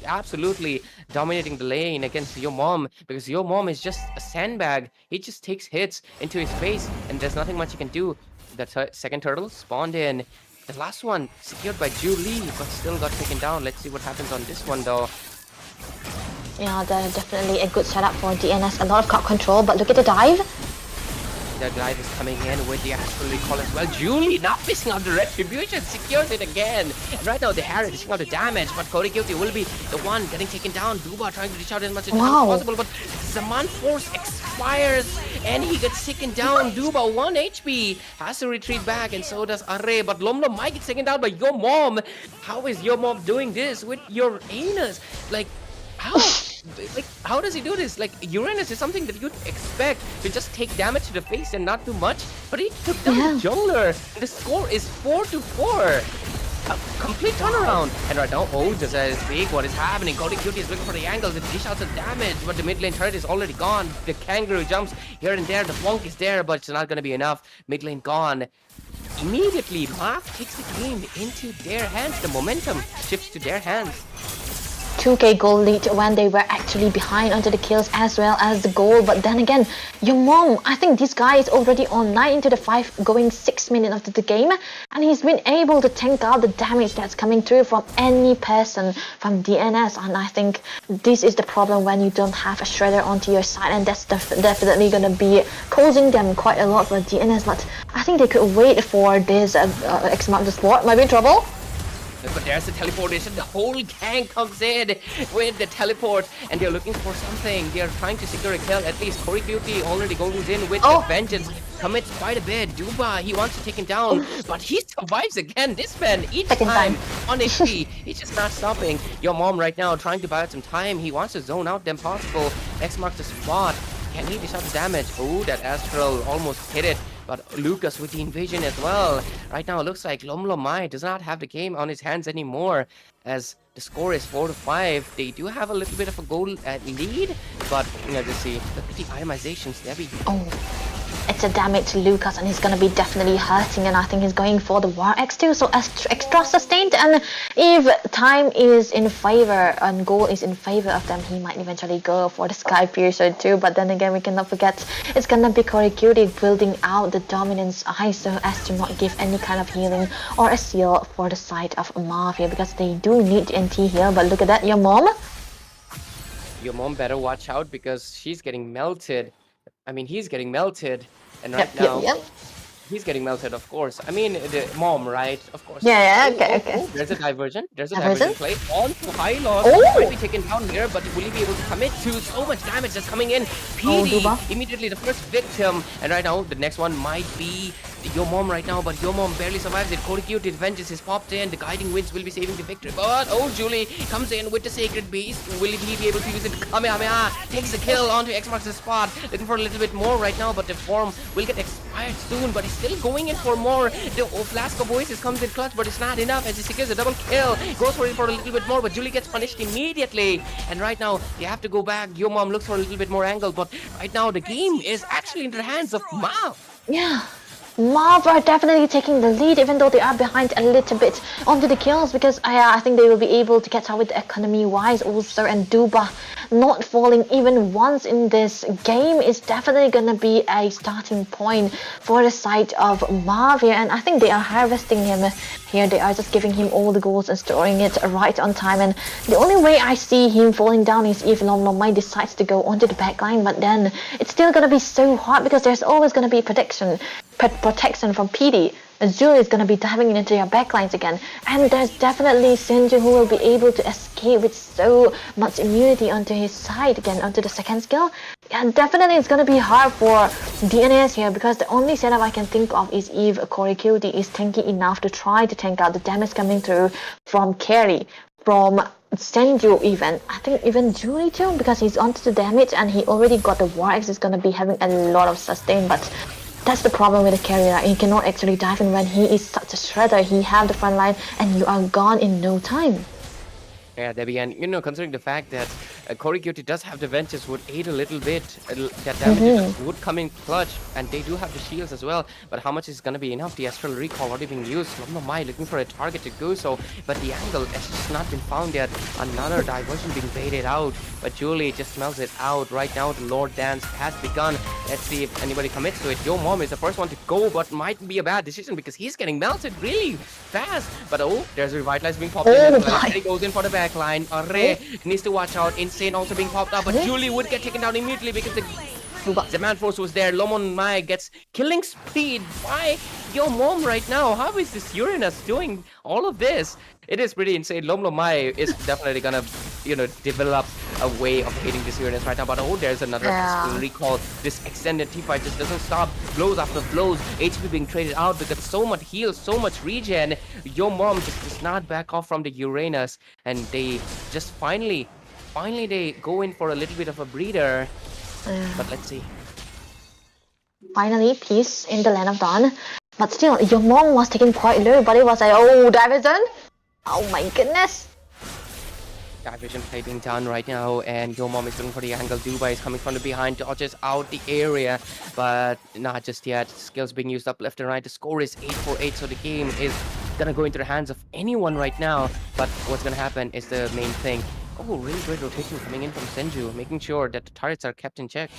absolutely dominating the lane against your mom, because your mom is just a sandbag. He just takes hits into his face and there's nothing much he can do. The second turtle spawned in. The last one secured by Julie, but still got taken down. Let's see what happens on this one though. yeah, they're definitely a good setup for DNS. A lot of card control, but look at the dive. The dive is coming in with the astral recall as well. Julie not missing out the retribution, secures it again. And right now the Harry dishing out the damage, but Cody Guilty will be the one getting taken down. Duba trying to reach out as much as possible, but Zaman Force expires and he gets taken down. Duba 1 HP has to retreat back, and so does Array. But Lomlo might get taken down by your mom. How is your mom doing this with your anus? Like, how? Like, how does he do this? Like, Uranus is something that you'd expect to just take damage to the face and not do much, but he took down the jungler. The score is 4-4. A complete turnaround. And right now, oh, just as big, what is happening? Cody Cutie is looking for the angle to dish out some damage, but the mid lane turret is already gone. The kangaroo jumps here and there. The bonk is there, but it's not going to be enough. Mid lane gone. Immediately, Lakh takes the game into their hands. The momentum shifts to their hands. 2k goal lead when they were actually behind onto the kills as well as the goal. But then again, your mom, I think this guy is already on 9 into the 5 going 6 minutes of the game, and he's been able to tank out the damage that's coming through from any person from DNS. And I think this is the problem when you don't have a shredder onto your side, and that's definitely gonna be causing them quite a lot for DNS. But I think they could wait for this X mark the spot. Might be in trouble. But there's the teleportation. The whole gang comes in with the teleport, and they're looking for something. They're trying to secure a kill. At least Corey Beauty already goes in with the vengeance. Commits quite a bit. Duba, he wants to take him down, but he survives again. This man, each time on HP, he's just not stopping. Your mom right now trying to buy out some time. He wants to zone out them possible. X marks the spot. Can he dish out the damage? Oh, that Astral almost hit it. But Lucas with the invasion as well. Right now, it looks like Lomlo Mai does not have the game on his hands anymore, as the score is 4-5. They do have a little bit of a goal lead, but you know, let's see. Look at the itemizations. Debbie. Oh, it's a damage to Lucas, and he's gonna be definitely hurting. And I think he's going for the War X2, so extra sustained. And if time is in favor and goal is in favor of them, he might eventually go for the Sky Piercer too. But then again, we cannot forget it's gonna be Corey Cutie building out the dominance ISO as to not give any kind of healing or a seal for the side of Mafia, because they do need NT heal. But look at that, your mom. Your mom better watch out, because she's getting melted. I mean, he's getting melted, and right now he's getting melted, of course. I mean, the mom, right? Of course. Okay. There's a diversion. There's a diversion play on to high loss. Might be taken down here, but will he be able to commit to so much damage that's coming in? PD immediately the first victim, and right now the next one might be your mom right now, but your mom barely survives it. Cody Cute, Vengeance is popped in. The guiding winds will be saving the victory, but oh, Julie comes in with the Sacred Beast. Will he be able to use it? Kamehameha takes the kill onto X marks the spot. Looking for a little bit more right now, but the form will get expired soon, but he's still going in for more. The Flask of Oasis comes in clutch, but it's not enough as he secures a double kill. Goes for it for a little bit more, but Julie gets punished immediately. And right now, they have to go back. Your mom looks for a little bit more angle, but right now the game is actually in the hands of Mao. Yeah. Marv are definitely taking the lead, even though they are behind a little bit onto the kills, because I think they will be able to catch up with economy wise also. And Duba not falling even once in this game is definitely gonna be a starting point for the side of Marv here, and I think they are harvesting him here. They are just giving him all the goals and storing it right on time, and the only way I see him falling down is if Lomlomai decides to go onto the back line, but then it's still gonna be so hard because there's always gonna be protection from PD Zul is going to be diving into your backlines again. And there's definitely Senju who will be able to escape with so much immunity onto his side again, onto the second skill. And definitely it's going to be hard for DNS here because the only setup I can think of is if Korikuti is tanky enough to try to tank out the damage coming through from carry, from Senju even. I think even Julie too, because he's onto the damage and he already got the War Axe, is going to be having a lot of sustain, but that's the problem with the carrier. He cannot actually dive in when he is such a shredder. He have the front line and you are gone in no time. Yeah, Debbie, and considering the fact that Corey Cutie does have the Ventus would aid a little bit, that damage would come in clutch, and they do have the shields as well, but how much is going to be enough? The Astral Recall already being used, Mai looking for a target to do so, but the angle has just not been found yet. Another diversion being baited out, but Julie just smells it out. Right now, the Lord Dance has begun. Let's see if anybody commits to it. Yo Mom is the first one to go, but might be a bad decision because he's getting melted really fast. But there's a Revitalize being popped in. He goes in for the back line. Array needs to watch out. Insane also being popped up, but Julie would get taken down immediately because the man force was there. Lomon Mai gets killing speed by Yo Mom right now. How is this Uranus doing all of this? It is pretty insane. Lomlo Mai is definitely gonna, develop a way of hitting this Uranus right now. But there's another recall. This extended T-fight just doesn't stop. Blows after blows. HP being traded out because so much heal, so much regen. Yo Mom just does not back off from the Uranus, and they just finally they go in for a little bit of a breather. But let's see. Finally, peace in the land of dawn. But still, your mom was taken quite low, but it was like, Davison? Oh my goodness. Diversion play being done right now, and Yo Mom is looking for the angle. Dubai is coming from the behind, dodges out the area, but not just yet. Skills being used up left and right. The score is 8-8, so the game is gonna go into the hands of anyone right now. But what's gonna happen is the main thing. Really great rotation coming in from Senju, making sure that the turrets are kept in check.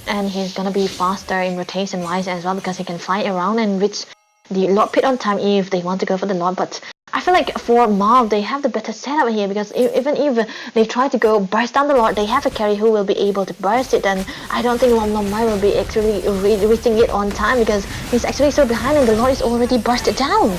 And he's gonna be faster in rotation wise as well because he can fly around and reach the Lord Pit on time if they want to go for the Lord. But I feel like for Marv, they have the better setup here because even if they try to go burst down the Lord, they have a carry who will be able to burst it. And I don't think Lom Mai will be actually reaching it on time because he's actually so behind and the Lord is already bursted down.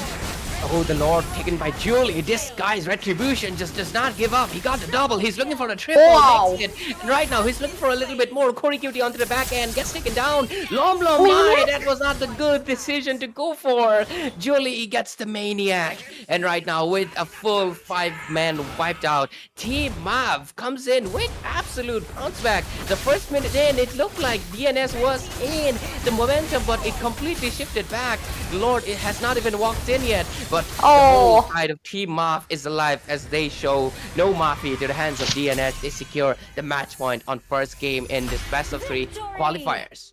The Lord taken by Julie. This guy's retribution just does not give up. He got the double. He's looking for the triple. Wow. Makes it. And right now, he's looking for a little bit more. Corey Cutie onto the back end. Gets taken down. Mai. That was not the good decision to go for. Julie gets the Maniac. And right now, with a full 5-man wiped out, Team Mav comes in with absolute bounce back. The first minute in, it looked like DNS was in the momentum, but it completely shifted back. The Lord has not even walked in yet. But the whole side of Team Maf is alive as they show no Mafi to the hands of DNS. They secure the match point on first game in this best of 3 qualifiers.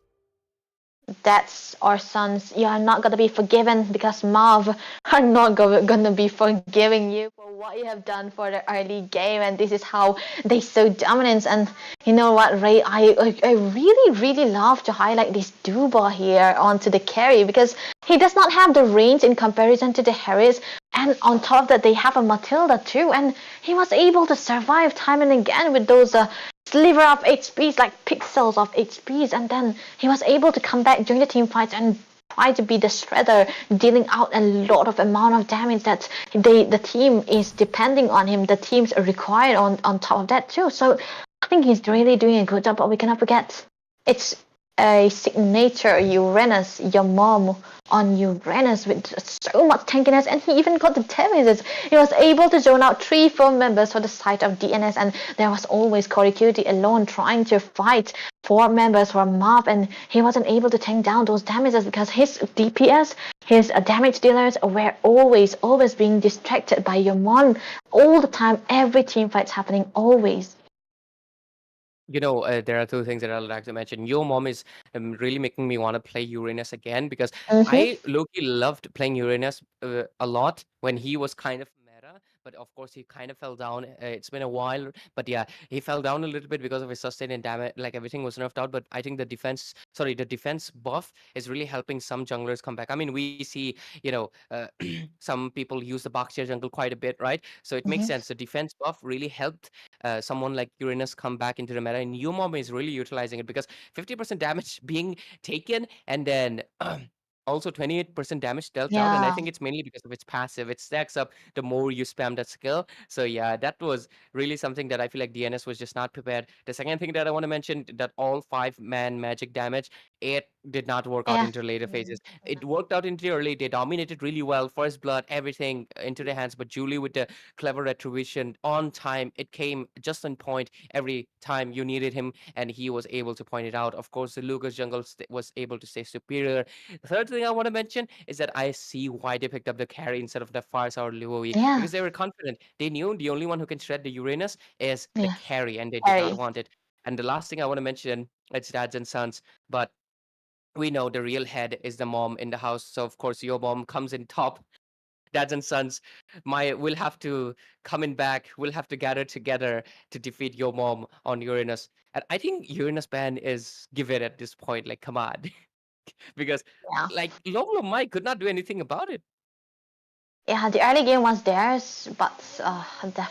That's our sons. You are not going to be forgiven because Marv are not going to be forgiving you for what you have done for the early game. And this is how they show dominance. And you know what, Ray? I really love to highlight this Duba here onto the carry because he does not have the range in comparison to the Harris. And on top of that, they have a Matilda too. And he was able to survive time and again with those sliver of HPs, like pixels of HPs, and then he was able to come back during the team fights and try to be the shredder, dealing out a lot of amount of damage that the team is depending on him. The teams are required on top of that too. So I think he's really doing a good job, but we cannot forget it's a signature Uranus, your mom on Uranus with so much tankiness, and he even got the damages. He was able to zone out 3 full members for the side of DNS, and there was always Corey Cutie alone trying to fight 4 members for Marv, and he wasn't able to tank down those damages because his DPS, his damage dealers were always being distracted by your mom all the time. Every team fight's happening always. There are 2 things that I'd like to mention. Yo Mom is really making me want to play Uranus again because I low-key loved playing Uranus a lot when he was kind of meta, but of course he kind of fell down. It's been a while, but yeah, he fell down a little bit because of his sustain and damage. Like everything was nerfed out, but I think the defense buff is really helping some junglers come back. I mean, we see, some people use the box tier jungle quite a bit, right? So it makes sense. The defense buff really helped someone like Uranus come back into the meta, and Yumom is really utilizing it because 50% damage being taken, and then also 28% damage dealt out, and I Yeah. think it's mainly because of its passive. It stacks up the more you spam that skill. So yeah, that was really something that I feel like DNS was just not prepared. The second thing that I want to mention, that all 5-man magic damage, it did not work out Yeah. into later phases. It worked out into early. They dominated really well. First blood, everything into their hands. But Julie with the clever retribution on time, it came just on point every time you needed him, and he was able to point it out. Of course, the Lucas jungle was able to stay superior. The third thing I want to mention is that I see why they picked up the carry instead of the Farsa or Luoyi, Yeah. because they were confident. They knew the only one who can shred the Uranus is the Yeah. carry, and they did not Harry. want it. And the last thing I want to mention, it's dads and sons, but we know the real head is the mom in the house. So of course your mom comes in top. Dads and sons, we'll have to come in back. We'll have to gather together to defeat your mom on Uranus. And I think Uranus ban is given at this point. Like, come on, because Yeah. like Lolo Mike could not do anything about it. Yeah, the early game was theirs, but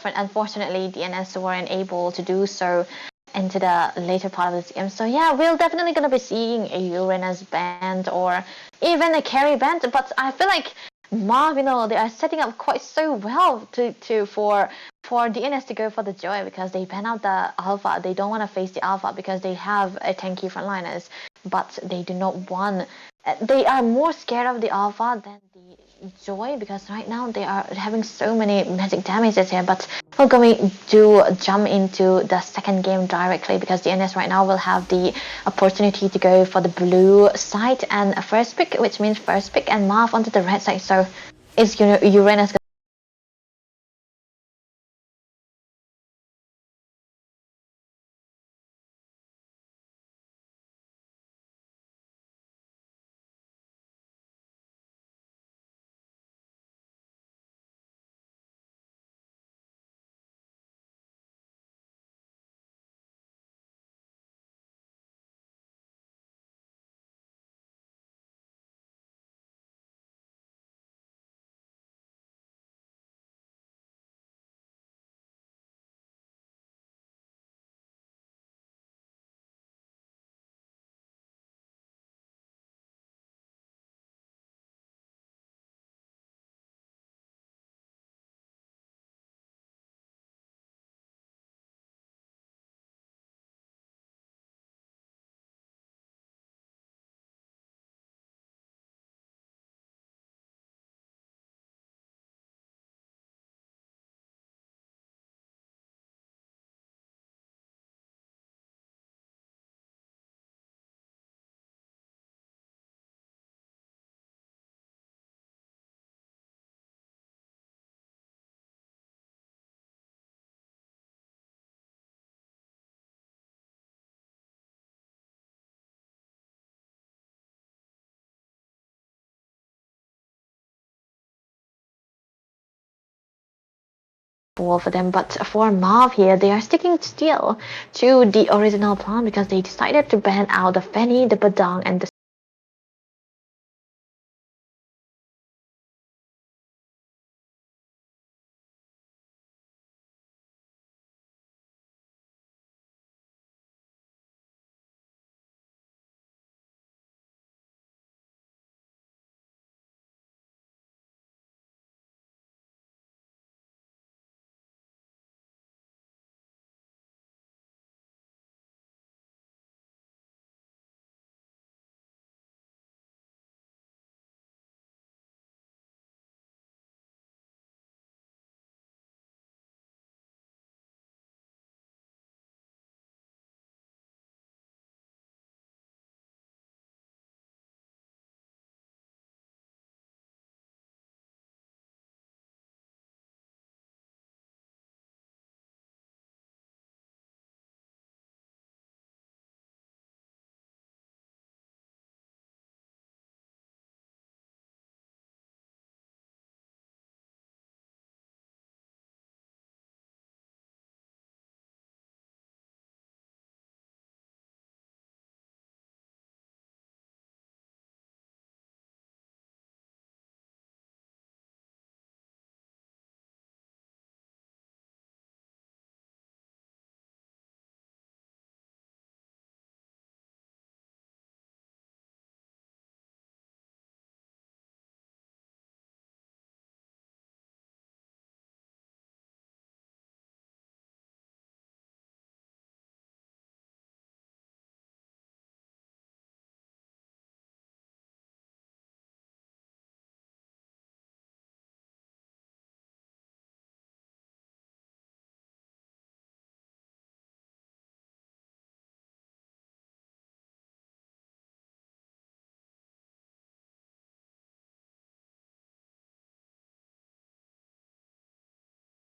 unfortunately, DNS weren't able to do so into the later part of this game. So yeah, we're definitely gonna be seeing a Uranus band or even a carry band. But I feel like Marv, they are setting up quite so well for DNS to go for the Joy because they ban out the Alpha. They don't want to face the Alpha because they have a tanky frontliners, but they do not want. They are more scared of the Alpha than the Joy because right now they are having so many magic damages here. But we're going to jump into the second game directly because the NS right now will have the opportunity to go for the blue side and a first pick, which means first pick, and Marv onto the red side. So is Uranus for them, but for Marv here, they are sticking still to the original plan because they decided to ban out the Fanny, the Badang, and the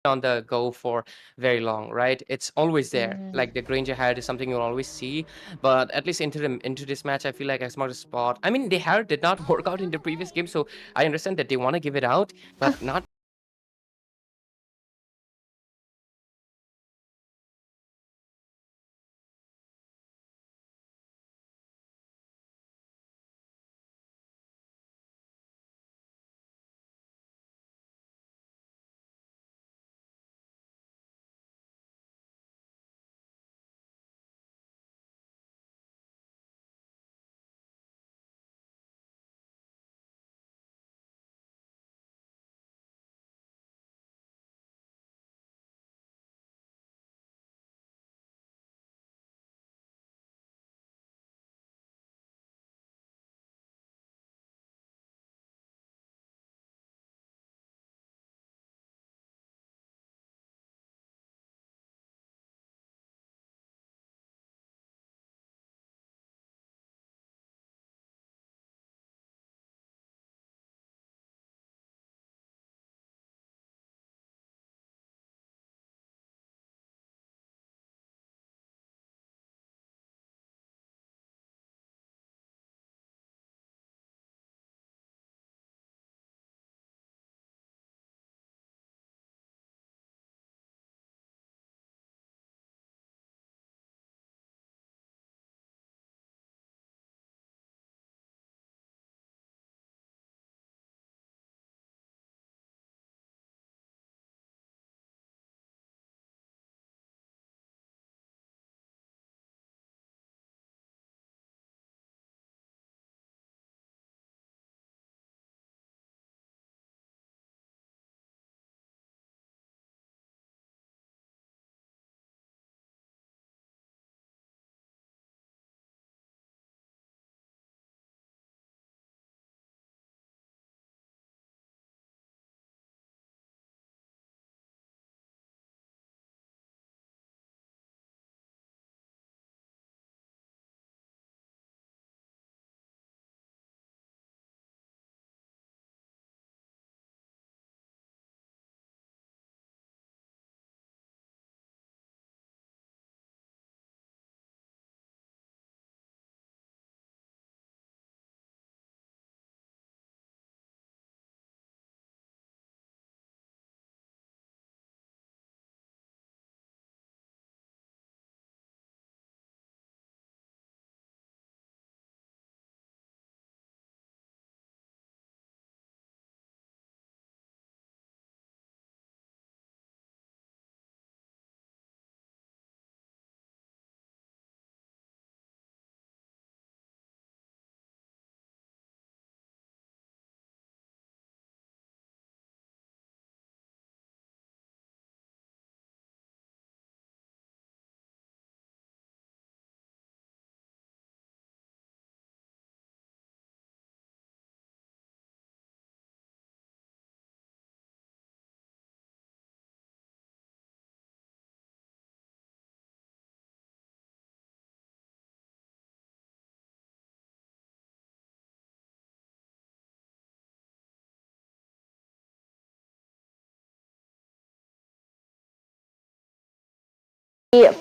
on the go for very long, right? It's always there. Like the Granger head is something you'll always see, but at least into this match, I feel like Xmark spot. I mean, the hair did not work out in the previous game, so I understand that they want to give it out, but not.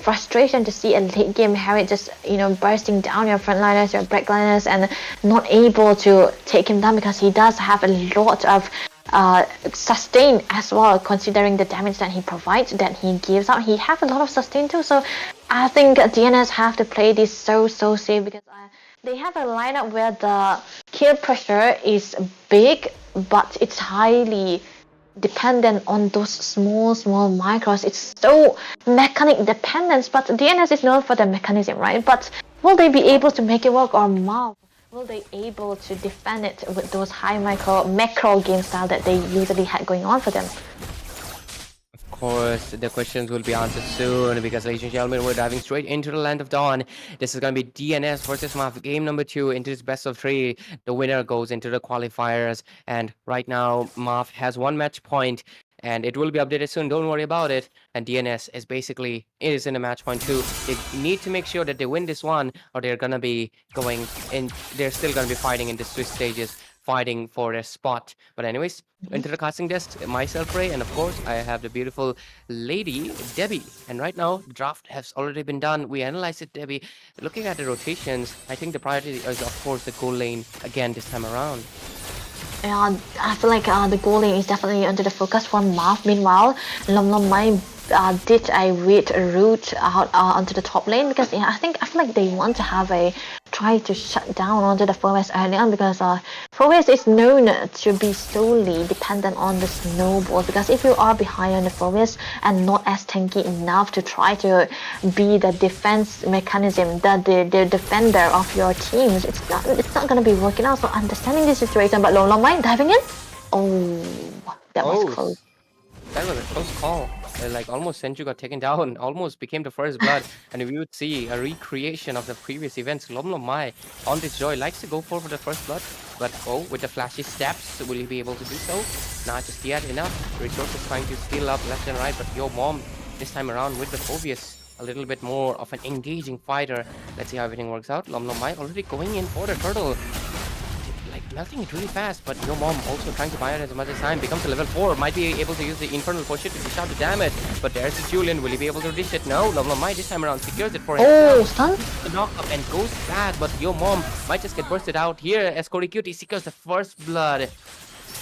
Frustration to see a late game Harry just bursting down your frontliners, your backliners, and not able to take him down because he does have a lot of sustain as well, considering the damage that he provides, that he gives out. He have a lot of sustain too, so I think DNS have to play this so safe because they have a lineup where the kill pressure is big, but it's highly dependent on those small micros. It's so mechanic dependent, but DNS is known for the mechanism, right? But will they be able to make it work, or MOB? Will they able to defend it with those high macro game style that they usually had going on for them? Of course, the questions will be answered soon because, ladies and gentlemen, we're diving straight into the land of dawn. This is going to be DNS versus MAF, game number 2 into this best of 3. The winner goes into the qualifiers, and right now MAF has 1 match point, and it will be updated soon. Don't worry about it. And DNS is in a match point 2. They need to make sure that they win this one, or they're gonna be going in. They're still gonna be fighting in the Swiss stages fighting for their spot. But anyways, into the casting desk, myself, Ray, and of course, I have the beautiful lady, Debbie. And right now, the draft has already been done. We analyzed it, Debbie. Looking at the rotations, I think the priority is, of course, the goal lane again this time around. Yeah, I feel like the goalie is definitely under the focus for Marv. Meanwhile, Lom Mai did a weird route out onto the top lane because I feel like they want to have a try to shut down onto the Forest early on because Forest is known to be solely dependent on the snowballs, because if you are behind on the Forest and not as tanky enough to try to be the defense mechanism, the defender of your teams, it's not going to be working out. So understanding the situation, but Long Mai diving in, that was close. That was a close call. Like almost Senju got taken down, almost became the first blood, and if you would see a recreation of the previous events, Lom Mai on this Joy likes to go for the first blood, but with the flashy steps, will he be able to do so? Not just yet enough. Resources trying to steal up left and right, but Yo Mom this time around with the Phobius, a little bit more of an engaging fighter. Let's see how everything works out. Lom Mai already going in for the turtle. Melting it really fast, but Yo Mom also trying to buy it as much as time. Becomes a level 4, might be able to use the Infernal Push it to dish out the damage, but there's the Julian. Will he be able to dish it? No, Lom Mai this time around secures it for himself. Stun? The knock up and goes back, but Yo Mom might just get bursted out here as Corey Cutie secures the first blood.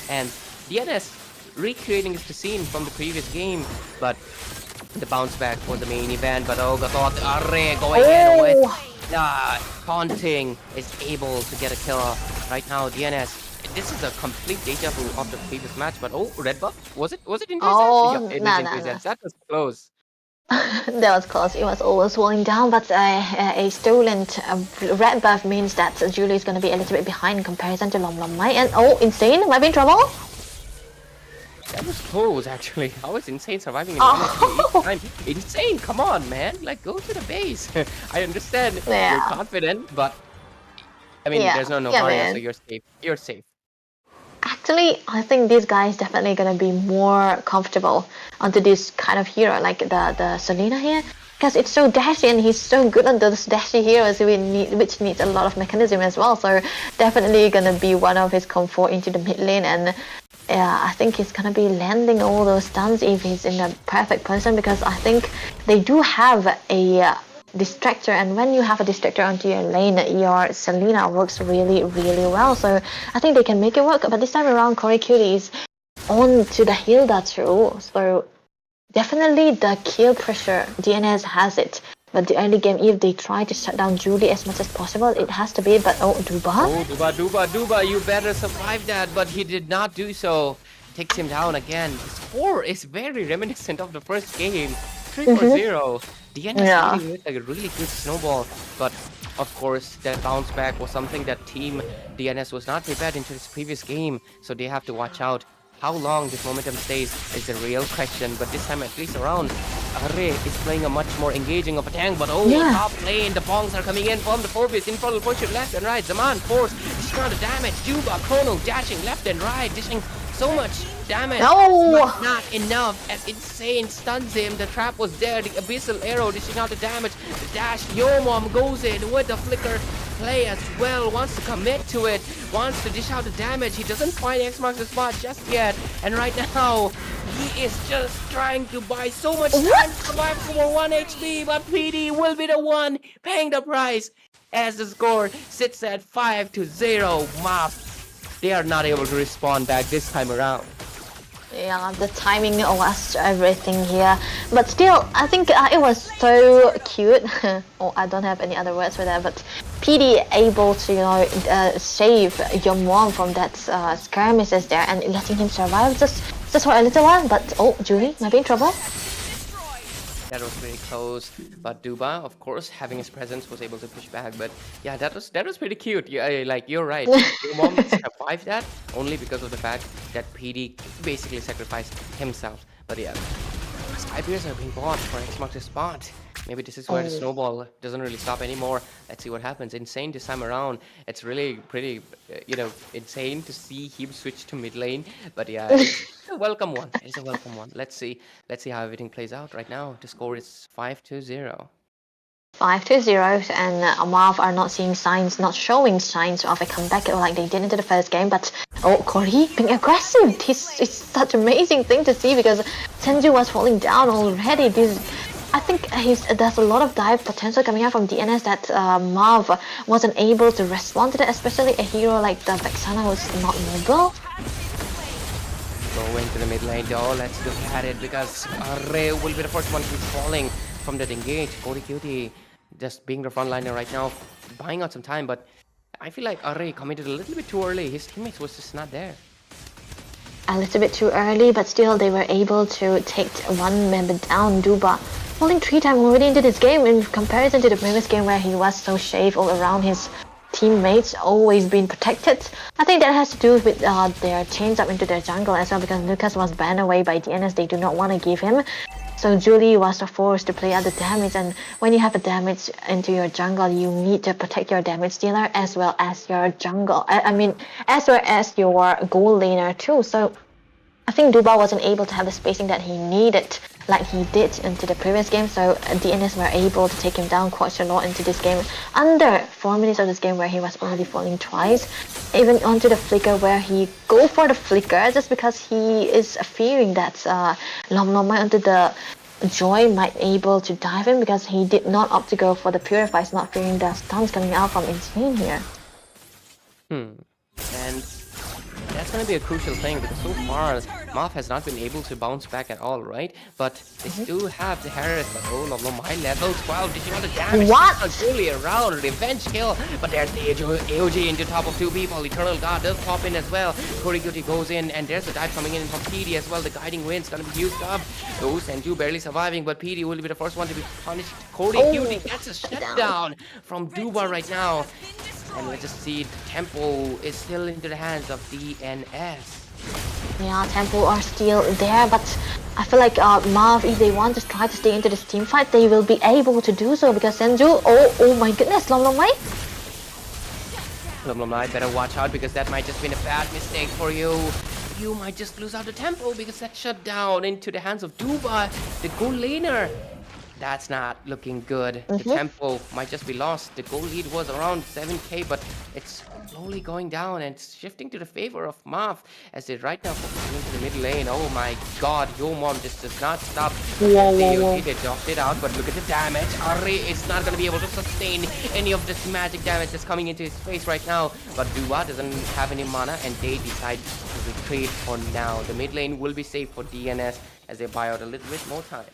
And DNS recreating the scene from the previous game, but the bounce back for the main event. But God, Arre going in with Taunting is able to get a kill right now. DNS, this is a complete deja vu of the previous match, but red buff? Was it in Oh, it is nah. That was close. That was close. It was almost falling down, but a stolen red buff means that Julie is going to be a little bit behind in comparison to Lom Mai. And Insane might be in trouble. That was close, actually. I was Insane surviving in each time. Insane, come on, man. Like, go to the base. I understand you're confident, but I mean, there's no barrier, so you're safe. You're safe. Actually, I think this guy is definitely gonna be more comfortable onto this kind of hero, like the Selena here, because it's so dashy and he's so good on those dashy heroes which needs a lot of mechanism as well. So definitely gonna be one of his comfort into the mid lane, and I think he's gonna be landing all those stuns if he's in the perfect position, because I think they do have a distractor, and when you have a distractor onto your lane, your Selena works really well. So I think they can make it work, but this time around Corey Cutie is on to the Hilda too, so definitely the kill pressure, DNS has it. But the early game, if they try to shut down Julie as much as possible, it has to be. But Duba? Duba, you better survive that. But he did not do so. Takes him down again. The score is very reminiscent of the first game. 3-0. DNS really with a really good snowball. But of course, that bounce back was something that team DNS was not prepared into this previous game. So they have to watch out. How long this momentum stays is the real question, but this time at least around, Arre is playing a much more engaging of a tank, but top lane, the bongs are coming in from the Forbis, Infernal Push it left and right, Zaman, Force, dishing out the damage, Juba, Chrono, dashing left and right, dishing so much damage, but not enough, as Insane stuns him, the trap was there, the Abyssal Arrow dishing out the damage, the dash, Yomom goes in with the flicker, play as well, wants to commit to it, wants to dish out the damage, he doesn't find X marks the spot just yet, and right now, he is just trying to buy so much time to survive for 1 HP, but PD will be the one paying the price, as the score sits at 5-0, Map. They are not able to respond back this time around. Yeah, the timing was everything here, but still, I think it was so cute. I don't have any other words for that, but PD able to save your mom from that skirmishes there and letting him survive just for a little while. But Julie might be in trouble. That was very close, but Duba, of course, having his presence, was able to push back. But yeah, that was pretty cute. You're right. Your mom survived that only because of the fact that PD basically sacrificed himself. But yeah, Skybears are being bought for X marks the spot. Maybe this is where the snowball doesn't really stop anymore. Let's see what happens. Insane this time around. It's really pretty, insane to see him switch to mid lane. But yeah, it's a welcome one. It's a welcome one. Let's see how everything plays out right now. The score is 5-0. 5-0, and Marv are not showing signs of a comeback like they did into the first game. But Corey being aggressive, it's such amazing thing to see because Senju was falling down already. I think there's a lot of dive potential coming out from DNS that Marv wasn't able to respond to that, especially a hero like the Vexana who's not mobile. Going to the mid lane though, let's look at it because Array will be the first one to be falling from that engage. Cody Cutie just being the frontliner right now, buying out some time, but I feel like Array committed a little bit too early. His teammates was just not there. A little bit too early, but still they were able to take one member down. Duba falling 3 times already into this game in comparison to the previous game where he was so safe all around his teammates, always been protected. I think that has to do with their change up into their jungle as well because Lucas was banned away by DNS. They do not want to give him. So Julie was forced to play out the damage, and when you have a damage into your jungle, you need to protect your damage dealer as well as your jungle. As well as your goal laner too. So I think Duba wasn't able to have the spacing that he needed like he did into the previous game, so DNS were able to take him down quite a lot into this game. Under 4 minutes of this game where he was only falling twice, even onto the flicker where he go for the flicker just because he is fearing that Lom onto the Joy might able to dive him because he did not opt to go for the Purifies, not fearing the stuns coming out from Insane here. And that's going to be a crucial thing because so far Marv has not been able to bounce back at all, right? But they still have the Harris, but my level 12, did you know the damage? What? Fully around, revenge kill, but there's the AOG into top of 2 people. Eternal God does pop in as well. Cody Cutie goes in, and there's a dive coming in from PD as well. The guiding wind's going to be used up. Oh, Senju barely surviving, but PD will be the first one to be punished. Cody Cutie gets a shutdown from Duba right now. And let's just see, Tempo is still into the hands of DNS. Yeah, Tempo are still there, but I feel like Marv, if they want to try to stay into this team fight, they will be able to do so because Senju, oh my goodness, Lomlomai better watch out because that might just been a bad mistake for you. You might just lose out the Tempo because that shut down into the hands of Duba, the goal laner. That's not looking good. The tempo might just be lost. The goal lead was around 7k, but it's slowly going down and it's shifting to the favor of Marv as they right now focusing into the mid lane. Oh my god, Yo Mom just does not stop. They dropped it out, but look at the damage. Ari is not going to be able to sustain any of this magic damage that's coming into his face right now. But Dua doesn't have any mana and they decide to retreat for now. The mid lane will be safe for DNS as they buy out a little bit more time.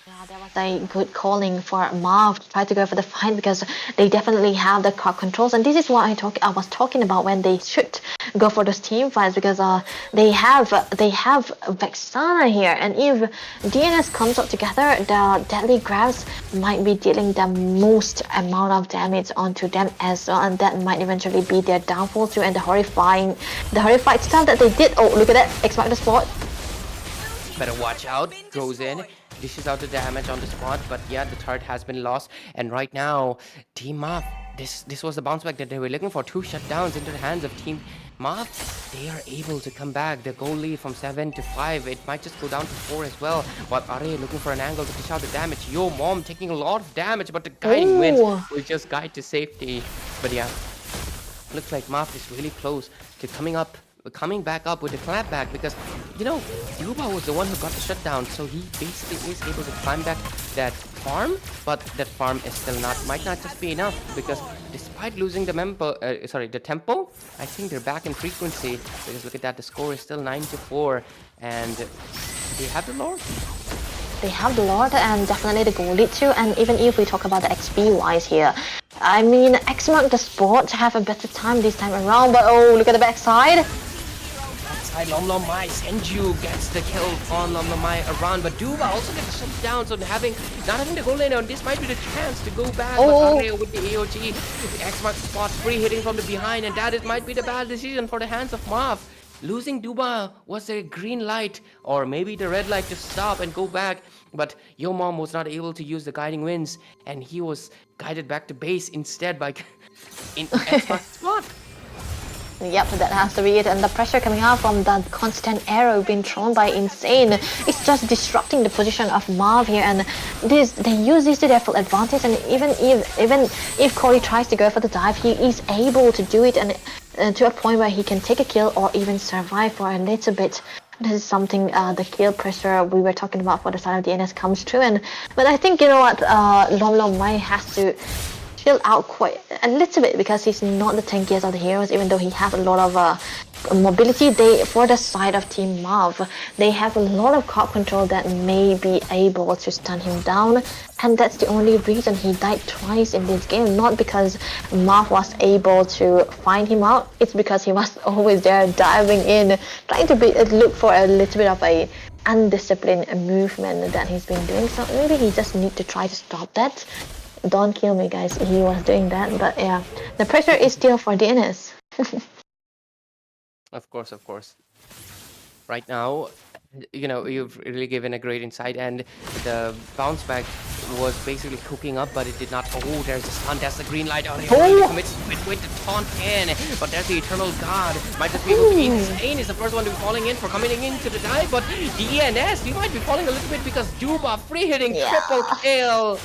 Yeah, that was a good calling for Marv to try to go for the fight because they definitely have the crowd controls, and this is what I was talking about when they should go for those team fights because they have Vexana here, and if DNS comes up together, the deadly grabs might be dealing the most amount of damage onto them as well, and that might eventually be their downfall too. And the horrified stuff that they did. Oh, look at that! X-Mark the spot. Better watch out. Goes in. Dishes out the damage on the spot, but yeah, the turret has been lost. And right now, Team Marv, this was the bounce back that they were looking for. 2 shutdowns into the hands of Team Marv. They are able to come back. The goal lead from 7 to 5. It might just go down to 4 as well. While Are looking for an angle to dish out the damage. Yo Mom taking a lot of damage, but the guiding wins will just guide to safety. But yeah, looks like Marv is really close to coming back up with the clapback because, you know, Yuba was the one who got the shutdown, so he basically is able to climb back that farm, but that farm is still might not just be enough because despite losing the tempo, I think they're back in frequency because look at that, the score is still 9-4 and they have the Lord. They have the Lord and definitely the goal lead too, and even if we talk about the XP wise here, I mean, X-Mark the Sport have a better time this time around, but oh, look at the backside. Lomlomai, Senju gets the kill on Lomlomai around, but Duba also gets shut down, so not having the goal laner, and this might be the chance to go back. Oh. But with the AOG, the X-Mark spot free hitting from the behind, and that might be the bad decision for the hands of Marv. Losing Duba was a green light, or maybe the red light to stop and go back, but Yo Mom was not able to use the guiding winds, and he was guided back to base instead by in X-Mark spot. Yep, that has to be it. And the pressure coming out from the constant arrow being thrown by Insane, it's just disrupting the position of Marv here. And they use this to their full advantage. And even if Corey tries to go for the dive, he is able to do it and to a point where he can take a kill or even survive for a little bit. This is something the kill pressure we were talking about for the side of DNS comes true. But I think, you know what, Lom Mai has to chill out quite a little bit because he's not the tankiest of the heroes, even though he has a lot of mobility. For the side of Team Marv, they have a lot of crowd control that may be able to stun him down, and that's the only reason he died twice in this game. Not because Marv was able to find him out, it's because he was always there diving in, trying to look for a little bit of a undisciplined movement that he's been doing. So maybe he just need to try to stop that. Don't kill me, guys. He was doing that, but yeah, the pressure is still for DNS. Of course. Right now, you know, you've really given a great insight, and the bounce back was basically cooking up, but it did not. Oh, there's the stun. That's the green light. Oh, he already commits with the taunt in, but there's the Eternal God. Might just be able to be Insane is the first one to be falling in for coming into the dive, but DNS, you might be falling a little bit because Duba free hitting triple kill.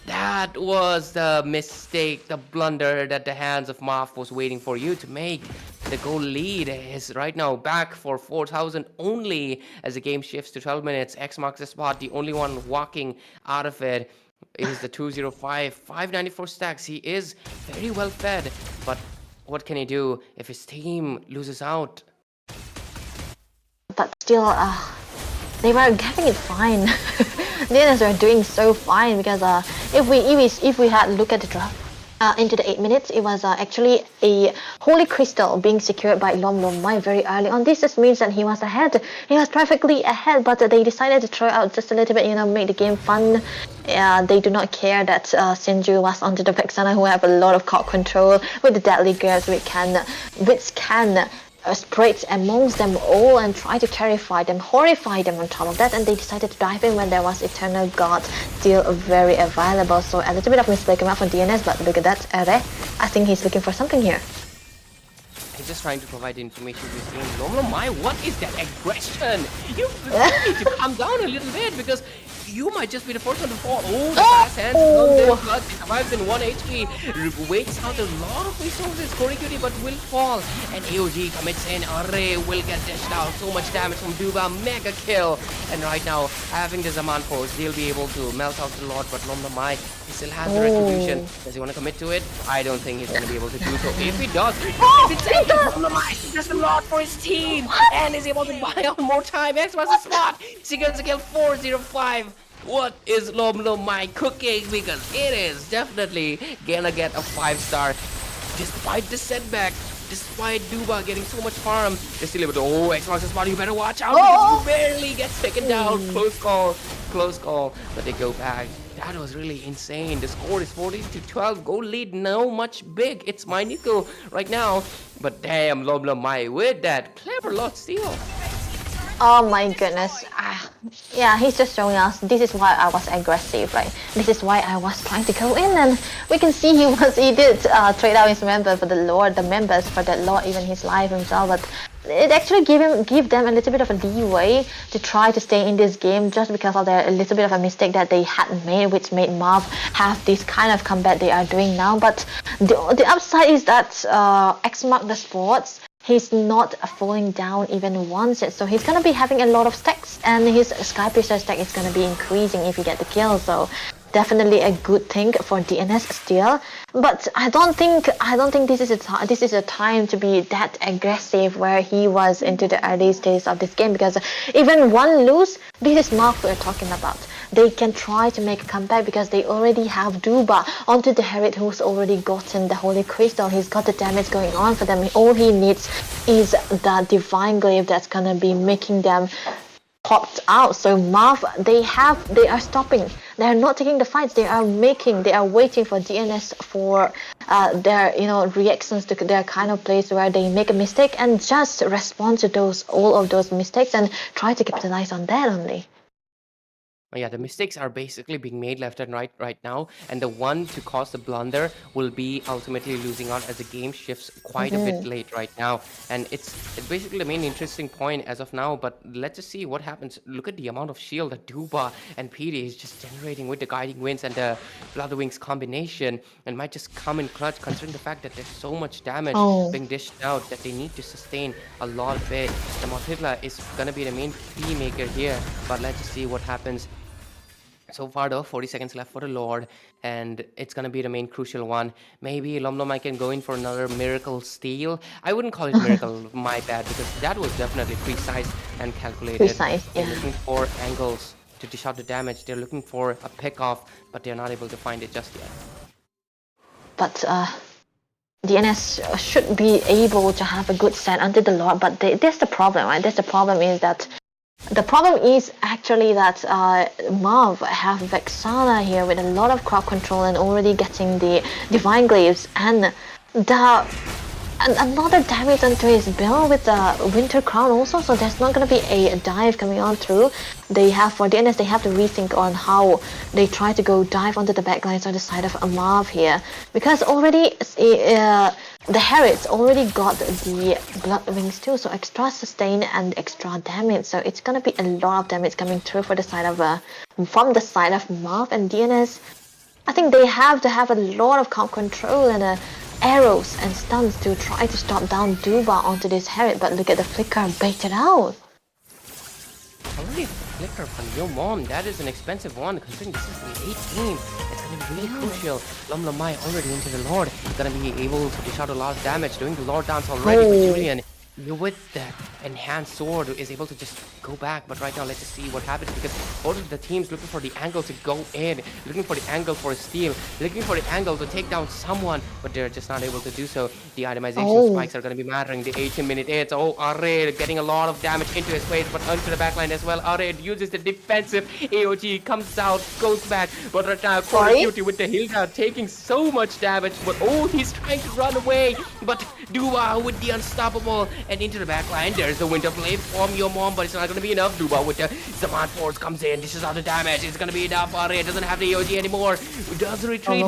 That was the mistake, the blunder that the hands of Marv was waiting for you to make. The goal lead is right now back for 4,000 only as the game shifts to 12 minutes. X marks the spot. The only one walking out of it is the 205, 594 stacks. He is very well fed, but what can he do if his team loses out? But still, they were getting it fine. DNS were doing so fine because if we had looked at the draft into the 8 minutes, it was actually a holy crystal being secured by Lom Mai very early on. This just means that he was ahead. He was perfectly ahead, but they decided to throw out just a little bit, you know, make the game fun. They do not care that Sinju was onto the Vexana, who have a lot of crowd control with the deadly girls, which can spread amongst them all and try to terrify them, horrify them on top of that, and they decided to dive in when there was Eternal God still very available. So a little bit of mistake came out from DNS, but look at that, Ere. I think he's looking for something here. He's just trying to provide information to his team. Lom Mai, what is that aggression? You need to calm down a little bit because you might just be the first one to fall. Oh, the fast hands on there, but he survives in 1 HP. Waits out a lot of resources, Corey Cutie, but will fall. And AOG commits in. Array will get dished out. So much damage from Duba. Mega kill. And right now, having the Zaman force, they'll be able to melt out the Lord, but Lom Mai, he still has the retribution. Does he want to commit to it? I don't think he's going to be able to do so. If he does, Lom Mai does a lot for his team and is able to buy out more time. X was a spot. Secures the kill 405. What is Lom Mai cooking? Because it is definitely gonna get a 5-star despite the setback. Despite Duba getting so much farm, they're still able to. Oh, X marks the spot. You better watch out because you barely get taken down. Close call. But they go back. That was really insane. The score is 40-12. Goal lead, no much big. It's my Nico right now. But damn, Lom Mai with that clever lot steal. Oh my goodness. Yeah, he's just showing us this is why I was aggressive, right? This is why I was trying to go in, and we can see he did trade out his member for the members for that Lord, even his life himself, but it actually give them a little bit of a leeway to try to stay in this game just because of a little bit of a mistake that they had made, which made Marv have this kind of comeback they are doing now. But the upside is that X Mark the Sports, he's not falling down even once yet, so he's gonna be having a lot of stacks, and his Sky Piercer stack is gonna be increasing if he get the kill. So definitely a good thing for DNS still. But I don't think this is a time to be that aggressive where he was into the early stages of this game, because even one lose, this is Mark we're talking about. They can try to make a comeback because they already have Duba onto the Herod, who's already gotten the Holy Crystal. He's got the damage going on for them. All he needs is the Divine Glaive that's gonna be making them popped out. So Marv, they are stopping. They are not taking the fights. They are waiting for DNS for their reactions to their kind of place where they make a mistake and just respond to all of those mistakes and try to capitalize on that only. Yeah, the mistakes are basically being made left and right now, and the one to cause the blunder will be ultimately losing out as the game shifts quite a bit late right now. And it's basically the main interesting point as of now, but let's just see what happens. Look at the amount of shield that Duba and PD is just generating with the guiding winds and the Blood Wings combination, and might just come in clutch considering the fact that there's so much damage Oh. being dished out that they need to sustain a lot of it. The Mothitla is gonna be the main key maker here, but let's just see what happens. So far though, 40 seconds left for the Lord, and it's gonna be the main crucial one. Maybe Lomlom can go in for another miracle steal. I wouldn't call it miracle, my bad, because that was definitely precise and calculated. Precise, They're yeah. looking for angles to dish out the damage. They're looking for a pick off, but they're not able to find it just yet. But DNS should be able to have a good set under the Lord, but that's the problem, right? That's the problem is that the problem is actually that Marv have Vexana here with a lot of crowd control and already getting the Divine Glaives and another damage onto his build with the Winter Crown also, so there's not going to be a dive coming on through. They have, for DNS, they have to rethink on how they try to go dive onto the backlines on the side of Marv here, because already the Harrods already got the Blood Wings too, so extra sustain and extra damage, so it's going to be a lot of damage coming through for the side of from the side of Marv and DNS. I think they have to have a lot of comp control and arrows and stuns to try to stop down Duba onto this Herod, but look at the flicker baited out. Already flicker from your mom. That is an expensive one considering this is the 8th game. It's going to be really crucial. Lomlomai already into the Lord. Going to be able to dish out a lot of damage, doing the Lord dance already. But Julian, you with the enhanced sword is able to just go back, but right now let's just see what happens, because both of the teams looking for the angle to go in, looking for the angle for a steal, looking for the angle to take down someone, but they're just not able to do so. The itemization spikes are going to be mattering. The 18-minute hits. Array getting a lot of damage into his face, but onto the backline as well. Array uses the defensive AOG, comes out, goes back, but right now Call of Duty with the Hilda taking so much damage, but he's trying to run away, but Duba with the unstoppable and into the backline. There's the Winter Blade from your mom, but it's not going to be enough. Duba with the Zaman Force comes in. This is all the damage. It's going to be enough. Array doesn't have the AOG anymore. Does retreat.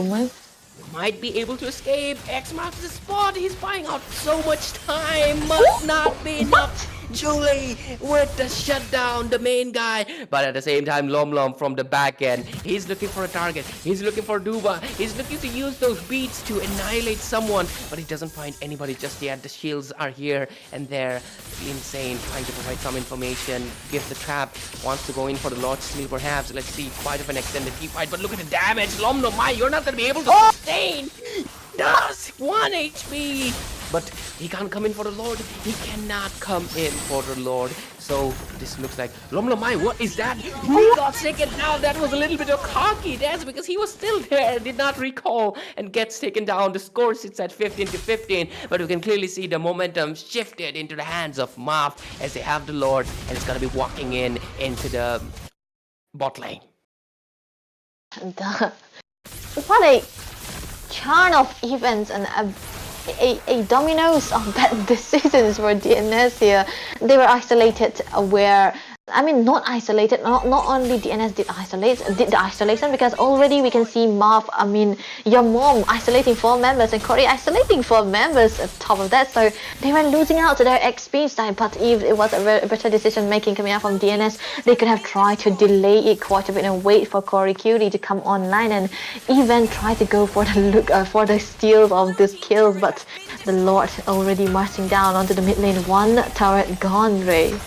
Might be able to escape. X marks the spot. He's buying out so much time. Must not be enough. Julie with the shutdown, the main guy. But at the same time, Lom from the back end, he's looking for a target. He's looking for Duba. He's looking to use those beats to annihilate someone, but he doesn't find anybody just yet. The shields are here and there. Insane, trying to provide some information. Give the trap. Wants to go in for the Lord Steal perhaps. Let's see, quite of an extended team fight, but look at the damage. Lom, you're not going to be able to sustain. Does 1 HP, but he can't come in for the Lord. He cannot come in for the Lord. So this looks like Lomlomai. What is that? He got taken down. That was a little bit of cocky dance because he was still there, did not recall, and gets taken down. The score sits at 15-15, but we can clearly see the momentum shifted into the hands of Marv as they have the Lord, and it's gonna be walking into the bot lane. What a churn of events and a dominoes of bad decisions for DNS here. They were isolated where, I mean, not isolated, not only DNS did the isolation, because already we can see Marv, I mean, your mom isolating 4 members and Corey isolating 4 members at top of that, so they were losing out to their XP side, but if it was a better decision making coming out from DNS, they could have tried to delay it quite a bit and wait for Corey Cutie to come online and even try to go for the for the steals of these kills, but the Lord already marching down onto the mid lane. 1 turret gone, Ray.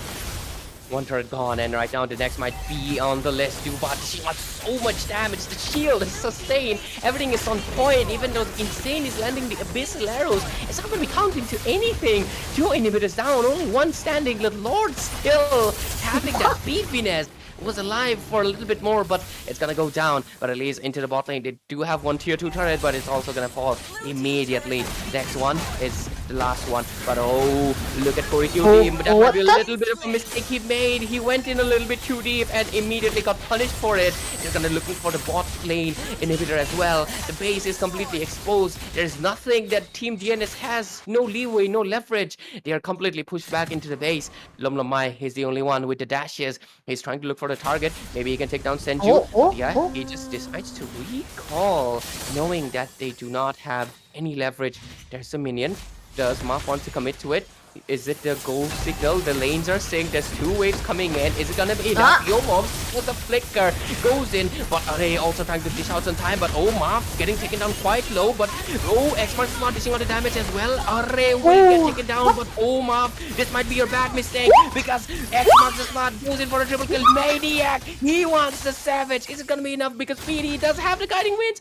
1 turret gone, and right now the next might be on the list too, but she got so much damage. The shield is sustained, everything is on point, even though Insane is landing the abyssal arrows. It's not going to be counting to anything. 2 inhibitors down, only 1 standing. The Lord still having that beefiness. Was alive for a little bit more, but it's gonna go down. But at least into the bot lane, they do have 1 tier 2 turret, but it's also gonna fall immediately. Next one is the last one. But oh, look at Corey QD. That might be a little bit of a mistake he made. He went in a little bit too deep and immediately got punished for it. He's gonna looking for the bot lane inhibitor as well. The base is completely exposed. There's nothing that Team DNS has. No leeway, no leverage. They are completely pushed back into the base. Lomlomai is the only one with the dashes. He's trying to look for the target. Maybe he can take down Senju. But yeah, he just decides to recall, knowing that they do not have any leverage. There's a minion. Does Maf want to commit to it? Is it the gold signal? The lanes are synced. There's 2 waves coming in. Is it gonna be enough? Yo, Mom, with the flicker goes in, but Array also trying to dish out some time. But oh, Maf getting taken down quite low. But oh, X-Mark is not dishing out the damage as well. Array will get taken down, but oh, Maf, this might be your bad mistake because X-Mark is not goes in for a triple kill. Maniac, he wants the savage. Is it gonna be enough? Because PD does have the guiding winds.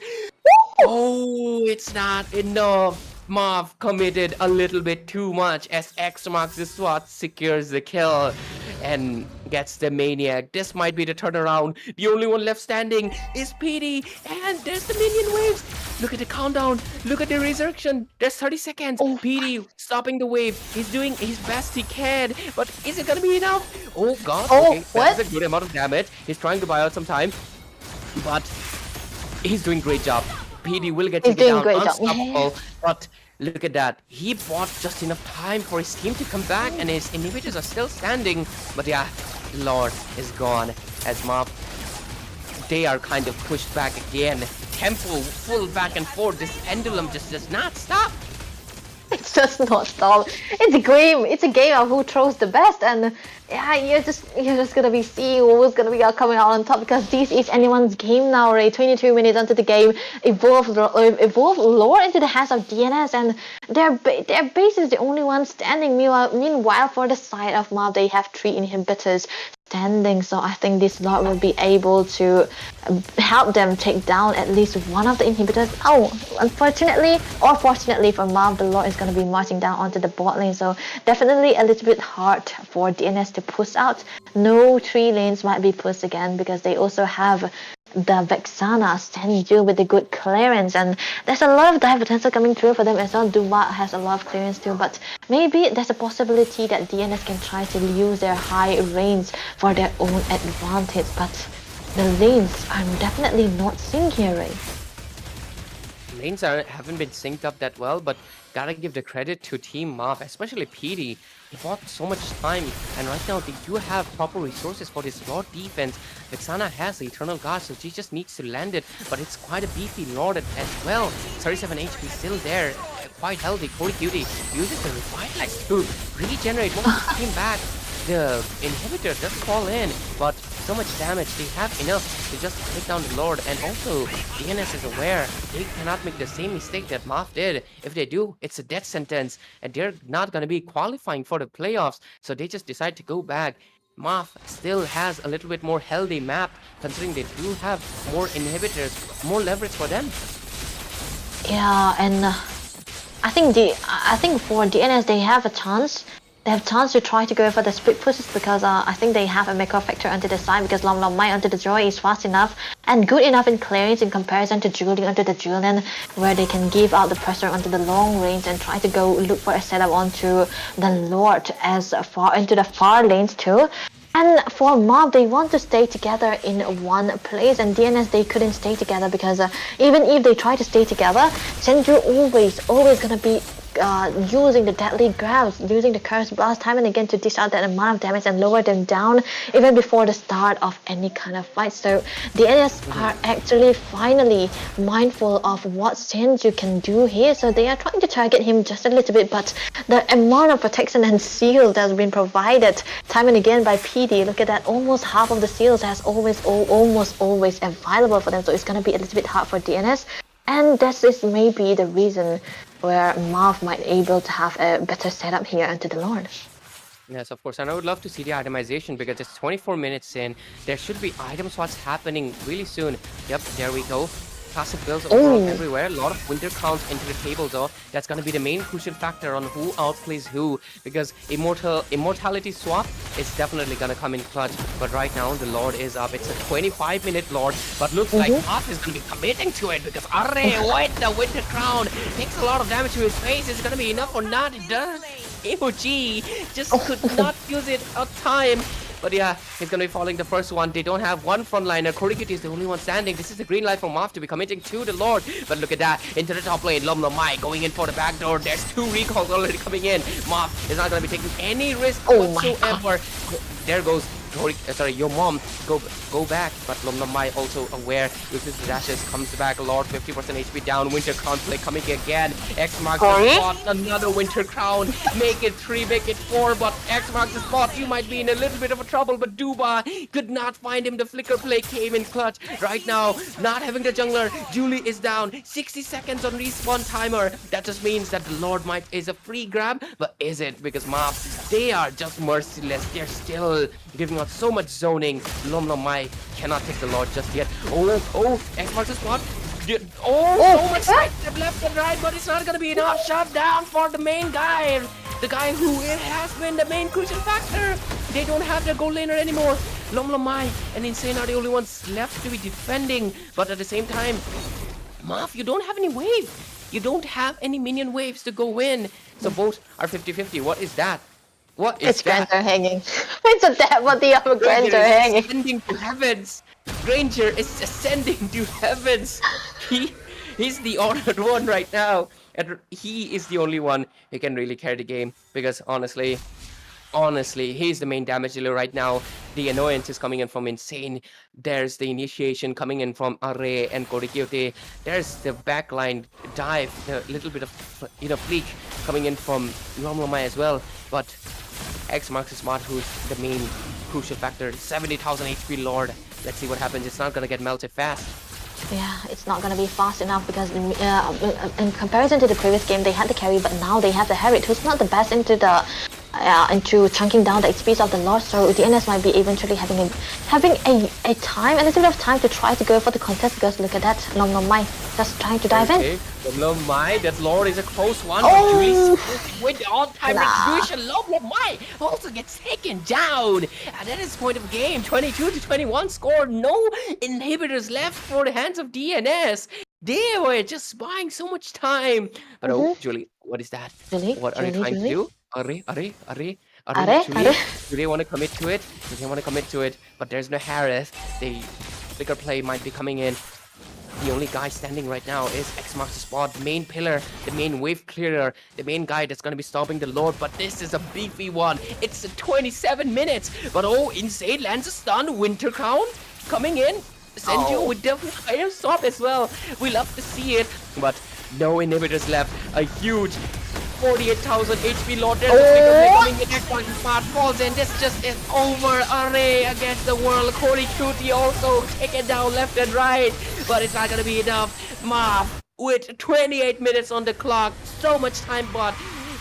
Oh, it's not enough. Marv committed a little bit too much as X marks the SWAT, secures the kill, and gets the Maniac. This might be the turnaround. The only one left standing is PD, and there's the minion waves. Look at the countdown. Look at the resurrection. There's 30 seconds. PD stopping the wave. He's doing his best he can, but is it gonna be enough? Oh god. Okay, that's a good amount of damage. He's trying to buy out some time, but he's doing great job. PD will get taken down, unstoppable, but look at that. He bought just enough time for his team to come back, and his inhibitors are still standing. But yeah, Lord is gone as Mob. They are kind of pushed back again. Tempo full back and forth. This pendulum just does not stop. It does not stop. It's a game. It's a game of who throws the best, and yeah, you're just gonna be seeing who's gonna be coming out on top because this is anyone's game now. Right, 22 minutes into the game, evolve lore into the hands of DNS, and their base is the only one standing. Meanwhile, for the side of Mob, they have 3 inhibitors standing, so I think this Lord will be able to help them take down at least one of the inhibitors. Oh, unfortunately or fortunately for Mob, the Lord is going to be marching down onto the bot lane, so definitely a little bit hard for DNS to push out. No 3 lanes might be pushed again because they also have the Vexana standing due with the good clearance, and there's a lot of dive potential coming through for them as well. Duvat has a lot of clearance too, but maybe there's a possibility that DNS can try to use their high range for their own advantage, but the lanes are definitely not synced here, right? Lanes haven't been synced up that well, but gotta give the credit to Team Mob, especially PD. He bought so much time, and right now they do have proper resources for this Lord defense. Vexana has the Eternal Guard, so she just needs to land it, but it's quite a beefy Lord as well. 37 HP still there, quite healthy. Corey Cutie uses the Revitalize to regenerate most of his team back. The inhibitor does fall in, but so much damage. They have enough to just take down the Lord, and also DNS is aware they cannot make the same mistake that Maf did. If they do, it's a death sentence, and they're not going to be qualifying for the playoffs, so they just decide to go back. Maf still has a little bit more healthy map, considering they do have more inhibitors, more leverage for them. Yeah, and I think for DNS they have a chance. They have a chance to try to go for the split pushes because I think they have a macro factor onto the side because Long Mai onto the Joy is fast enough and good enough in clearance in comparison to Julie onto the Julian, where they can give out the pressure onto the long range and try to go look for a setup onto the Lord as far into the far lanes too. And for Mob, they want to stay together in one place, and DNS, they couldn't stay together because even if they try to stay together, Senju always gonna be using the deadly grabs, using the curse blast time and again to dish out that amount of damage and lower them down even before the start of any kind of fight. So the NS are actually finally mindful of what Senju can do here, so they are trying to target him just a little bit, but the amount of protection and shield that's been provided time and again by PD, look at that, almost half of the shields has almost always available for them, so it's going to be a little bit hard for DNS, and this is maybe the reason where Marv might able to have a better setup here into the Lord. Yes, of course, and I would love to see the itemization because it's 24 minutes in. There should be item slots happening really soon. Yep, there we go. passive builds overall everywhere. A lot of winter crowns into the table though. That's gonna be the main crucial factor on who outplays who, because immortality swap is definitely gonna come in clutch. But right now the Lord is up. It's a 25-minute Lord, but looks like Marth is gonna be committing to it because Arre with the winter crown takes a lot of damage to his face. Is it gonna be enough or not? It does. AOG just could not use it on time. But yeah, he's gonna be falling the first one. They don't have one frontliner. Korikiti is the only one standing. This is the green light for Marth to be committing to the Lord. But look at that. Into the top lane. Lomlomai going in for the back door. There's 2 recalls already coming in. Marth is not gonna be taking any risk whatsoever. There goes your mom. Go back. But Lomlomai also aware. Uses the dashes. Comes back. Lord 50% HP down. Winter Crown play coming again. X marks the spot. Another Winter Crown. Make it 3, make it 4. But X marks the spot. You might be in a little bit of a trouble. But Duba could not find him. The flicker play came in clutch. Right now, not having the jungler. Julie is down. 60 seconds on respawn timer. That just means that the Lord Might is a free grab. But is it? Because Marth, they are just merciless. They're still giving out so much zoning. Lomlomai cannot take the Lord just yet. X marks the spot. So much sidestep left and right, but it's not gonna be enough. Shut down for the main guy. The guy who has been the main crucial factor. They don't have their gold laner anymore. Lomlomai and Insane are the only ones left to be defending. But at the same time, Marth, you don't have any wave. You don't have any minion waves to go in. So both are 50-50. What is that? What is that? It's Granger hanging. It's a dead body of a Granger hanging. Ascending to heavens. Granger is ascending to heavens. He's the honored one right now. And he is the only one who can really carry the game. Because honestly, he's the main damage dealer right now. The annoyance is coming in from Insane. There's the initiation coming in from Array and Korikyote. There's the backline dive, the little bit of fleek coming in from Lomlomai as well. But X marks the spot, who's the main crucial factor. 70,000 HP Lord. Let's see what happens. It's not gonna get melted fast. Yeah, it's not gonna be fast enough because in comparison to the previous game, they had the carry, but now they have the Harriet, who's not the best into chunking down the HPs of the Lord. So DNS might be eventually having a time, a little bit of time to try to go for the contest, because look at that, Lomlomai just trying to dive in. Lomlomai, that Lord is a close one. With the all-time execution, Lomlomai also gets taken down. And that is point of game. 22-21 score. No inhibitors left for the hands of DNS. They were just buying so much time. But Julie, what is that? What are you trying to do? Do they want to commit to it? Do they want to commit to it? But there's no Harris. The flicker play might be coming in. The only guy standing right now is X marks the spot, the main pillar, the main wave clearer, the main guy that's going to be stopping the Lord. But this is a beefy one. It's 27 minutes. But Insane lands a stun. Winter Crown coming in. Senju with the fire stop as well. We love to see it. But no inhibitors left. A huge 48,000 HP Lord. There's a flicker coming in. Next one, Smart falls in. This just is over. Array against the world. Korikyote also taken down left and right. But it's not gonna be enough. Marth with 28 minutes on the clock. So much time bought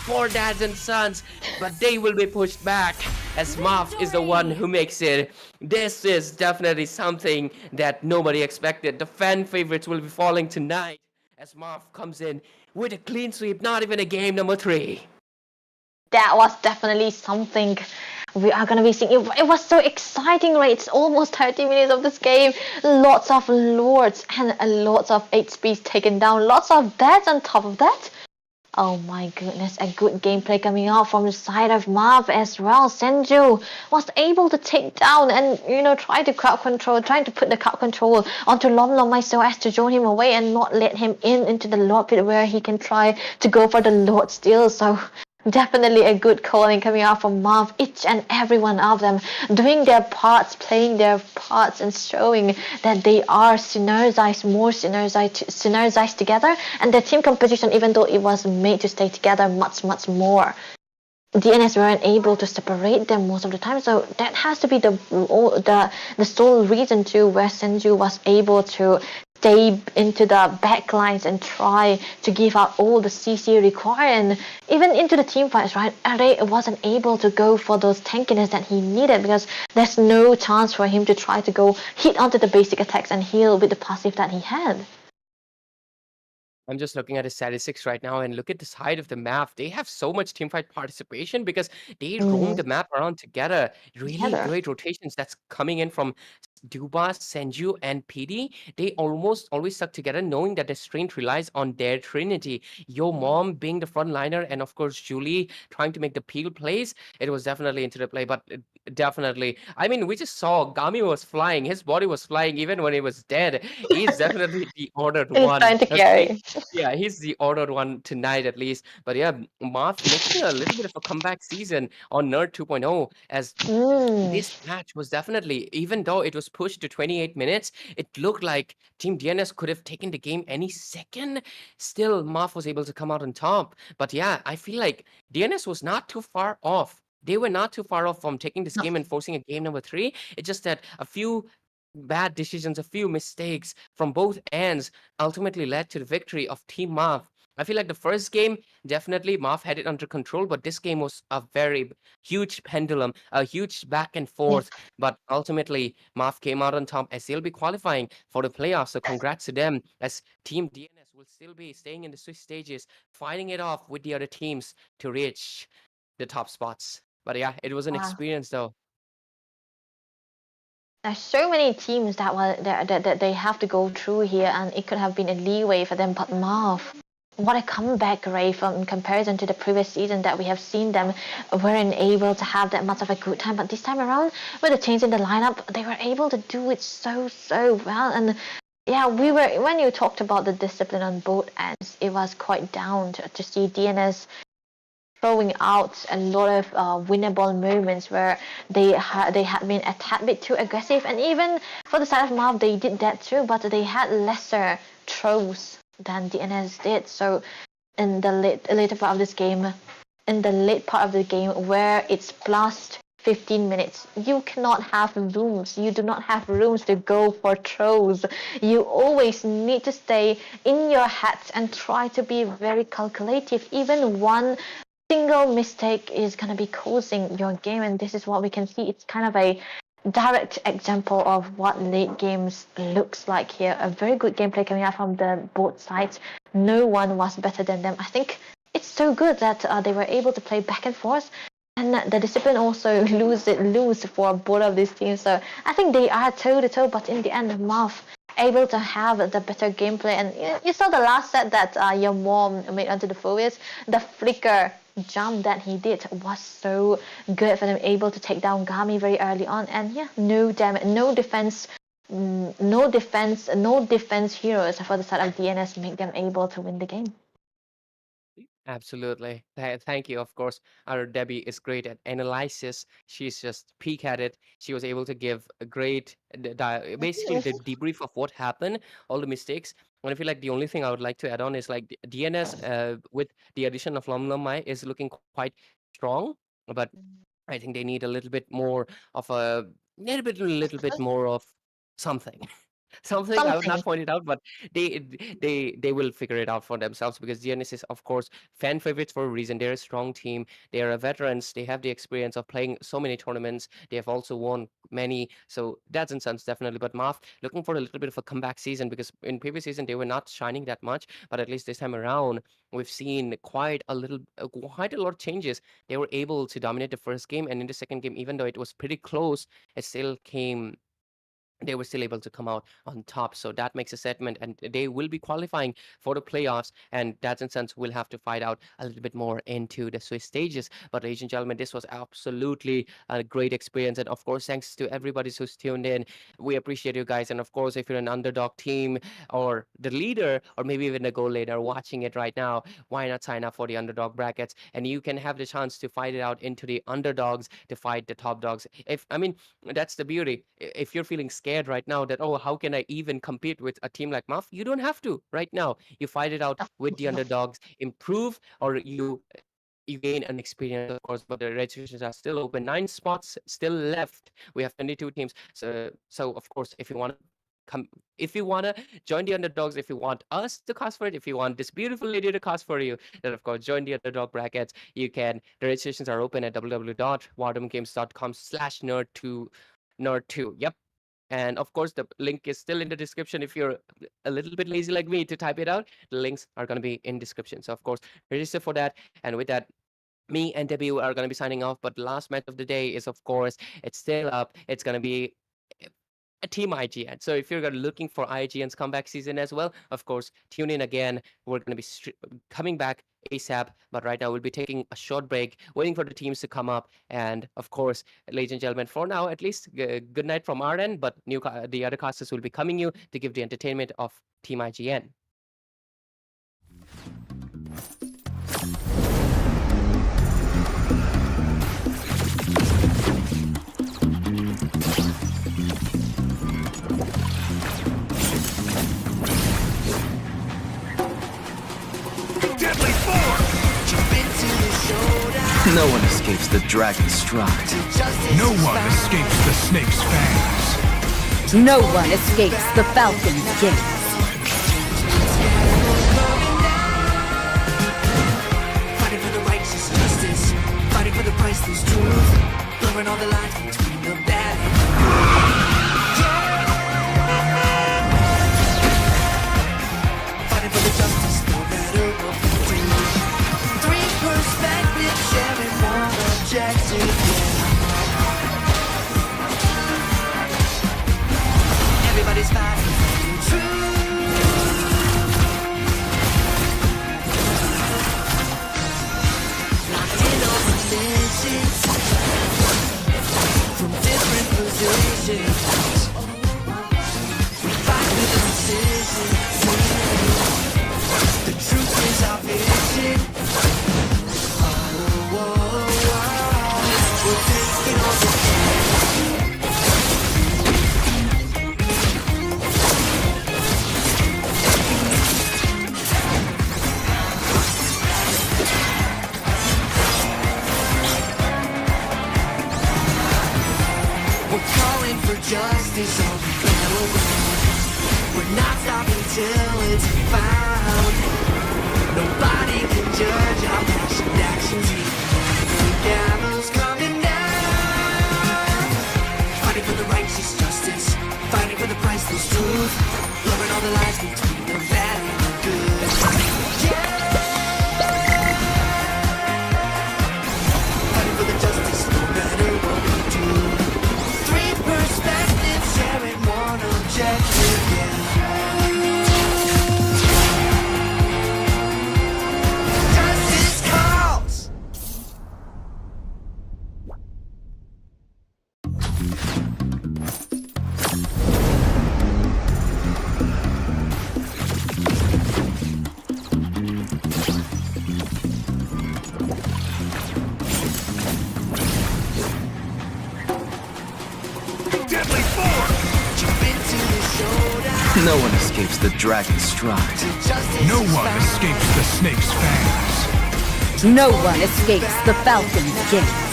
for dads and sons. But they will be pushed back as Marth is the one who makes it. This is definitely something that nobody expected. The fan favorites will be falling tonight as Marth comes in with a clean sweep, not even a game number 3. That was definitely something we are going to be seeing. It was so exciting, right? It's almost 30 minutes of this game. Lots of Lords and lots of HPs taken down. Lots of deaths on top of that. Oh my goodness, a good gameplay coming out from the side of Marth as well. Senju was able to take down and, try to crowd control, trying to put the crowd control onto Lomlomai so as to join him away and not let him into the Lord pit where he can try to go for the Lord steal. So definitely a good calling coming out from Marth. Each and every one of them doing their parts, playing their parts, and showing that they are synergized together, and their team composition, even though it was made to stay together, much more. DNS weren't able to separate them most of the time, so that has to be the sole reason too, where Senju was able to stay into the back lines and try to give out all the CC required, and even into the team fights, right? Array wasn't able to go for those tankiness that he needed because there's no chance for him to try to go hit onto the basic attacks and heal with the passive that he had. I'm just looking at his statistics right now and look at the side of the map. They have so much teamfight participation because they roam the map around together. Really Together. great rotations that's coming in from Duba, Senju, and PD. They almost always stuck together, knowing that the strength relies on their trinity. Your mom being the front liner, and of course Julie trying to make the peel plays. It was definitely into the play, but definitely. I mean, we just saw Gami was flying. His body was flying even when he was dead. He's definitely the ordered He's one. trying to Let's see. carry. Yeah, he's the ordered one tonight at least. But yeah, Marth making a little bit of a comeback season on Nerd 2.0 as Mm. this match was definitely, even though it was pushed to 28 minutes, it looked like Team DNS could have taken the game any second. Still, Marth was able to come out on top. But yeah, I feel like DNS was not too far off. They were not too far off from taking this No. game and forcing a game number 3. It's just that a few bad decisions, a few mistakes from both ends ultimately led to the victory of Team Marth. I feel like the first game, definitely Marth had it under control, but this game was a very huge pendulum, a huge back and Yes. forth. But ultimately, Marth came out on top as they'll be qualifying for the playoffs. So congrats to them as Team DNS will still be staying in the Swiss stages, fighting it off with the other teams to reach the top spots. But yeah, it was an Wow. experience though. There's so many teams that they have to go through here, and it could have been a leeway for them. But Marv, what a comeback, Ray, from in comparison to the previous season that we have seen them weren't able to have that much of a good time. But this time around, with the change in the lineup, they were able to do it so well. And yeah, we were when you talked about the discipline on both ends, it was quite down to see DNS throwing out a lot of winnable moments where they had been a tad bit too aggressive, and even for the side of Marv, they did that too, but they had lesser throws than DNS did. So in the later part of this game, in the late part of the game where it's plus 15 minutes, you cannot have rooms. You do not have rooms to go for throws. You always need to stay in your hats and try to be very calculative. Even one single mistake is going to be causing your game, and this is what we can see. It's kind of a direct example of what late games looks like here. A very good gameplay coming out from the both sides. No one was better than them. I think it's so good that they were able to play back and forth, and the discipline also lose for both of these teams. So I think they are toe to toe, but in the end, Marv able to have the better gameplay. And you saw the last set that your mom made onto the forwards. The flicker jump that he did was so good for them, able to take down Gami very early on. And yeah, no damage, no defense. No defense heroes for the side of DNS make them able to win the game. Absolutely. Thank you. Of course, our Debbie is great at analysis. She's just peek at it. She was able to give a great, basically the debrief of what happened, all the mistakes. And I feel like the only thing I would like to add on is like DNS with the addition of Lom Mai is looking quite strong, but I think they need a little bit more of little bit more of something. Something I would Something. not point it out, but they will figure it out for themselves because DNS is, of course, fan favorites for a reason. They're a strong team. They are veterans. They have the experience of playing so many tournaments. They have also won many. So that's in sense definitely. But Marth looking for a little bit of a comeback season because in previous season they were not shining that much, but at least this time around we've seen quite a lot of changes. They were able to dominate the first game, and in the second game, even though it was pretty close, it still came they were still able to come out on top. So that makes a statement, and they will be qualifying for the playoffs. And that, in sense, we'll have to fight out a little bit more into the Swiss stages. But, ladies and gentlemen, this was absolutely a great experience. And of course, thanks to everybody who's tuned in. We appreciate you guys. And of course, if you're an underdog team or the leader, or maybe even the goal leader watching it right now, why not sign up for the underdog brackets? And you can have the chance to fight it out into the underdogs to fight the top dogs. That's the beauty. If you're feeling scared right now that, oh, how can I even compete with a team like Muff? You don't have to right now. You fight it out with the underdogs, improve, or you gain an experience, of course, but the registrations are still open. 9 spots still left. We have 22 teams. So of course, if you want to join the underdogs, if you want us to cast for it, if you want this beautiful lady to cast for you, then of course join the underdog brackets. You can. The registrations are open at www.wardrumgames.com/nerd2. Yep. And of course, the link is still in the description. If you're a little bit lazy like me to type it out, the links are going to be in description. So of course, register for that. And with that, me and Debbie are going to be signing off. But last match of the day is, of course, it's still up. It's going to be a team IGN. So if you're looking for IGN's comeback season as well, of course, tune in again. We're going to be coming back ASAP. But right now, we'll be taking a short break, waiting for the teams to come up. And of course, ladies and gentlemen, for now, at least, good night from our end. But the other casters will be coming you to give the entertainment of Team IGN. Deadly force! Jump into the showdown. No one escapes the dragon's stride. Justice No is one found. escapes the snake's fangs. No one escapes the falcon's gaze. Fighting for the righteous justice, fighting for the priceless truth, blurring all the lines between the bad and the good. Yeah. Fighting for the justice, no matter what we do. Three perspectives, sharing one objective. Yeah. Everybody's fighting for the truth. From different positions, we fight with precision. The truth is our vision. We're taking on the We're calling for justice on the battleground. We're not stopping till it's found. Nobody can judge our passion actions. The gallows coming down. Fighting for the righteous justice, fighting for the priceless truth, blurring all the lines between the bad and the good. Yeah. Fighting for the justice, no matter what we do. Three perspectives, sharing one objective, yeah. Justice calls! Deadly force! Jump into the showdown. No one escapes the dragon's stride. Justice No is one found. escapes the snake's fangs. No one escapes the falcon's gaze.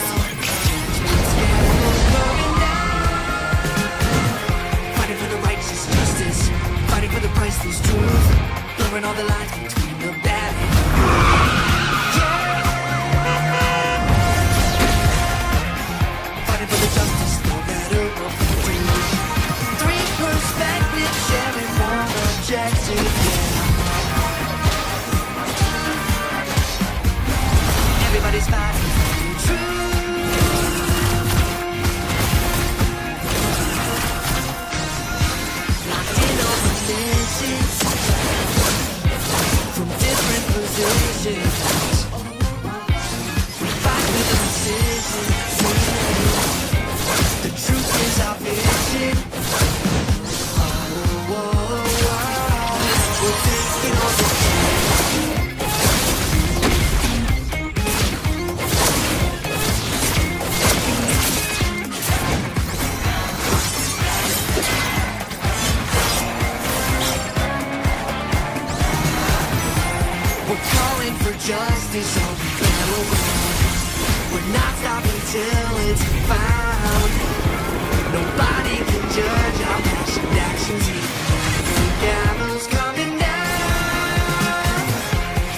Fighting for the righteous justice, fighting for the priceless truth, blurring all the lines between the bad and the good. Yeah. Fighting for the justice, no matter what we do. Three perspectives, sharing one objective, yeah. Everybody's fighting for the truth. Locked in on the missions. From different positions, we fight with precision. The truth is our vision. We're taking on the We're calling for justice on the battleground. We're not stopping till it's found. Nobody can judge our passion actions. The gallows coming down.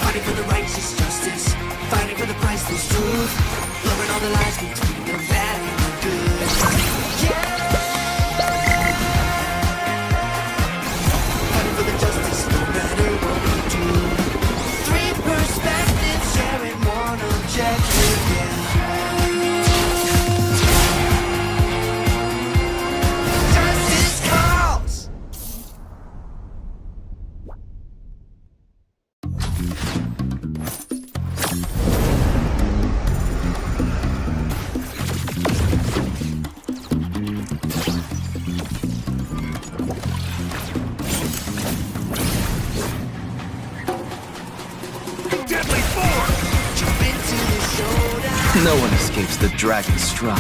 Fighting for the righteous justice, fighting for the priceless truth, blurring all the lines between the bad and the good. Yeah. escapes the dragon's stride.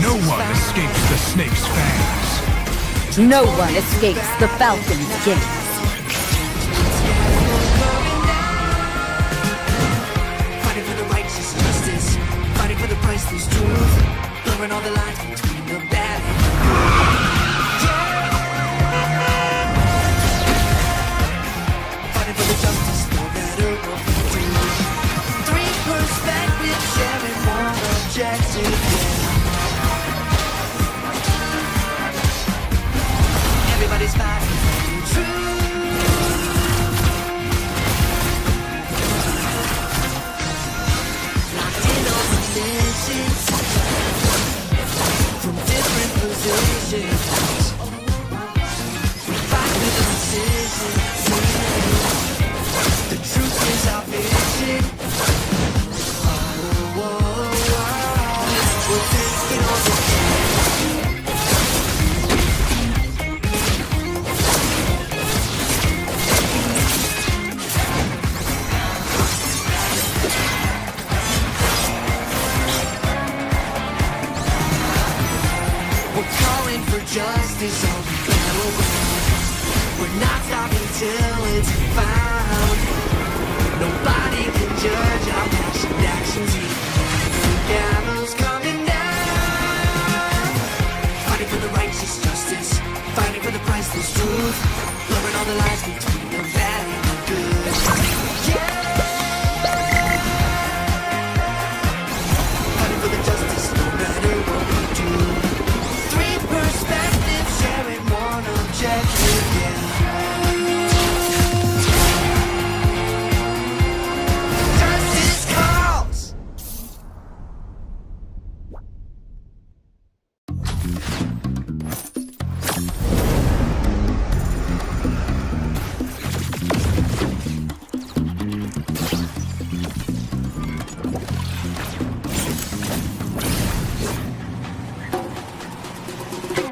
No one escapes the snake's fangs. No one escapes the falcon's gaze. Fighting for the righteous justice, fighting for the priceless truth, blurring all the lines between the bad and the good. Fighting for the justice, no matter what we do. Three perspectives, sharing one objective. Everybody's fighting for the truth. From different positions, we fight with precision. The truth is our vision. We're taking on the for justice all we battle with. We're not stopping till it's found. Nobody can judge our passion actions. The gallows coming down. Fighting for the righteous justice, fighting for the priceless truth, blurring all the lines between the bad and the good. Fighting for the justice, no matter what we do. Perspective, sharing one objective, Justice calls.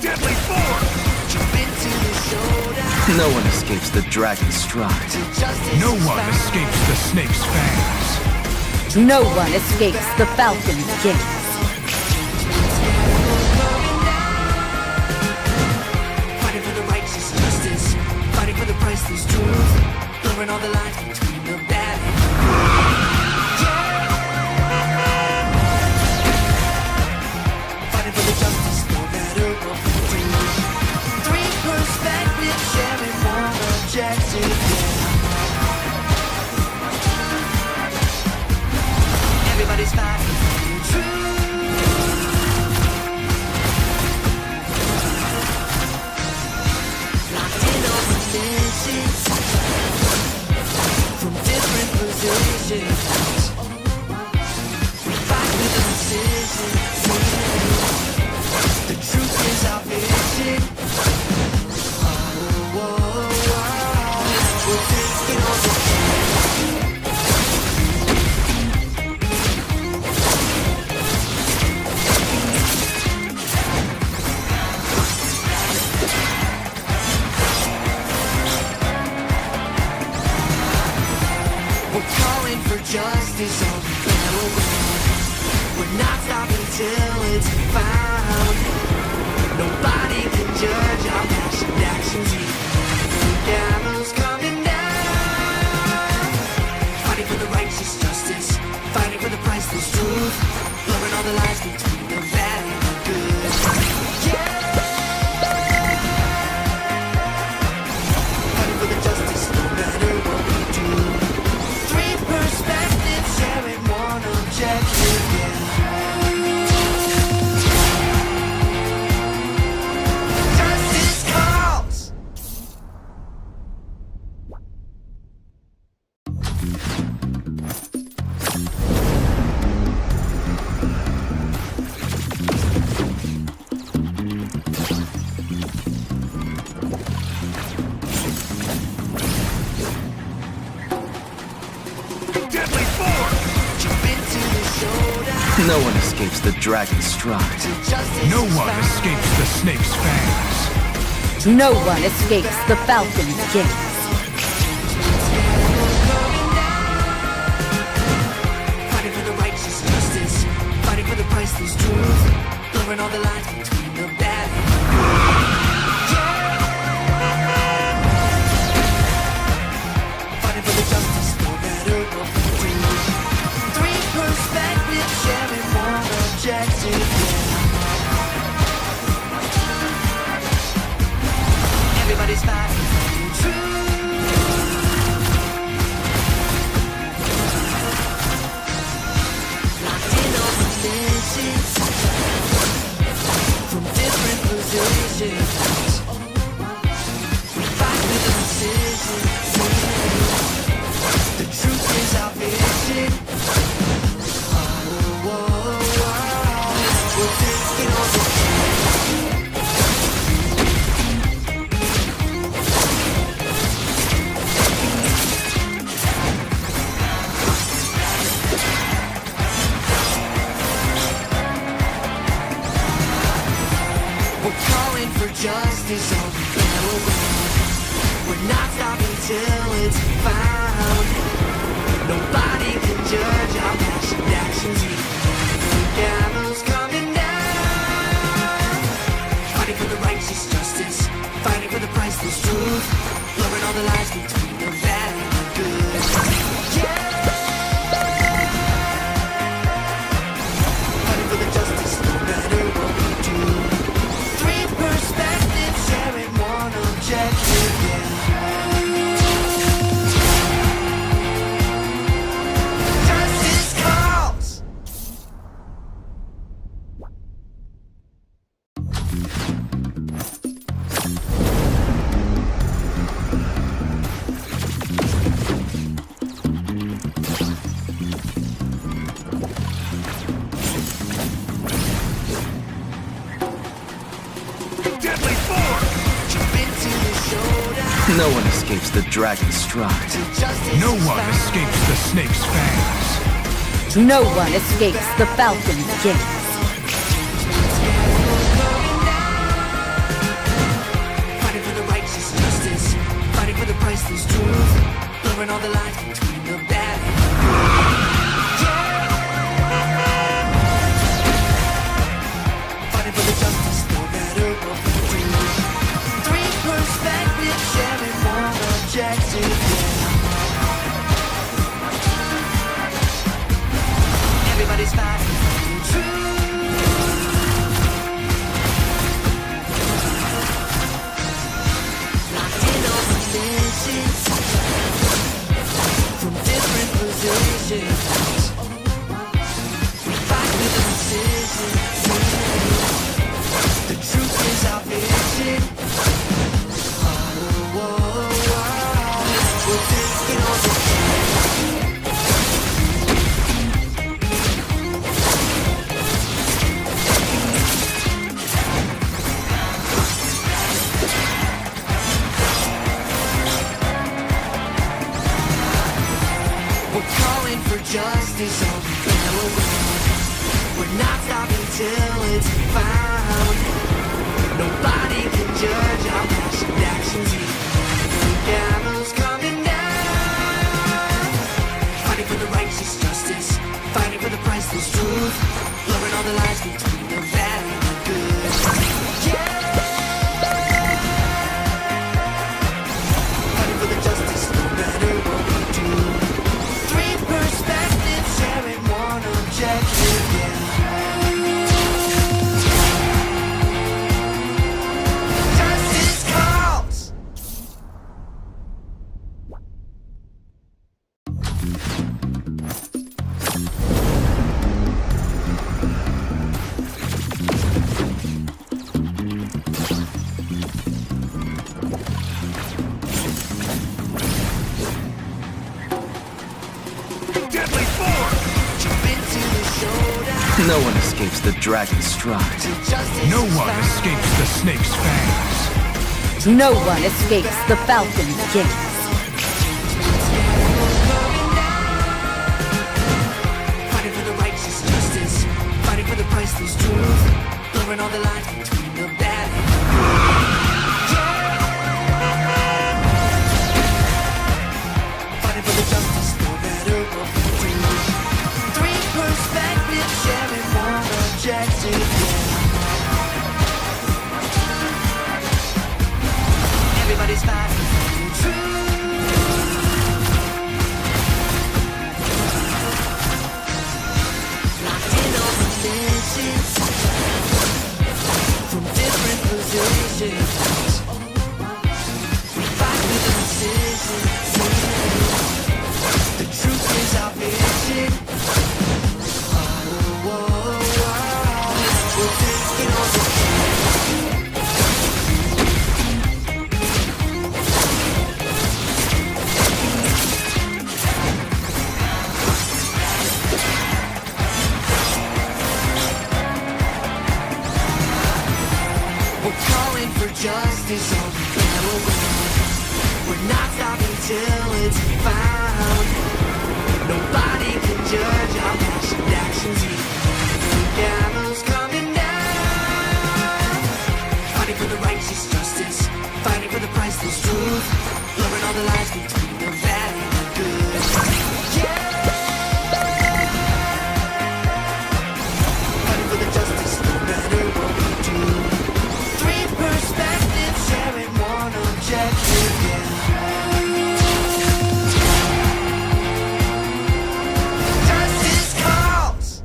Deadly force! Jump into the showdown. No one escapes the dragon's stride. Justice No is one found. escapes the snake's fangs. No one escapes the falcon's gaze. Fighting for the righteous justice, fighting for the priceless truth, blurring all the lines between the bad and the good. Fighting for the justice, no matter what we do. Three perspectives, sharing one objective. Everybody's fighting for the truth. Locked in on the missions, from different positions, we fight with precision. The truth is our vision. We're taking on the We're calling for justice all we battle with. We're not stopping till it's found. Nobody can judge our passion actions. The gallows coming down. Fighting for the righteous justice, fighting for the priceless truth, blurring all the lines between the bad and the good. Fighting for the justice, no matter what we do. Three perspectives, sharing one objective. Justice calls. Deadly force! Jump into the showdown. No one escapes the dragon's stride. Justice No is one found. escapes the snake's fangs. No one escapes the falcon's gaze. Fighting for the righteous justice, fighting for the priceless truth, blurring all the lines between the bad and the good. Fighting for the justice, no matter what we do. Three perspectives sharing one objective. Everybody's fighting for the truth. From different positions, we fight with precision. The truth is our vision. We're taking on the for justice all we battle with. We're not stopping till it's found. Nobody can judge our passion actions. The gallows coming down. Fighting for the righteous justice, fighting for the priceless truth, blurring all the lies between the bad and the good. Yeah. Fighting for the justice, no matter what we do. Perspective sharing one objective, yeah. Justice calls. No one escapes the dragon's stride. No one escapes the snake's fangs. No one escapes the falcon's gaze. Fighting for the righteous justice, fighting for the priceless truth, blurring all the lines between the bad and the good. Fighting for the justice, no matter what we do. Three perspectives sharing one objective, yeah. Everybody's fighting for the truth. Locked in on positions, from different positions, we fight with precision. The truth is our vision. We're taking on the we're calling for justice all we battle with. We're not stopping till it's found. Nobody can judge our passion actions. The gallows coming down. Fighting for the righteous justice, fighting for the priceless truth, blurring all the lies between the bad and the good. Yeah. Fighting for the justice, no matter what we do. Three perspectives sharing one objective, yeah. Justice calls. Deadly force! Jump into the showdown. No one escapes the dragon's stride. Justice No is one found. escapes the snake's fangs. No one escapes the falcon's gaze. Fighting for the righteous justice, fighting for the priceless truth, blurring all the lines between the bad and the good. Yeah. Fighting for the justice, no matter what we do. Three perspectives sharing one objective. objective. Everybody's fighting for the truth. Locked in on the missions from different positions. We fight with precision. The truth is our vision. We're taking on the We're calling for justice on the battleground. We're not stopping till it's found. Nobody can judge our passion actions. The gallows coming down. Fighting for the righteous justice. Fighting for the priceless truth. Blurring all the lines between the bad and the good. Yeah. Fighting for the justice no matter what we do. Three perspectives sharing one objective. Yeah. Justice calls.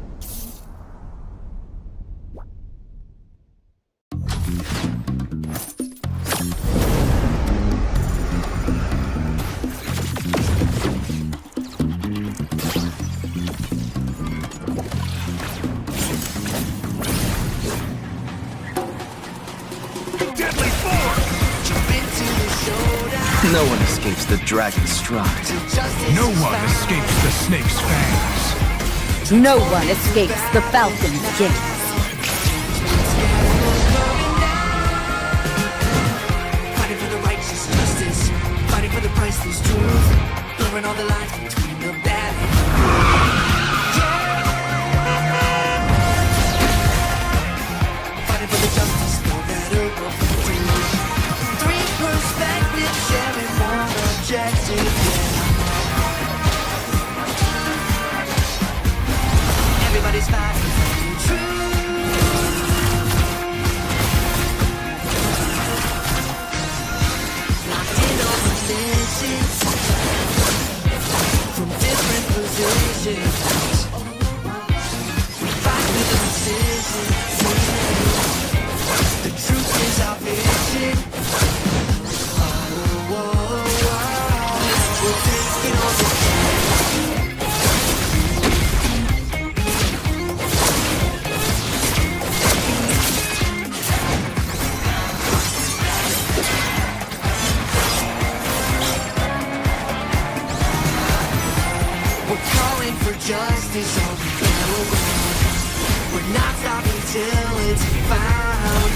Deadly force! Jump into the showdown. No one escapes the dragon's stride. Till justice No is one found. escapes the snake's fangs. No one escapes the falcon's gaze. Fighting for the righteous justice. Fighting for the priceless truth. Blurring all the lines between the bad and the good. Fighting for the justice no matter what we do. Three perspectives sharing one objective. Yeah. Everybody's fighting for the truth. Locked in on the missions from different positions. We fight with precision. The truth is our vision. We're taking on the We're calling for justice on the battleground. We're not stopping till it's found.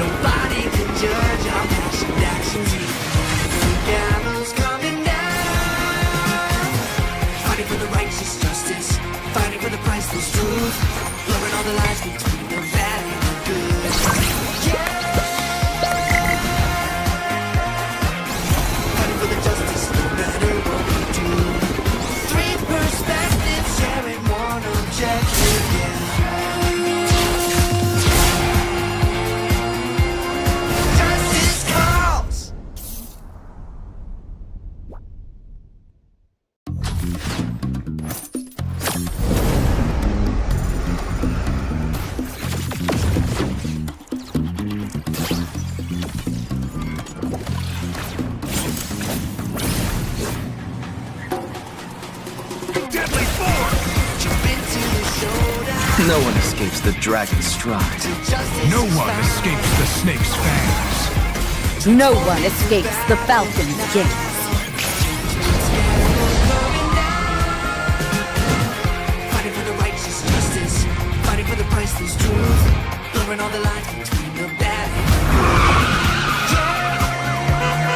Nobody can judge our passion actions. The gallows coming down. Fighting for the righteous justice. Fighting for the priceless truth. Blurring all the lines between the bad and the good. Yeah. Fighting for the justice no matter what we do. Three perspectives sharing one objective. Yeah. Justice calls. Deadly force! Jump into the showdown. No one escapes the dragon's stride. Till justice No is one found. escapes the snake's fangs. No one escapes the falcon's gaze. Fighting for the righteous justice. Fighting for the priceless truth. Blurring all the lines between the bad and the good. Yeah.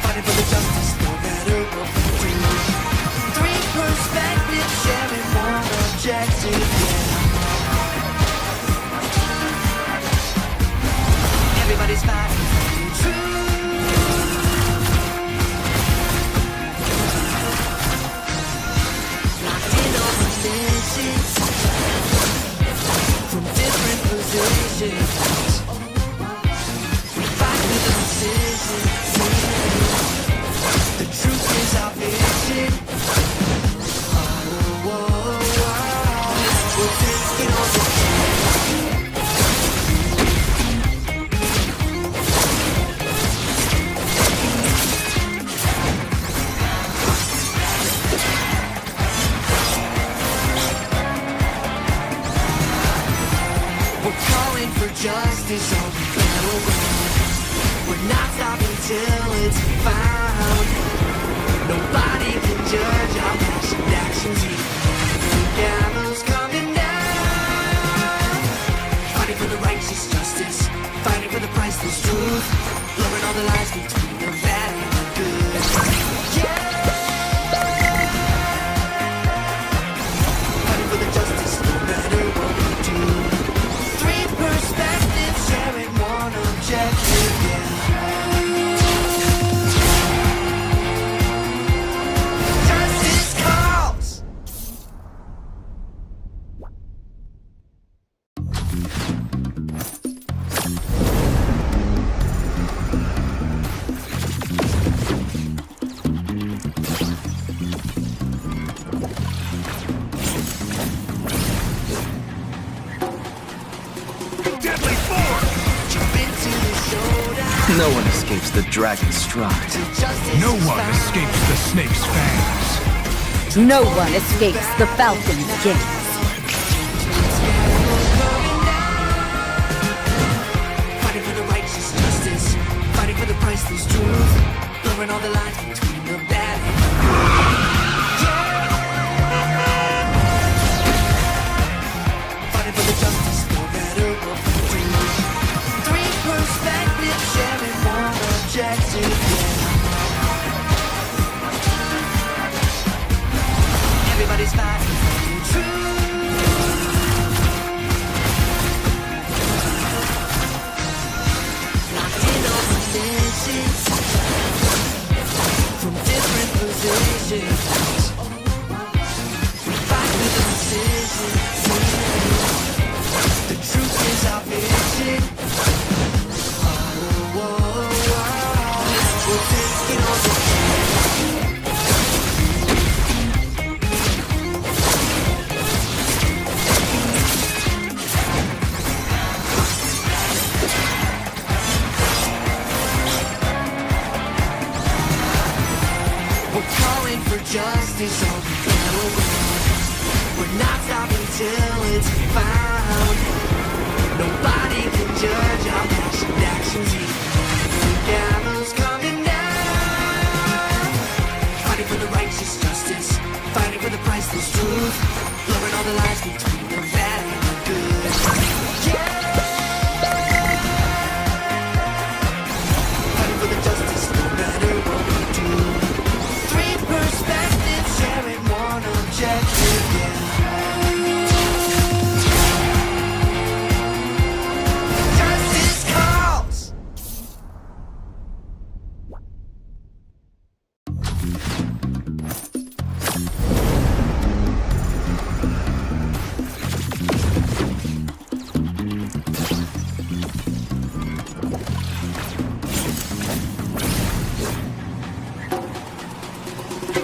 Fighting for the justice no matter what we do. Three perspectives sharing one objective. Yeah. Everybody's fighting for the truth. Locked in on the mission calling for justice on the battleground. We're not stopping till it's found. Nobody can judge our passionate actions here. The gavel's coming down. Fighting for the righteous justice, fighting for the priceless truth, blurring all the lies between the bad and the good. Yeah. Fighting for the justice, no matter what we do. Three perspectives sharing one objective. Yeah. Justice calls. Deadly force! Jump into the showdown. No one escapes the dragon's stride. Justice No is one found. escapes the snake's fangs. No one escapes the falcon's gaze. Fighting for the righteous justice, fighting for the priceless truth, blurring all the lines between the bad and the good. Yeah. Fighting for the justice, no matter what we do. Three perspectives sharing one objective. Yeah. Everybody's fighting for the truth. Locked in on the missions from different positions. We fight with precision. The truth is our vision. Oh, oh, oh. We're taking on the We're calling for justice on the battleground. We're not stopping till it's found. Nobody can judge our passionate actions here. The gavel's coming down. Fighting for the righteous justice, fighting for the priceless truth, blurring all the lies between the bad and the good. Yeah. Fighting for the justice, no matter what we do. Three perspectives sharing one objective, yeah. Justice calls.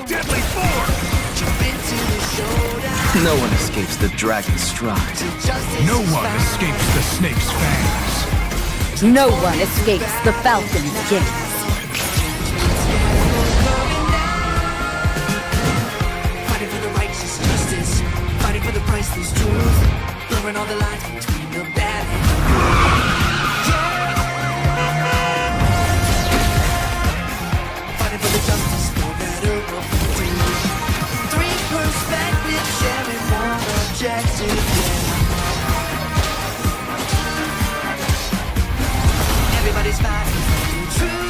Deadly force! Jump into the showdown. No one escapes the dragon's stride. Justice No is one found. escapes the snake's fangs. No one escapes the falcon's gaze. Fighting for the righteous justice, fighting for the priceless truth, blurring all the lines between the bad and the good. Yeah. Fighting for the justice, no matter what we do. Three perspectives sharing one objective, yeah. Everybody's fighting for the truth.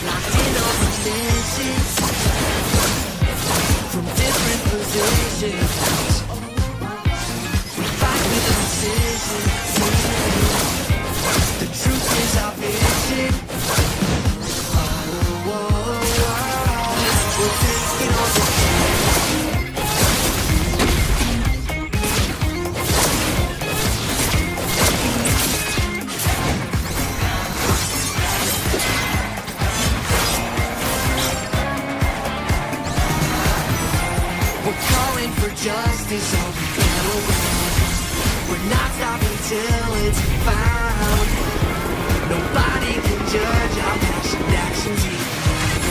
Locked in on the missions from different positions. We fight with precision. The truth is our vision. Oh, oh, oh. We're taking on the We're calling for justice on the battleground. We're not stopping till it's found. Nobody can judge our passionate actions here.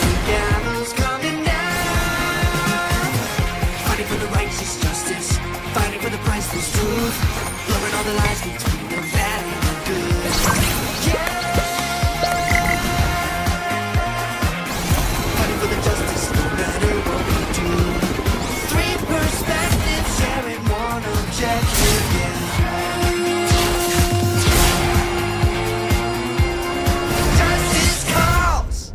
The gavel's coming down. Fighting for the all the lines between the bad and the good. Yeah. Fighting for the justice no matter what we do. Three perspectives sharing one objective, yeah. Justice calls.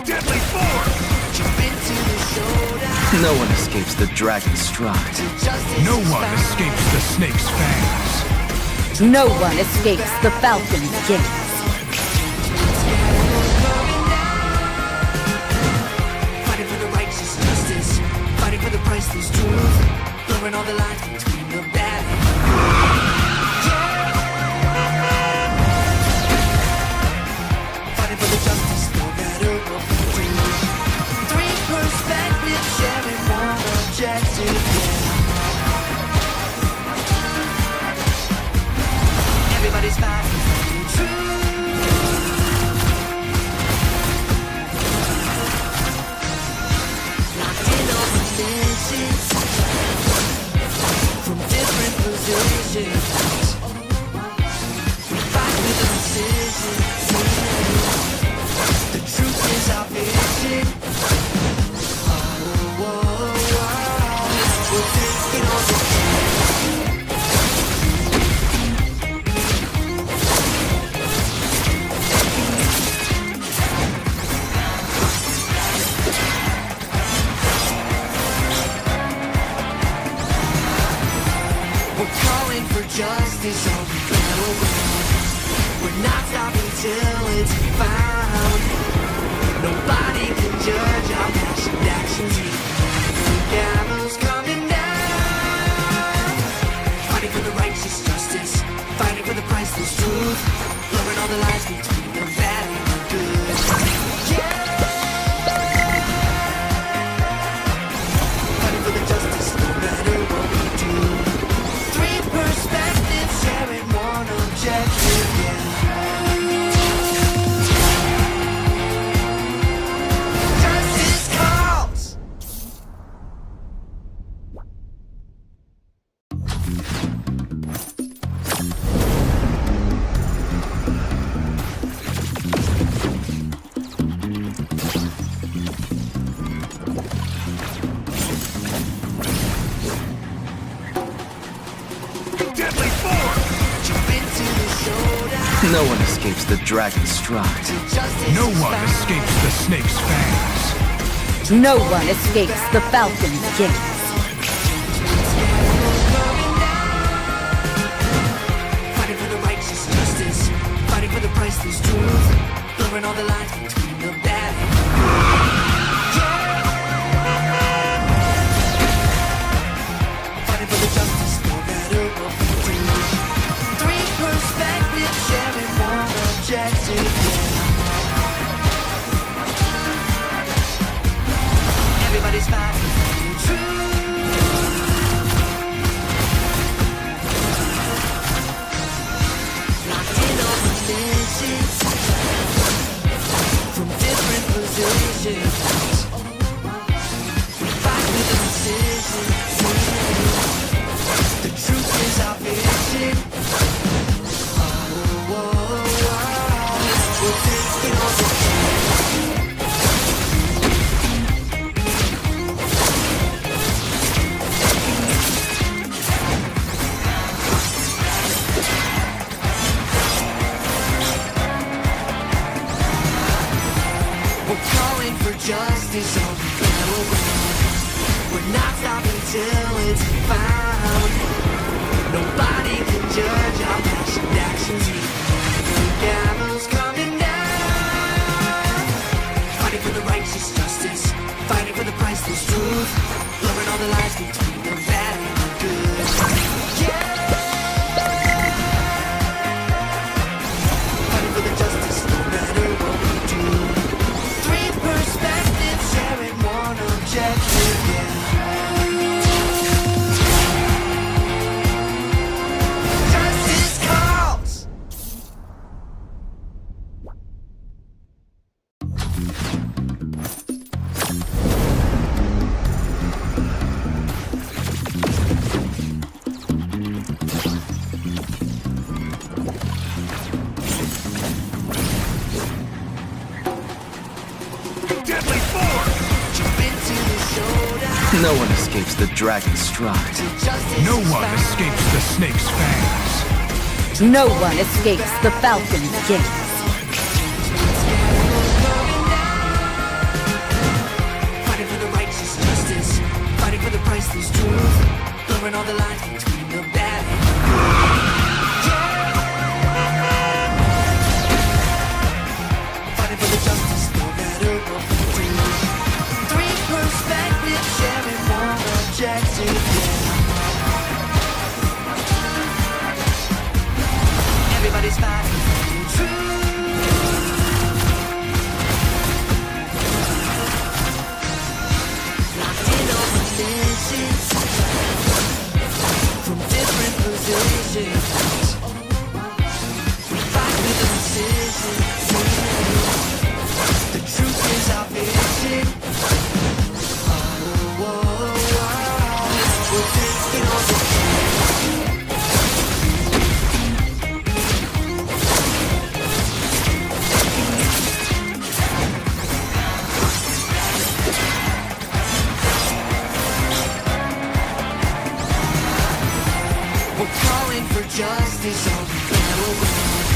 Deadly force! Jump into the showdown. No one escapes the dragon's stride. Justice No is one found. escapes the snake's fangs. No one escapes the falcon's gaze. Fighting for the righteous justice, fighting for the priceless truth, blurring all the lines between the bad and the good. Yeah. Fighting for the justice, no matter what we do. Three perspectives sharing one objective. Yeah. Everybody's fighting for the truth. Locked in on missions from different positions. We fight with precision. The truth is our vision. Oh, we're taking on the We're calling for justice on the battleground. We're not stopping till it's found. Nobody can judge our passion actions. The gallows coming down. Fighting for the righteous justice, fighting for the priceless truth, blurring all the lines between the bad and the good. Yeah. Fighting for the justice, no matter what we do. Three perspectives sharing one objective, yeah. Justice calls. Deadly force! Jump into the showdown. No one escapes the dragon's stride. Justice No is one found. escapes the snake's fangs. No one escapes the falcon's gaze. Fighting for the righteous justice, fighting for the priceless truth, blurring all the lines between the bad and the good. Yeah. Fighting for the justice, no matter what we do. Three perspectives sharing one objective. Yeah. Everybody's fighting for the truth. Locked in on missions from different positions. We fight with precision. The truth is our vision. Oh, we're taking on the We're calling for justice on the battleground. We're not stopping till it's found. Nobody can judge our passion actions. The gallows coming down. Fighting for the righteous justice, fighting for the priceless truth, blurring all the lines between the bad and the good. Yeah. Fighting for the justice, no matter what we do. Three perspectives sharing one objective, yeah. No one escapes the dragon's stride. No one escapes the snake's fangs. No one escapes the falcon's gaze. Fighting for the righteous justice, fighting for the priceless truth, blurring all the lines between the bad and the good. Fighting for the justice, no matter what we do. Three perspectives, sharing one objective, Everybody's fighting for the truth. From different positions, we fight with precision. The truth is our vision. We're taking on the calling for justice on the battleground.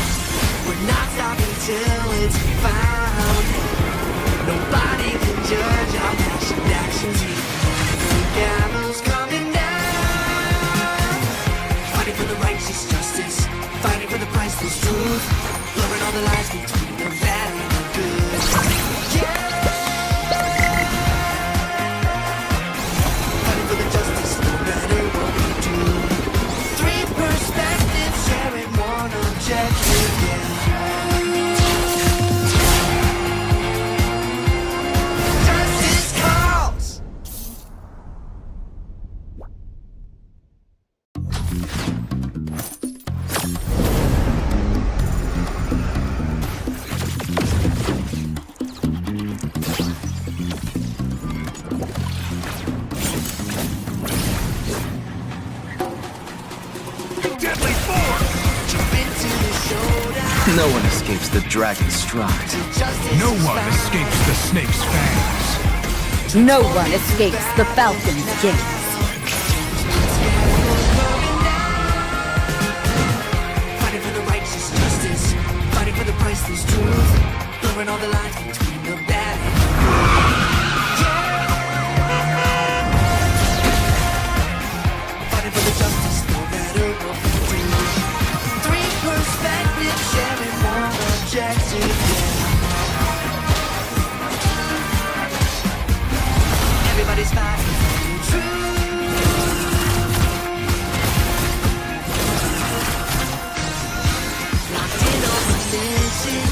We're not stopping till it's found. Nobody can judge our passion actions here. The gavel's coming down. Fighting for the righteous justice, fighting for the priceless truth, blurring all the lines between the bad and the good. Fighting for the justice, no matter what we do. Three perspectives, sharing one objective, Justice calls! Deadly force! Jump into the showdown. No one escapes the dragon's stride. Justice No is one found. escapes the snake's fangs. No one escapes the falcon's gaze. Fighting for the righteous justice, fighting for the priceless truth, blurring all the lines between the bad and the good. Fighting for the justice, no matter what we do. Three perspectives, sharing one objective, Everybody's fighting for the truth. Locked in on the mission.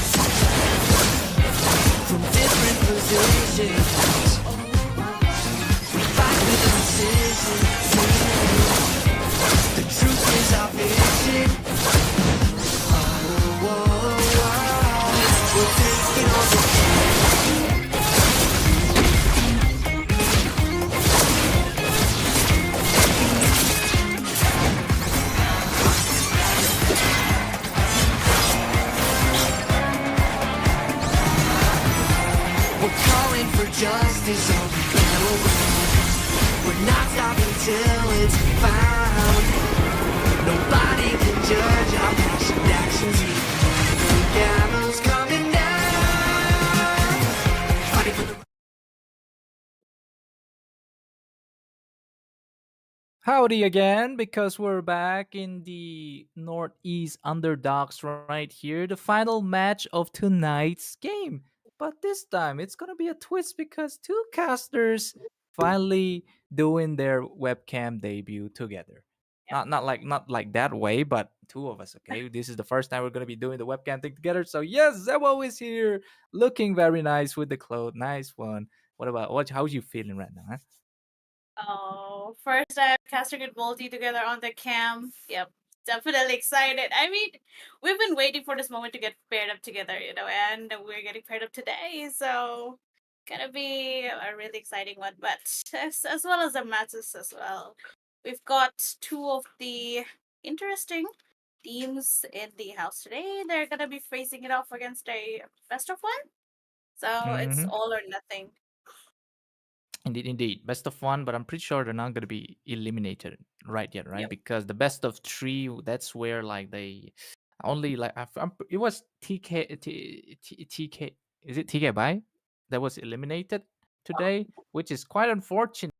From different positions, we fight with precision. The truth is our vision. We're taking on the We're calling for justice on the battleground. We're not stopping till it's found. Nobody can judge our passion actions here. The gavel's coming down. Fighting for the Howdy again, because we're back in the Northeast underdogs right here, the final match of tonight's game. But this time it's gonna be a twist because two casters finally doing their webcam debut together. Not like that way, but two of us. Okay, this is the first time we're gonna be doing the webcam thing together. So yes, Zebo is here, looking very nice with the clothes. Nice one. What about what? How you feeling right now? Huh? Oh, first time casting and Volty together on the cam. Yep, definitely excited. I mean, we've been waiting for this moment to get paired up together, and we're getting paired up today. So, gonna be a really exciting one. But as well as the matches as well, we've got two of the interesting teams in the house today. They're gonna be facing it off against a best of one. So it's Mm-hmm. all or nothing. Indeed, indeed. Best of one, but I'm pretty sure they're not going to be eliminated right yet, right? Yep. Because the best of three, that's where like they only like it was TK, is it TK by that was eliminated today, which is quite unfortunate.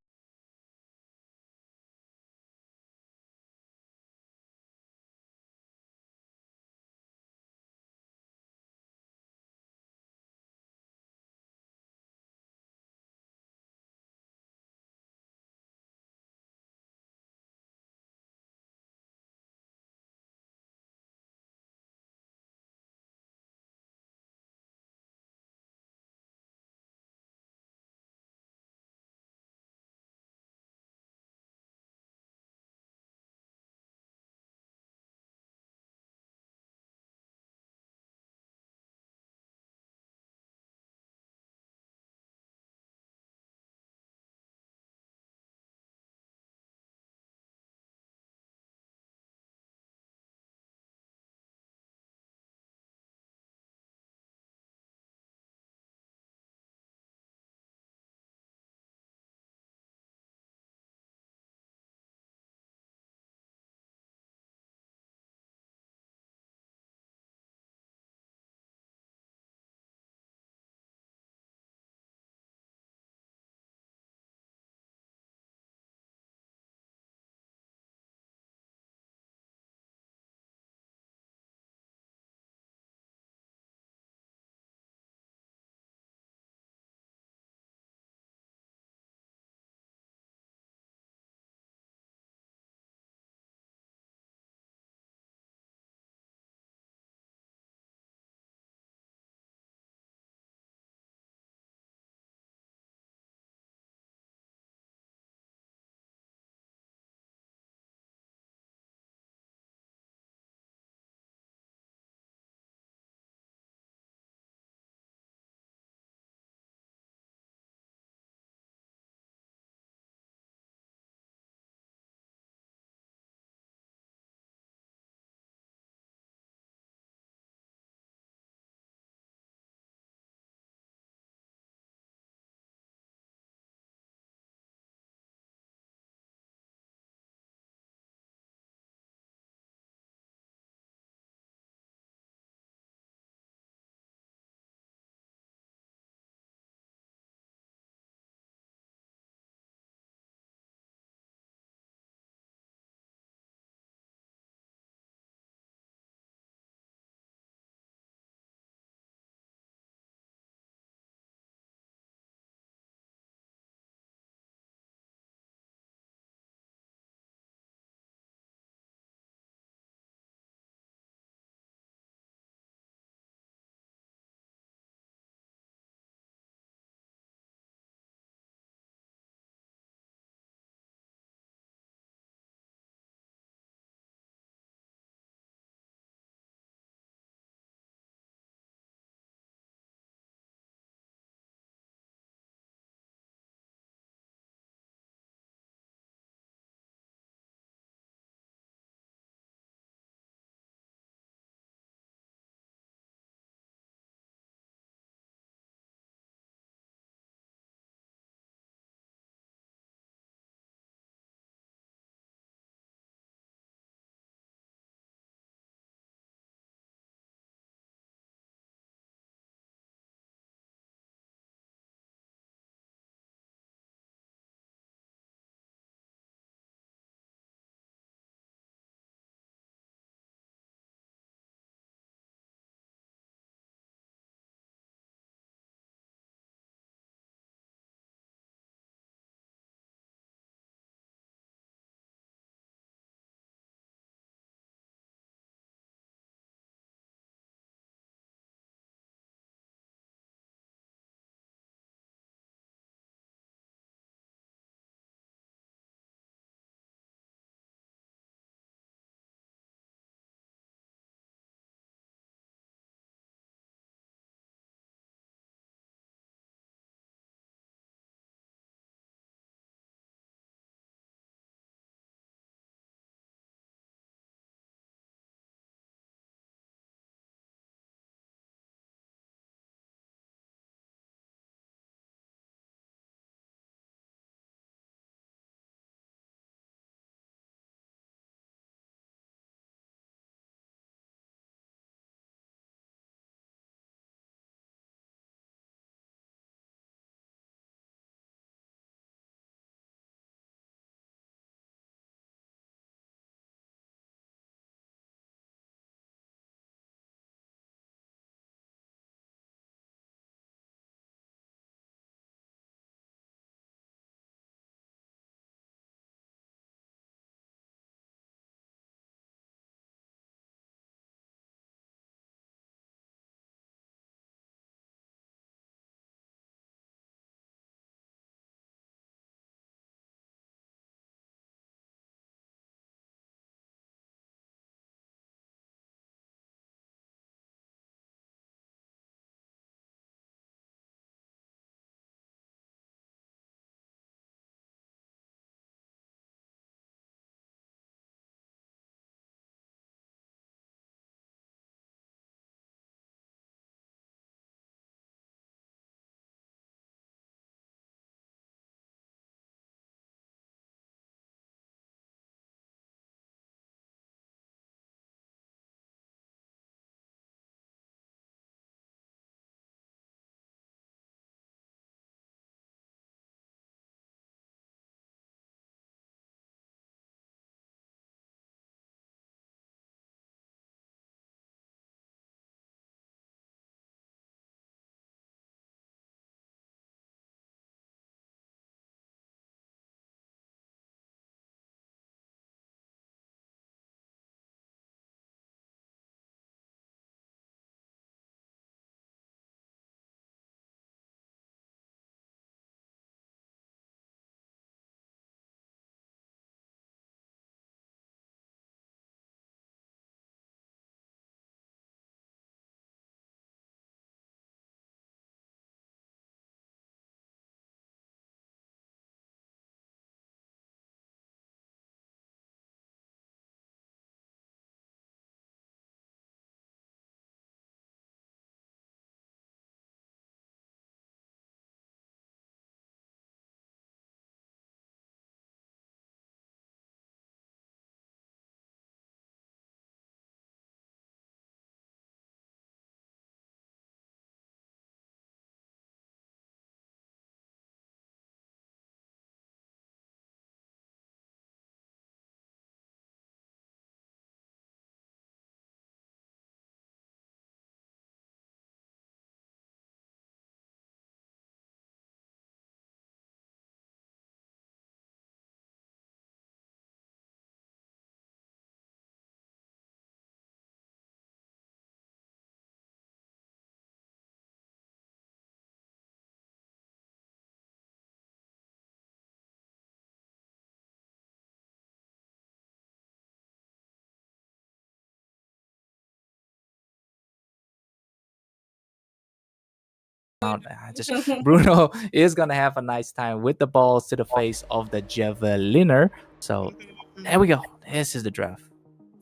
Just Bruno is gonna have a nice time with the balls to the face of the javeliner. So there we go. This is the draft.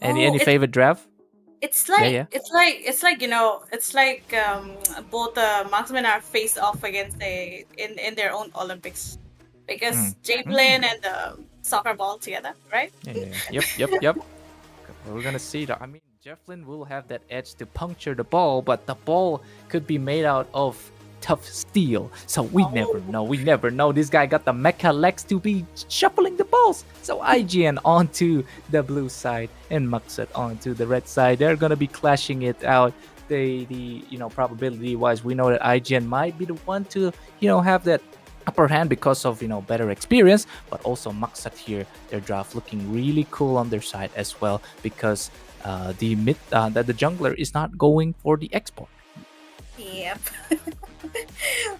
Any Oh, favorite draft? it's Yeah, like yeah. it's like both marksmen are face off against in their own Olympics because javelin and the soccer ball together, right? Yeah. Yep. We're gonna see that. I mean, Javelin will have that edge to puncture the ball, but the ball could be made out of tough steel. So we never know. We never know. This guy got the mecha legs to be shuffling the balls. So IGN onto the blue side and Muxet onto the red side. They're gonna be clashing it out. The probability wise, we know that IGN might be the one to have that upper hand because of better experience, but also Muxat here, their draft looking really cool on their side as well because the jungler is not going for the export. Yep.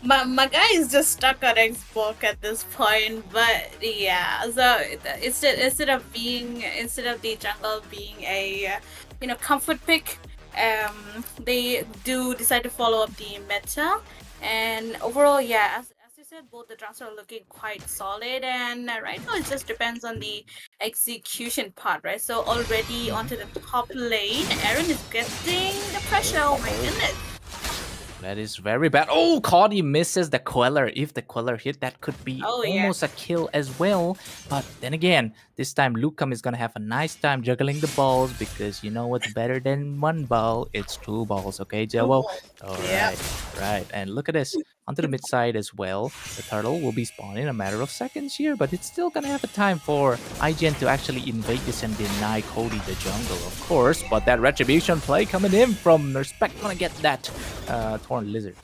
my guy is just stuck on Xbox at this point, but yeah. So instead of the jungle being a comfort pick, they do decide to follow up the meta, and overall, yeah. As you said, both the drafts are looking quite solid, and right now it just depends on the execution part, right? So already onto the top lane, Aaron is getting the pressure. Oh my goodness. That is very bad. Oh, Cody misses the Queller. If the Queller hit, that could be almost a kill as well. But then again, this time Lucam is going to have a nice time juggling the balls because you know what's better than one ball? It's two balls, okay, Joel? All right. And look at this. Onto the mid side as well. The turtle will be spawning in a matter of seconds here, but it's still going to have a time for IGN to actually invade this and deny Cody the jungle, of course. But that retribution play coming in from Respect going to get that Torn Lizard.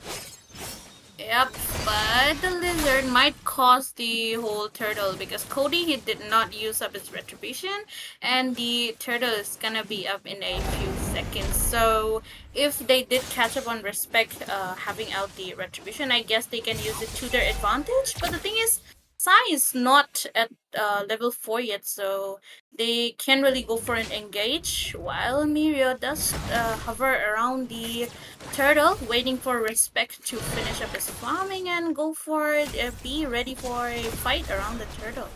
Yep, but the lizard might cost the whole turtle because Cody, he did not use up his retribution, and the turtle is gonna be up in a few seconds. So if they did catch up on Respect having out the retribution, I guess they can use it to their advantage. But the thing is, Sai is not at level 4 yet, so they can't really go for an engage, while Mirio does hover around the turtle, waiting for Respect to finish up his farming and go for it, be ready for a fight around the turtle.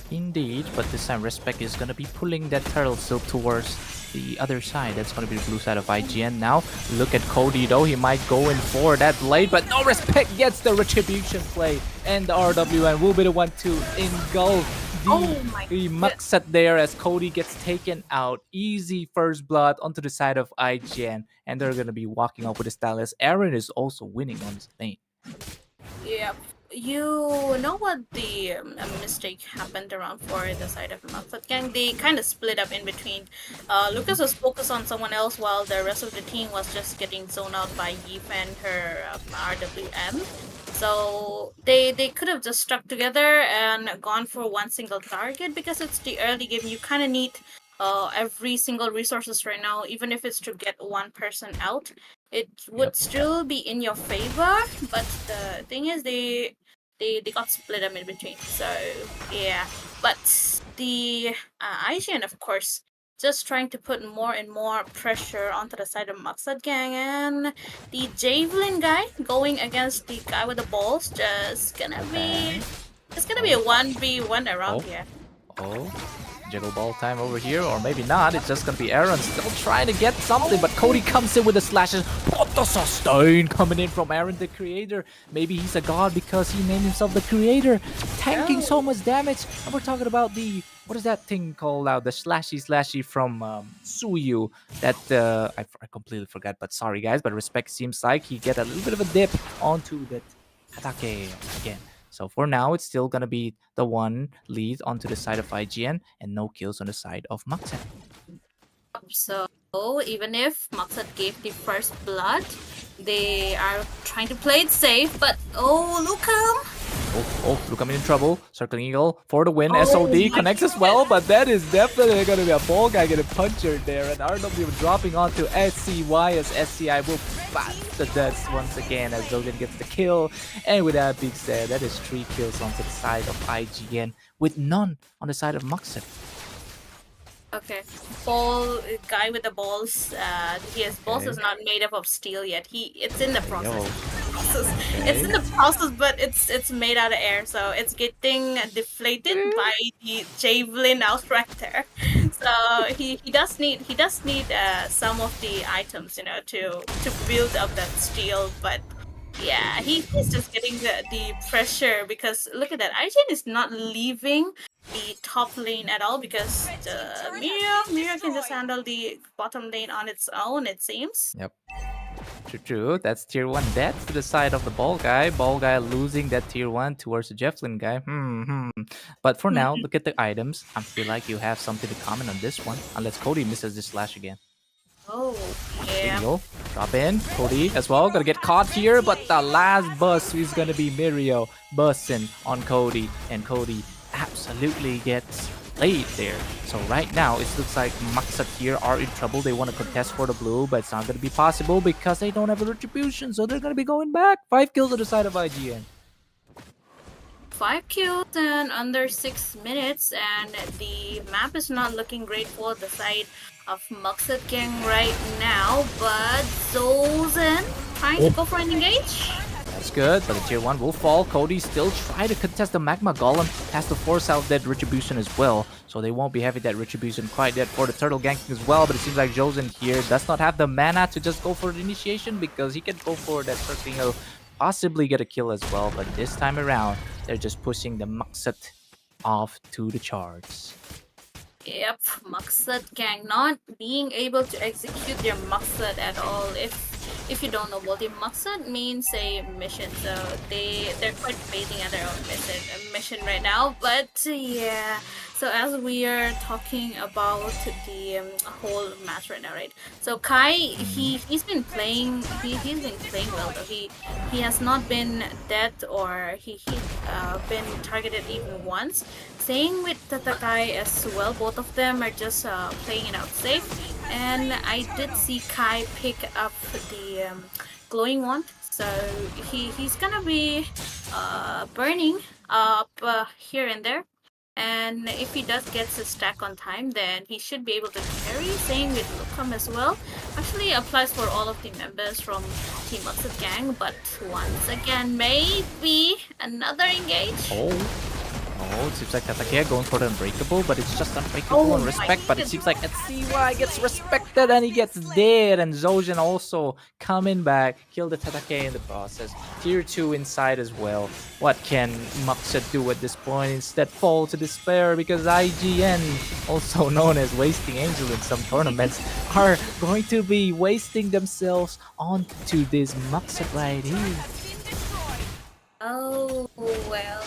Indeed, but this time Respect is going to be pulling that turtle still towards the other side. That's going to be the blue side of IGN now. Look at Cody though. He might go in for that blade, but no, Respect gets the retribution play. And the RWN will be the one to engulf the Muxat there as Cody gets taken out. Easy first blood onto the side of IGN. And they're going to be walking off with the stylus. Aaron is also winning on his lane. Yep. You know what the mistake happened around for the side of the Muxat gang? They kind of split up in between. Lucas was focused on someone else while the rest of the team was just getting zoned out by Yeef and her RWM. So they could have just stuck together and gone for one single target because it's the early game. You kind of need every single resources right now, even if it's to get one person out. It would still be in your favor, but the thing is they got split up in between. So yeah, but the IGN, of course, just trying to put more and more pressure onto the side of Muxat gang, and the Javelin guy going against the guy with the balls just gonna be a 1v1 around here. Jiggle ball time over here, or maybe not. It's just gonna be Aaron still trying to get something, but Cody comes in with the slashes. What the sustain coming in from Aaron the Creator. Maybe he's a god because he named himself the Creator, tanking so much damage. And we're talking about the, what is that thing called now? The slashy from Suyu. That I completely forgot, but sorry guys. But Respect seems like he get a little bit of a dip onto that Hatake again. So for now, it's still going to be the one lead onto the side of IGN and no kills on the side of Muxat. So even if Muxat gave the first blood, they are trying to play it safe, but Lucam! Lucam in trouble. Circling Eagle for the win. SOD connects as well, but that is definitely going to be a ball guy getting punctured there. And RW dropping onto SCY as SCI will pass the deaths once again as Zogan gets the kill. And with that being said, that is 3 kills onto the side of IGN with none on the side of Muxat. Okay, ball guy with the balls. His balls is not made up of steel yet. It's in the process. process. It's in the process, but it's made out of air, so it's getting deflated by the javelin out right there. So he does need some of the items, to build up that steel, but yeah, he's just getting the pressure because look at that. IGN is not leaving the top lane at all because Miria can just handle the bottom lane on its own, it seems. Yep. True. That's tier 1 death to the side of the ball guy. Ball guy losing that tier 1 towards the javelin guy. But for now, look at the items. I feel like you have something to comment on this one. Unless Cody misses this slash again. Oh, There yeah. you go. Drop in. Cody as well. Gonna get caught here. But the last bus is gonna be Mirio bussing on Cody. And Cody absolutely gets played there. So right now, it looks like Maksat here are in trouble. They want to contest for the blue, but it's not gonna be possible because they don't have a retribution. So they're gonna be going back. 5 kills on the side of IGN. 5 kills in under 6 minutes, and the map is not looking great for the side of Muxet Gang right now, but Zozen trying to go for an engage. That's good, but the tier 1 will fall. Cody still try to contest the Magma Golem. Has to force out that Retribution as well. So they won't be having that Retribution quite yet for the Turtle ganking as well. But it seems like Josen here does not have the mana to just go for the initiation because he can go for that circling hill, possibly get a kill as well. But this time around, they're just pushing the Muxet off to the charts. Yep, Muxet Gang not being able to execute their Muxet at all. If you don't know what the Muxet means, a mission, so they're quite failing at their own mission right now. But yeah, so as we are talking about the whole match right now, right? So Kai, he's been playing he's been playing well though. He has not been dead or he been targeted even once. Same with Tatakai as well. Both of them are just playing it out safe. And I did see Kai pick up the glowing wand. So he's gonna be burning up here and there. And if he does get his stack on time, then he should be able to carry. Same with Lukam as well. Actually applies for all of the members from Team Muxet Gang. But once again, maybe another engage. Oh, it seems like Tatake going for the Unbreakable, but it's just Unbreakable and respect. But it seems like CY gets respected and he gets dead. And Zojin also coming back, kill the Tatake in the process. Tier 2 inside as well. What can Muxet do at this point? Instead fall to despair because IGN, also known as Wasting Angel in some tournaments, are going to be wasting themselves onto this Muxet right here. Oh well,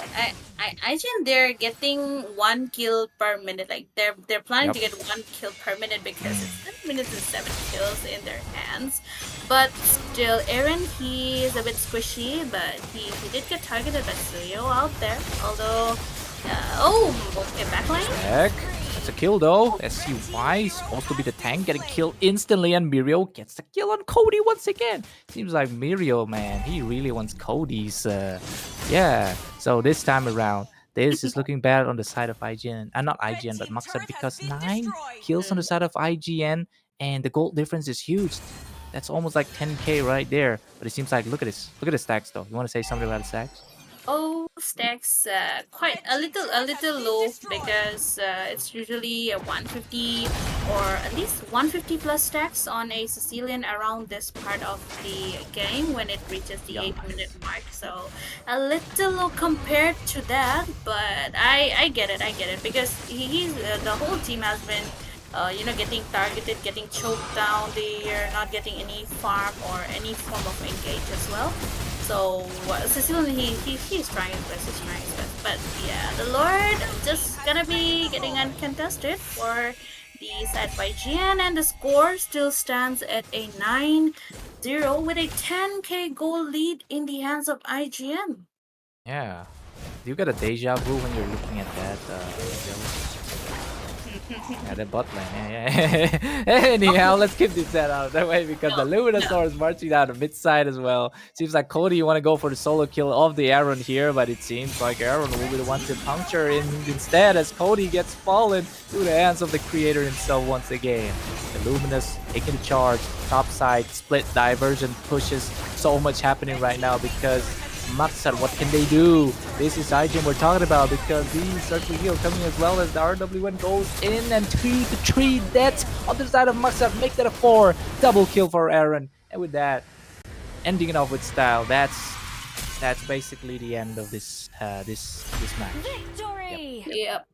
IGN they're getting 1 kill per minute. Like they're planning to get 1 kill per minute because it's 7 minutes and 7 kills in their hands. But still, Aaron he is a bit squishy, but he did get targeted by Suyo out there. Although, okay, backline. Heck. That's a kill though. SCY is supposed to be the tank, getting killed instantly, and Mirio gets the kill on Cody once again. Seems like Mirio, man, he really wants Cody's. Yeah. So this time around, this is looking bad on the side of IGN. Not IGN, but Muxet, because 9 kills on the side of IGN, and the gold difference is huge. That's almost like 10k right there. But it seems like, look at this. Look at the stacks though. You want to say something about the stacks? Oh, stacks quite a little low because it's usually a 150 or at least 150 plus stacks on a Sicilian around this part of the game when it reaches the 8-minute mark. So a little low compared to that, but I get it because he's the whole team has been getting targeted, getting choked down. They are not getting any farm or any form of engage as well. So Cecilian, he's trying his best, but yeah, the Lord just gonna be getting uncontested for the side by IGN, and the score still stands at a 9-0 with a 10k goal lead in the hands of IGN. Yeah. Do you get a deja vu when you're looking at that, Yeah, the bot lane. Yeah. Anyhow, let's keep this out of the way because the Luminosaur is marching down the mid side as well. Seems like Cody, you want to go for the solo kill of the Aaron here, but it seems like Aaron will be the one to puncture in instead as Cody gets fallen through the hands of the creator himself once again. The Luminous taking the charge, top side, split diversion pushes. So much happening right now because Maxar, what can they do? This is IGN we're talking about because these circle heal coming as well as the RW1 goes in and 3 deaths on the side of Maxar. Make that a 4. Double kill for Aaron. And with that, ending it off with style. That's basically the end of this match. Victory! Yep,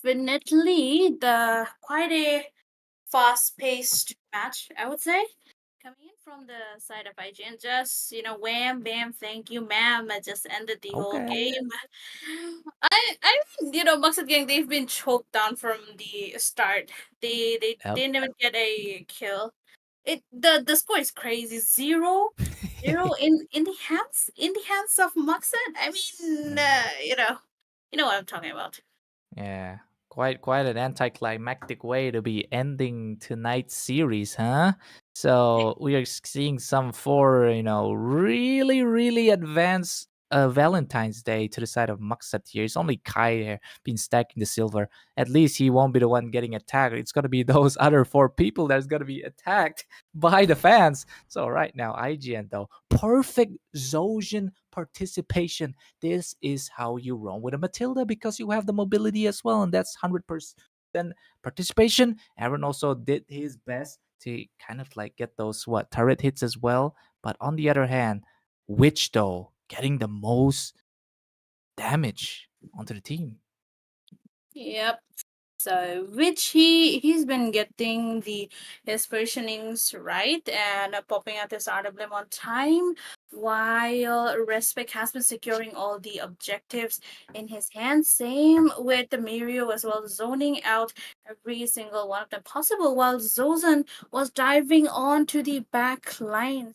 definitely the quite a fast-paced match, I would say. Coming in from the side of IGN, just wham bam, thank you, ma'am. I just ended the whole Okay. game. I mean, Mustard Gang, they've been choked down from the start. They Yep. didn't even get a kill. The score is crazy. 0-0 in the hands of Muxed. I mean, you know what I'm talking about. Yeah, quite an anticlimactic way to be ending tonight's series, huh? So we are seeing some for really advanced Valentine's Day to the side of Maksat here. It's only Kai here been stacking the silver. At least he won't be the one getting attacked. It's gonna be those other 4 people that's gonna be attacked by the fans. So right now, IGN though, perfect Zosian participation. This is how you run with a Matilda because you have the mobility as well, and that's 100% participation. Aaron also did his best to kind of like get those turret hits as well. But on the other hand, Witch though getting the most damage onto the team. Yep. So, which he's been getting his positionings right and popping out his RW on time, while Respect has been securing all the objectives in his hands. Same with the Mirio as well, zoning out every single one of them possible, while Zozan was diving onto the back lines,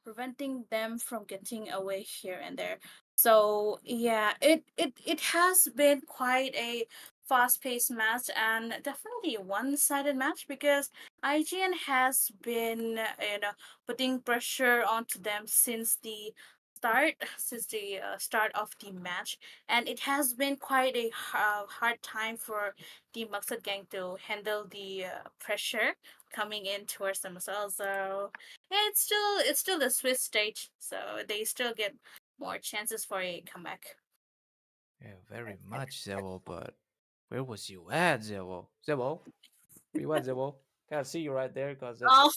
preventing them from getting away here and there. So yeah, it has been quite a fast-paced match and definitely a one-sided match because IGN has been putting pressure onto them since the start of the match, and it has been quite a hard time for the Maksud gang to handle the pressure coming in towards them as well. So yeah, it's still the Swiss stage, so they still get more chances for a comeback. Yeah, very much, Zebo, but where was you at, Zebo? Zebo? Where you at, Zebo? Can't see you right there because Oh,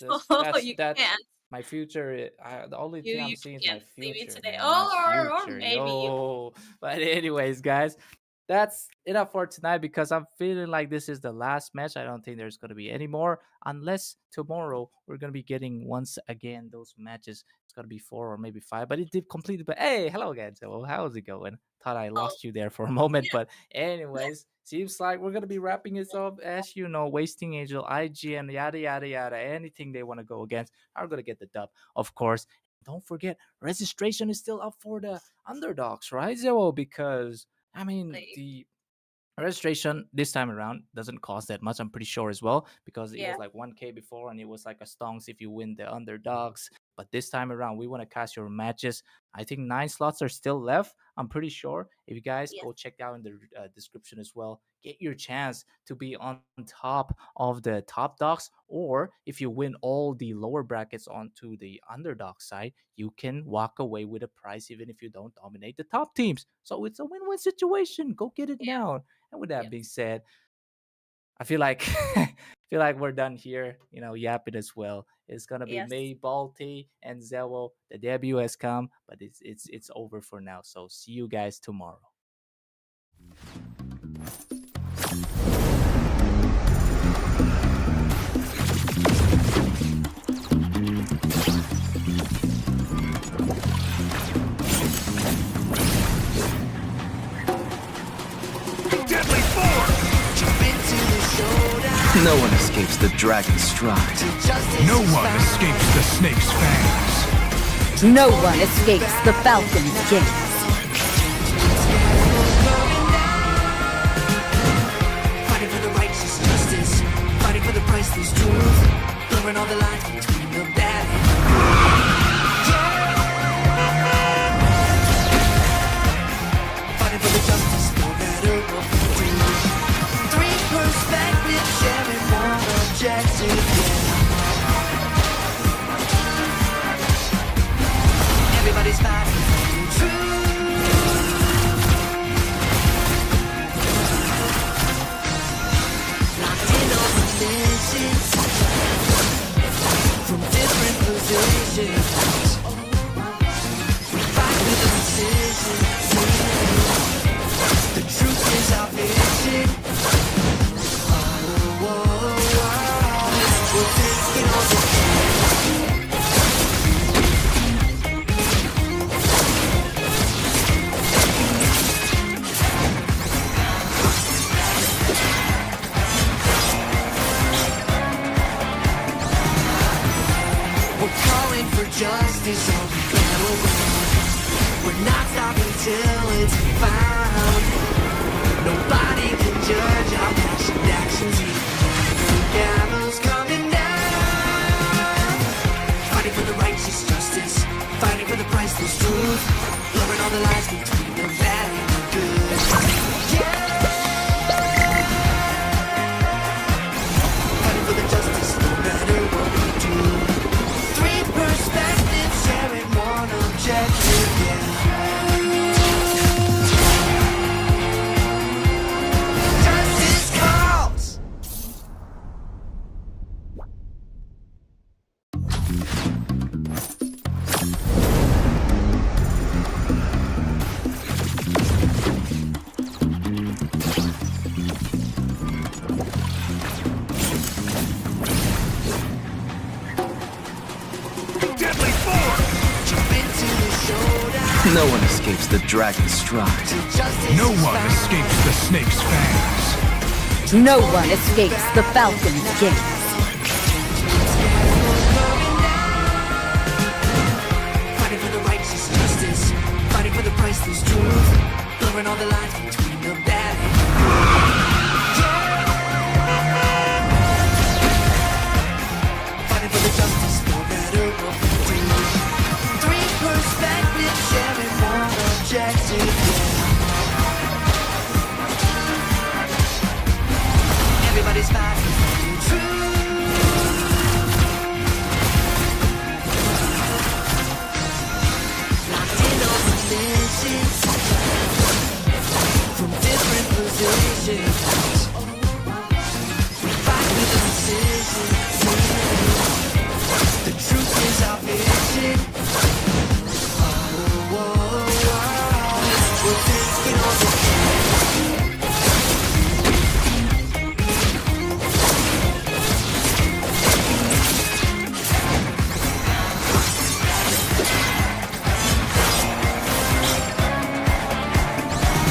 you that's can't. my future. The only thing I'm You seeing is my can't see me future, today. man. My Or future, maybe you. yo. But anyways, guys, that's enough for tonight because I'm feeling like this is the last match. I don't think there's gonna be any more unless tomorrow we're gonna be getting once again those matches. It's gonna be 4 or maybe 5, but it did completely. But hey, hello again, Zebo. How's it going? Thought I Oh, lost you there for a moment, but anyways, seems like we're gonna be wrapping this up. As you know, Wasting Angel, IGN, yada yada yada. Anything they want to go against are gonna get the dub, of course. Don't forget, registration is still up for the underdogs, right, Zero? Because I mean, like, the registration this time around doesn't cost that much, I'm pretty sure as well, because it yeah, was like 1K before and it was like a stonks if you win the underdogs. But this time around, we want to cast your matches. I think 9 slots are still left. I'm pretty sure. If you guys yes, go check out in the description as well, get your chance to be on top of the top dogs. Or if you win all the lower brackets onto the underdog side, you can walk away with a prize even if you don't dominate the top teams. So it's a win-win situation. Go get it yeah, now. And with that yep, being said, I feel like feel like we're done here. Yapping as well. It's gonna be yes. me, Balti, and Zello. The debut has come, but it's over for now. So see you guys tomorrow. Deadly force! Jump into the showdown. No one escapes the dragon's stride. Justice No is one found. escapes the snake's fangs. No one escapes the Falcon's gaze. Fighting for the righteous truth, blurring all the lines between the bad and the good. Yeah. Fighting for the justice, no matter what we do. Three perspectives, sharing one objective. Yeah. Everybody's fighting for the truth. From different positions, we fight with precision. The truth is our vision. We're taking on the justice on the battleground. We're not stopping till it's found. Nobody can judge our passion actions. The gallows coming down. Fighting for the righteous justice, fighting for the priceless truth, blurring all the lies between the bad and the good. Yeah. Fighting for the justice, no matter what we do. Perspective, sharing one objective, yeah. Justice calls. No one escapes the dragon's stride. No one escapes the snake's fangs. No one escapes the falcon's gaze. Fighting for the righteous justice, fighting for the priceless truth, blurring all the lines between the bad and the good. Yeah. Fighting for the justice, no matter what we do. Three perspectives, sharing one objective. Yeah. Everybody's fighting.